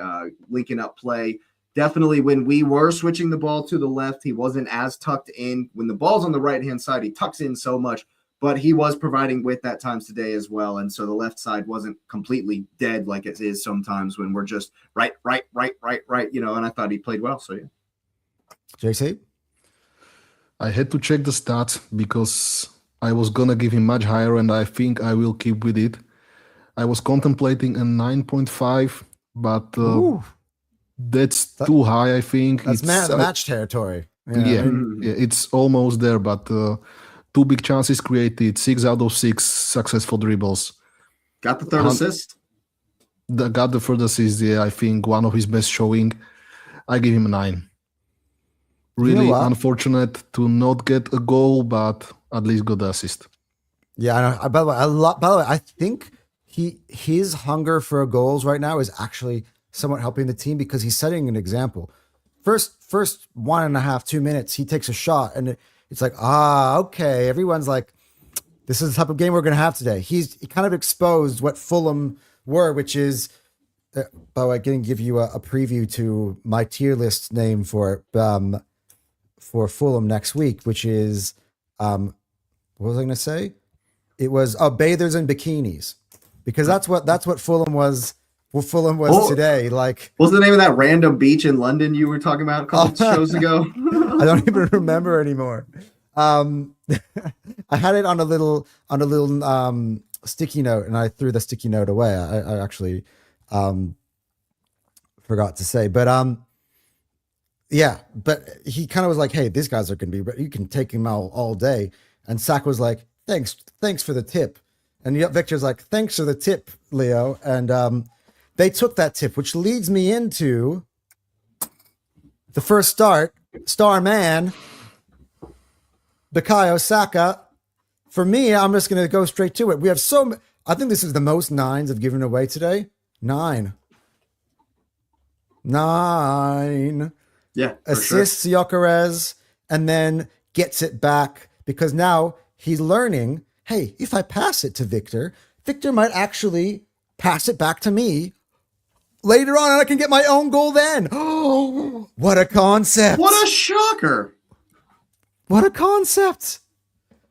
linking up play. Definitely when we were switching the ball to the left, he wasn't as tucked in. When the ball's on the right-hand side, he tucks in so much, but he was providing width at times today as well. And so the left side wasn't completely dead like it is sometimes when we're just right, and I thought he played well. So, yeah. JC? I had to check the stats because I was going to give him much higher, and I think I will keep with it. I was contemplating a 9.5, but That's too high, I think. That's man of the match territory. You know what I mean? Yeah, it's almost there, but 2 big chances created, 6 out of 6 successful dribbles. Got the third assist. Got the third assist, yeah, I think one of his best showing. I give him a 9. Really unfortunate to not get a goal, but at least got the assist. Yeah, I know. By the way, I think his hunger for goals right now is actually somewhat helping the team because he's setting an example. First 1.5, 2 minutes, he takes a shot, and it's like, okay. Everyone's like, this is the type of game we're going to have today. He kind of exposed what Fulham were, which is, by the way, I'm going to give you a preview to my tier list name for Fulham next week, which is, what was I going to say? It was bathers and bikinis, because that's what Fulham was. What Fulham was today. Like, what's the name of that random beach in London you were talking about a couple shows ago? I don't even remember anymore. I had it on a little sticky note, and I threw the sticky note away. I actually forgot to say, but yeah, but he kind of was like, "Hey, these guys are going to be, you can take him out all day." And Sak was like, "Thanks for the tip," and Victor's like, "Thanks for the tip, Leo," and they took that tip, which leads me into the first star man, Bukayo Saka. For me, I'm just going to go straight to it. We have I think this is the most 9s I've given away today. 9. Yeah. Assists GYOKERES and then gets it back because now he's learning, hey, if I pass it to Victor might actually pass it back to me later on, and I can get my own goal then. Oh, what a concept. What a shocker. What a concept.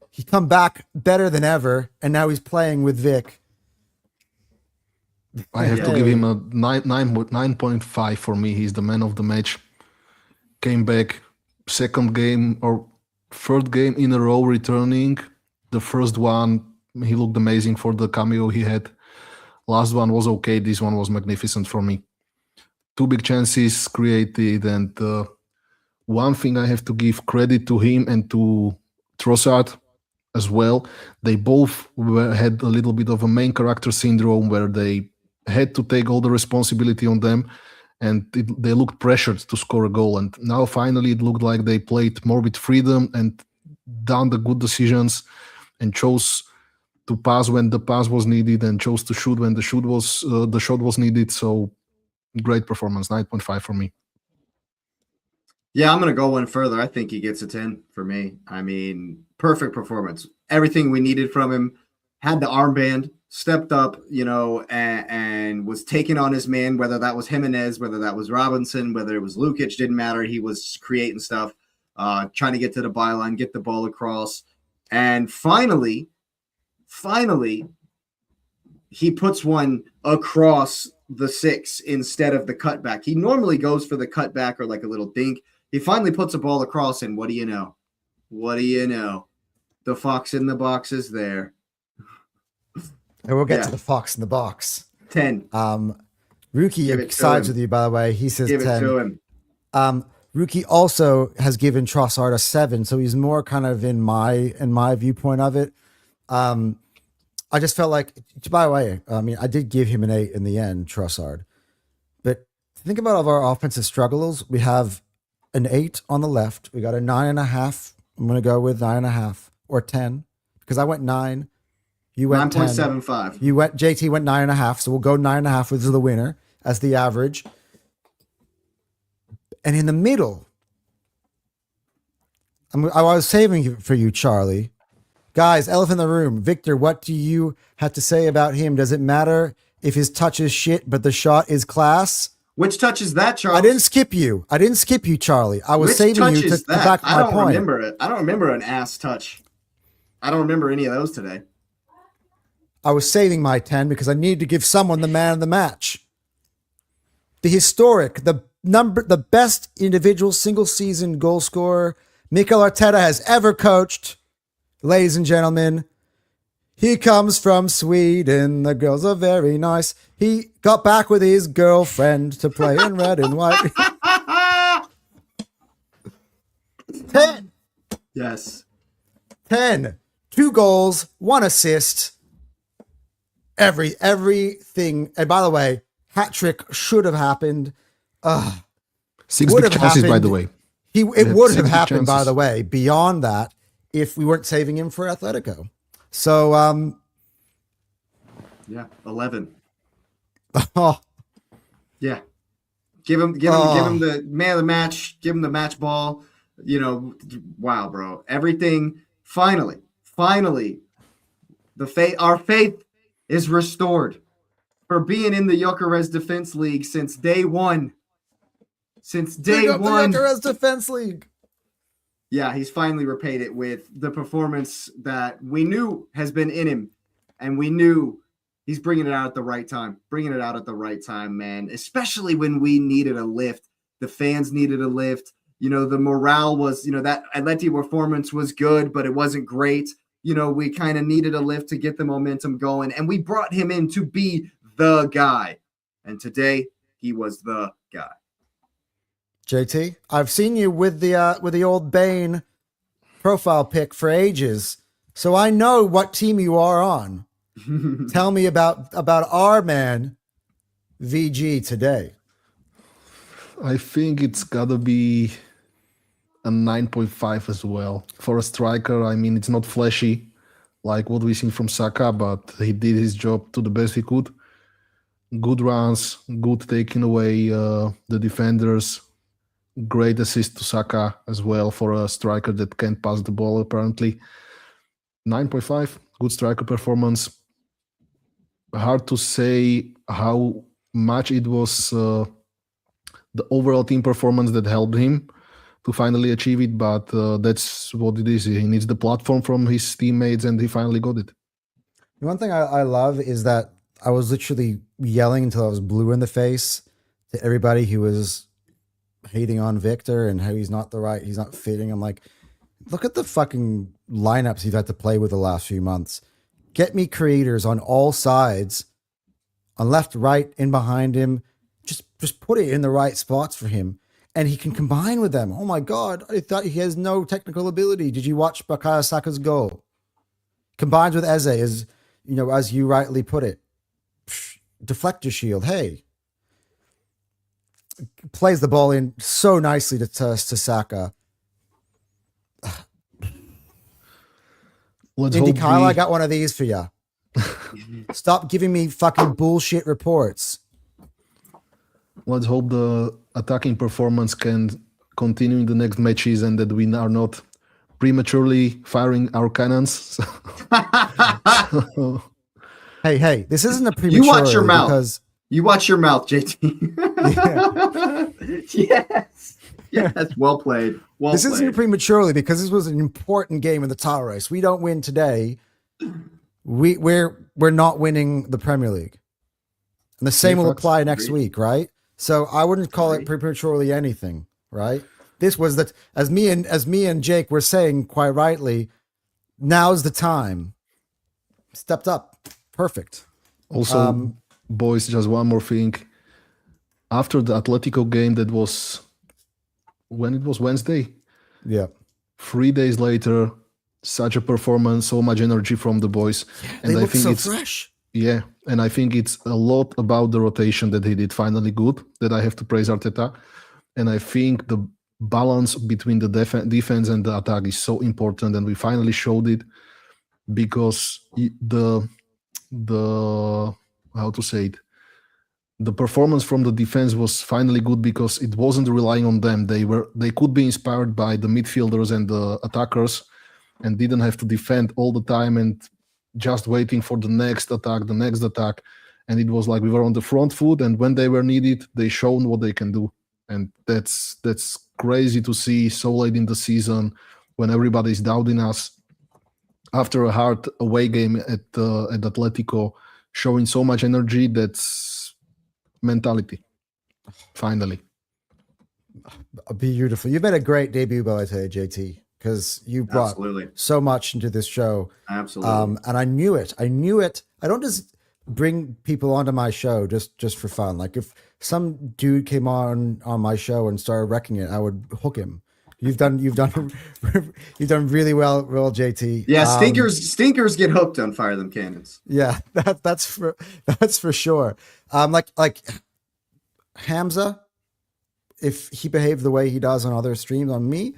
He come back better than ever, and now he's playing with Vic. I have to give him a 9.5 for me. He's the man of the match. Came back, second game or third game in a row returning. The first one, he looked amazing for the cameo he had. Last one was okay. This one was magnificent for me. 2 big chances created, and one thing I have to give credit to him and to Trossard as well. They both had a little bit of a main character syndrome where they had to take all the responsibility on them, and they looked pressured to score a goal. And now finally it looked like they played more with freedom and done the good decisions and chose to pass when the pass was needed and chose to shoot when the shot was needed. So great performance, 9.5 for me. Yeah, I'm going to go one further. I think he gets a 10 for me. I mean, perfect performance. Everything we needed from him. Had the armband, stepped up, and was taking on his man, whether that was Jimenez, whether that was Robinson, whether it was Lukic, didn't matter. He was creating stuff, trying to get to the byline, get the ball across. And finally, he puts one across the 6 instead of the cutback. He normally goes for the cutback or like a little dink. He finally puts a ball across, and what do you know? The fox in the box is there. And we'll get to the fox in the box. 10. Ruki sides with you, by the way. He says 10. Give it to him. Ruki also has given Trossard a 7, so he's more kind of in my viewpoint of it. I just felt like, by the way, I mean, I did give him an 8 in the end, Trossard. But think about all of our offensive struggles. We have an 8 on the left. We got a 9.5. I'm going to go with 9.5 or 10 because I went 9. You went 9.75. JT went 9.5. So we'll go 9.5 with the winner as the average. And in the middle, I was saving you for you, Charlie. Guys, elephant in the room. Victor, what do you have to say about him? Does it matter if his touch is shit, but the shot is class? Which touch is that, Charlie? I didn't skip you, Charlie. I was saving you to back my point. Remember it. I don't remember an ass touch. I don't remember any of those today. I was saving my 10 because I needed to give someone the man of the match. The historic, the best individual single season goal scorer Mikel Arteta has ever coached. Ladies and gentlemen, He comes from Sweden. The girls are very nice. He got back with his girlfriend to play in red and white. 10. Yes. 10. 2 goals, 1 assist. Everything. And by the way, hat trick should have happened. 6 would big have chances, by happened. the way. It had would 6 have big happened, by chances. the way, beyond that, if we weren't saving him for Atletico. So, Yeah. 11. oh, Yeah. Give him Oh. the man of the match. Give him the match ball. You know, wow, bro. Everything. Finally, our faith is restored for being in the GYOKERES Defense League since day one. Since day big up one. the GYOKERES Defense League. Yeah, he's finally repaid it with the performance that we knew has been in him, and we knew he's bringing it out at the right time. Bringing it out at the right time, man. Especially when we needed a lift. The fans needed a lift. You know, the morale was, you know, that Atleti performance was good, but it wasn't great. You know, we kind of needed a lift to get the momentum going, and we brought him in to be the guy. And today, he was the guy. JT, I've seen you with the old Bane profile pic for ages, so I know what team you are on. Tell me about our man VG today. I think it's gotta be a 9.5 as well. For a striker, I mean, it's not flashy like what we seen from Saka, but he did his job to the best he could. Good runs, good taking away the defenders. Great assist to Saka as well for a striker that can't pass the ball, apparently. 9.5, good striker performance. Hard to say how much it was the overall team performance that helped him to finally achieve it, but that's what it is. He needs the platform from his teammates, and he finally got it. The one thing I love is that I was literally yelling until I was blue in the face to everybody who was hating on Victor and how he's not fitting. I'm like, look at the fucking lineups he's had to play with the last few months. Get me creators on all sides, on left, right, in behind him. Just put it in the right spots for him, and he can combine with them. Oh my God, I thought he has no technical ability. Did you watch Bukayo Saka's goal? Combines with Eze, as you know, as you rightly put it. Deflector shield. Hey, plays the ball in so nicely to Saka. Indy Kyle, I got one of these for you. Stop giving me fucking bullshit reports. Let's hope the attacking performance can continue in the next matches and that we are not prematurely firing our cannons. Hey, this isn't a premature. You watch your mouth. Because you watch your mouth, JT. Yes. Well played. This isn't prematurely because this was an important game in the title race. We don't win today. We're not winning the Premier League. And the same will apply next week, right? So I wouldn't call it prematurely anything, right? This was that, as me and Jake were saying quite rightly, now's the time. Stepped up. Perfect. Also, boys, just one more thing. After the Atletico game, that was when it was Wednesday. Yeah. 3 days later, such a performance, so much energy from the boys. And they look so fresh. Yeah, and I think it's a lot about the rotation that he did finally good, that I have to praise Arteta. And I think the balance between the defense and the attack is so important, and we finally showed it because the how to say it, the performance from the defense was finally good because it wasn't relying on them. They could be inspired by the midfielders and the attackers and didn't have to defend all the time and just waiting for the next attack. And it was like we were on the front foot, and when they were needed, they shown what they can do. And that's crazy to see so late in the season when everybody's doubting us. After a hard away game at Atletico, showing so much energy, that's mentality. Finally. Beautiful. You've had a great debut by today, JT. because you brought Absolutely. so much into this show. Absolutely. And I knew it. I knew it. I don't just bring people onto my show just for fun. Like if some dude came on my show and started wrecking it, I would hook him. You've done really well, JT. Yeah, stinkers get hooked on Fire Them Cannons. Yeah, that's for sure. Like Hamza, if he behaved the way he does on other streams on me,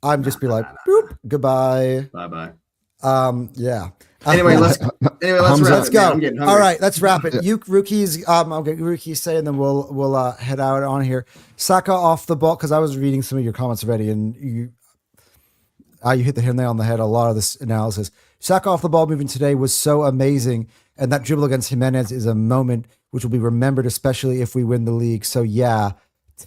I'd just be like, boop, goodbye. Bye. Yeah. Anyway, let's wrap let's it, go. man. I'm getting hungry. All right, let's wrap it. You rookies, I'll get rookies say, and then we'll head out on here. Saka off the ball, because I was reading some of your comments already, and you hit the nail on the head. A lot of this analysis. Saka off the ball moving today was so amazing, and that dribble against Jimenez is a moment which will be remembered, especially if we win the league. So yeah,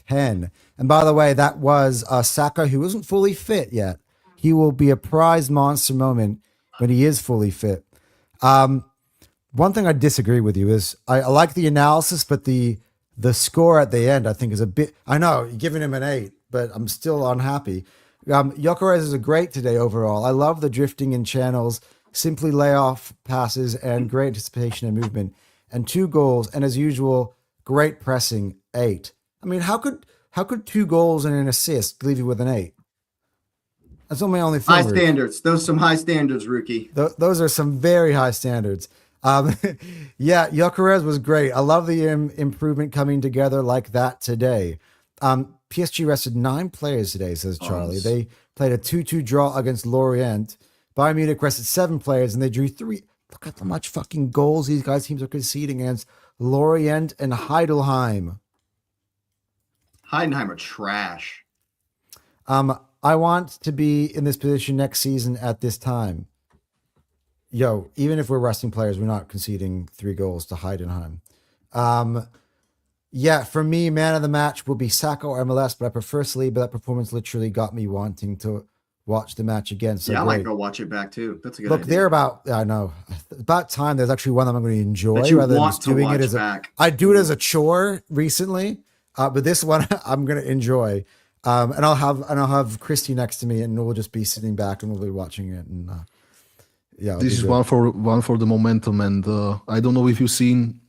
10. And by the way, that was Saka, who isn't fully fit yet. He will be a prize monster moment when he is fully fit. One thing I disagree with you is I like the analysis, but the score at the end I think is a bit. I know you're giving him an 8, but I'm still unhappy. GYOKERES is a great today overall. I love the drifting in channels, simply layoff passes, and great anticipation and movement, and 2 goals. And as usual, great pressing, 8. I mean, how could 2 goals and an assist leave you with an 8? That's not my only thing. High standards. Those are some high standards, rookie. Those are some very high standards. Yeah, GYOKERES was great. I love the improvement coming together like that today. PSG rested 9 players today, says Charlie. They played a 2-2 draw against Lorient. Bayern Munich rested 7 players, and they drew 3. Look at how much fucking goals these teams are conceding against Lorient and Heidelheim. Heidenheim are trash. I want to be in this position next season at this time. Even if we're resting players, we're not conceding 3 goals to Heidenheim. Yeah, for me, man of the match will be Saka or MLS, but I prefer Saliba. That performance literally got me wanting to watch the match again. So yeah, I great. might go watch it back too. That's a good Look, idea. they're about time. There's actually one that I'm going to enjoy that you rather than want just to doing watch it as back. I do it as a chore recently, but this one I'm going to enjoy. And I'll have Christy next to me, and we'll just be sitting back and we'll be watching it. And this is one for the momentum. And I don't know if you've seen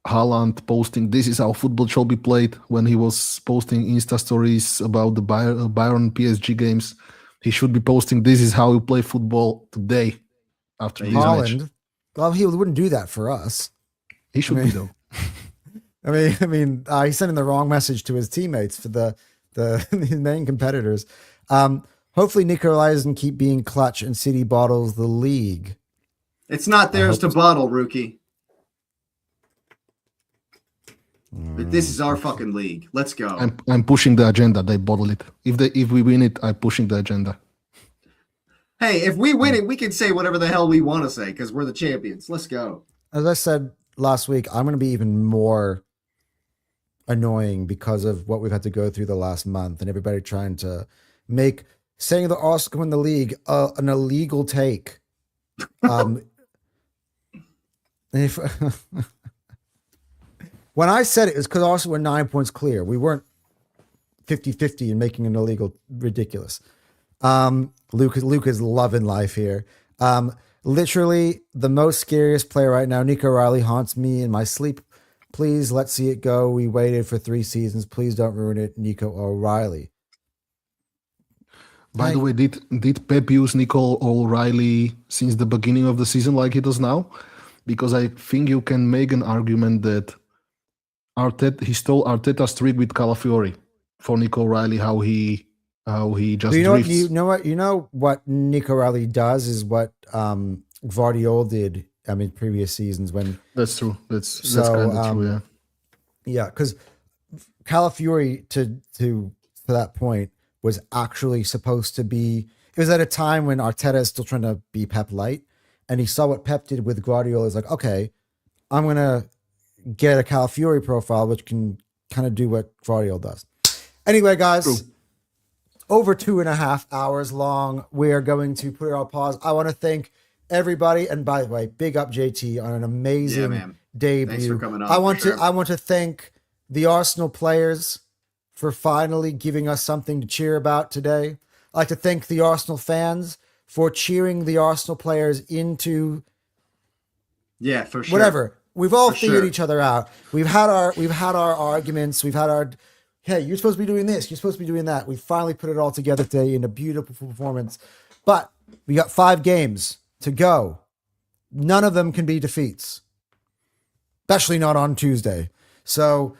Haaland posting, "This is how football shall be played," when he was posting Insta stories about the Bayern PSG games. He should be posting, "This is how you play football today." After this Haaland, match, well, he wouldn't do that for us. he should be though. I mean, he's sending the wrong message to his teammates for the main competitors. Hopefully Nico doesn't keep being clutch and City bottles the league. It's not theirs to bottle, rookie. But this is our fucking league. Let's go. I'm pushing the agenda. They bottle it. If we win it, I'm pushing the agenda. Hey, if we win it, we can say whatever the hell we want to say because we're the champions. Let's go. As I said last week, I'm going to be even more annoying because of what we've had to go through the last month and everybody trying to make saying that Arsenal can win the league an illegal take. When I said it was because Arsenal were 9 points clear. We weren't 50-50 and making an illegal ridiculous. Luke is loving life here. Literally the most scariest player right now, Nico Riley, haunts me in my sleep. Please, let's see it go. We waited for 3 seasons. Please don't ruin it, Nico O'Reilly. By the way, did Pep use Nico O'Reilly since the beginning of the season like he does now? Because I think you can make an argument that he stole Arteta's trick with Calafiori for Nico O'Reilly, how he just drifts. You know what Nico O'Reilly does is what Guardiola did. I mean, previous seasons when that's true. That's kind of true. Yeah. Yeah, because Calafiori to that point was actually supposed to be. It was at a time when Arteta is still trying to be Pep light, and he saw what Pep did with Guardiola. He's like, okay, I'm gonna get a Calafiori profile which can kind of do what Guardiola does. Anyway, guys. True. Over 2.5 hours long. We are going to put it on pause. I want to thank everybody, and by the way, big up JT on an amazing debut. Thanks for coming on. I want to thank the Arsenal players for finally giving us something to cheer about today. I'd like to thank the Arsenal fans for cheering the Arsenal players into Yeah, for sure. whatever. We've all For figured sure. each other out. We've had our arguments. We've had our, hey, you're supposed to be doing this. You're supposed to be doing that. We finally put it all together today in a beautiful performance. But we got 5 games to go. None of them can be defeats, especially not on Tuesday. So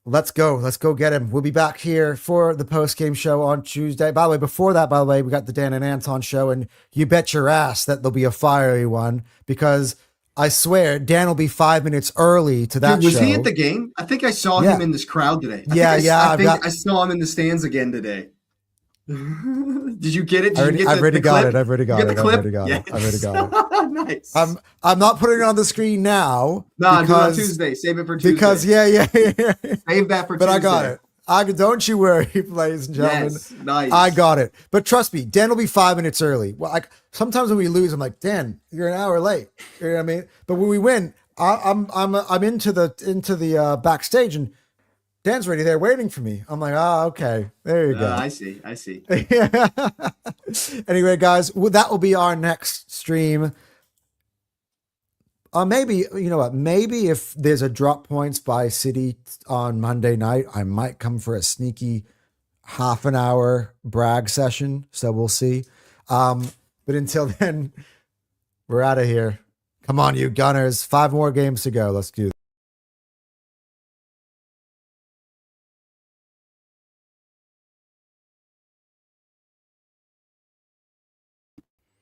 let's go. Let's go get him. We'll be back here for the post-game show on Tuesday. By the way, before that, we got the Dan and Anton show, and you bet your ass that there'll be a fiery one, because I swear Dan will be 5 minutes early to that Dude, was show. he at the game? I think I saw Yeah. him in this crowd today. I saw him in the stands again today. Did you get it? I've already got it. I've already got it. Nice. I'm not putting it on the screen now. Nah, do it on Tuesday. Save it for Tuesday. Because yeah. Save that for Tuesday. But I got it. Don't you worry, ladies and gentlemen. Yes, nice. I got it. But trust me, Dan will be 5 minutes early. Well, like sometimes when we lose, I'm like, Dan, you're an hour late. You know what I mean? But when we win, I'm into the backstage, and Dan's already there waiting for me. I'm like, okay. There you go. I see. Anyway, guys, that will be our next stream. Maybe, you know what? Maybe if there's a drop points by City on Monday night, I might come for a sneaky half an hour brag session. So we'll see. But until then, we're out of here. Come on, you Gunners. 5 more games to go. Let's do this.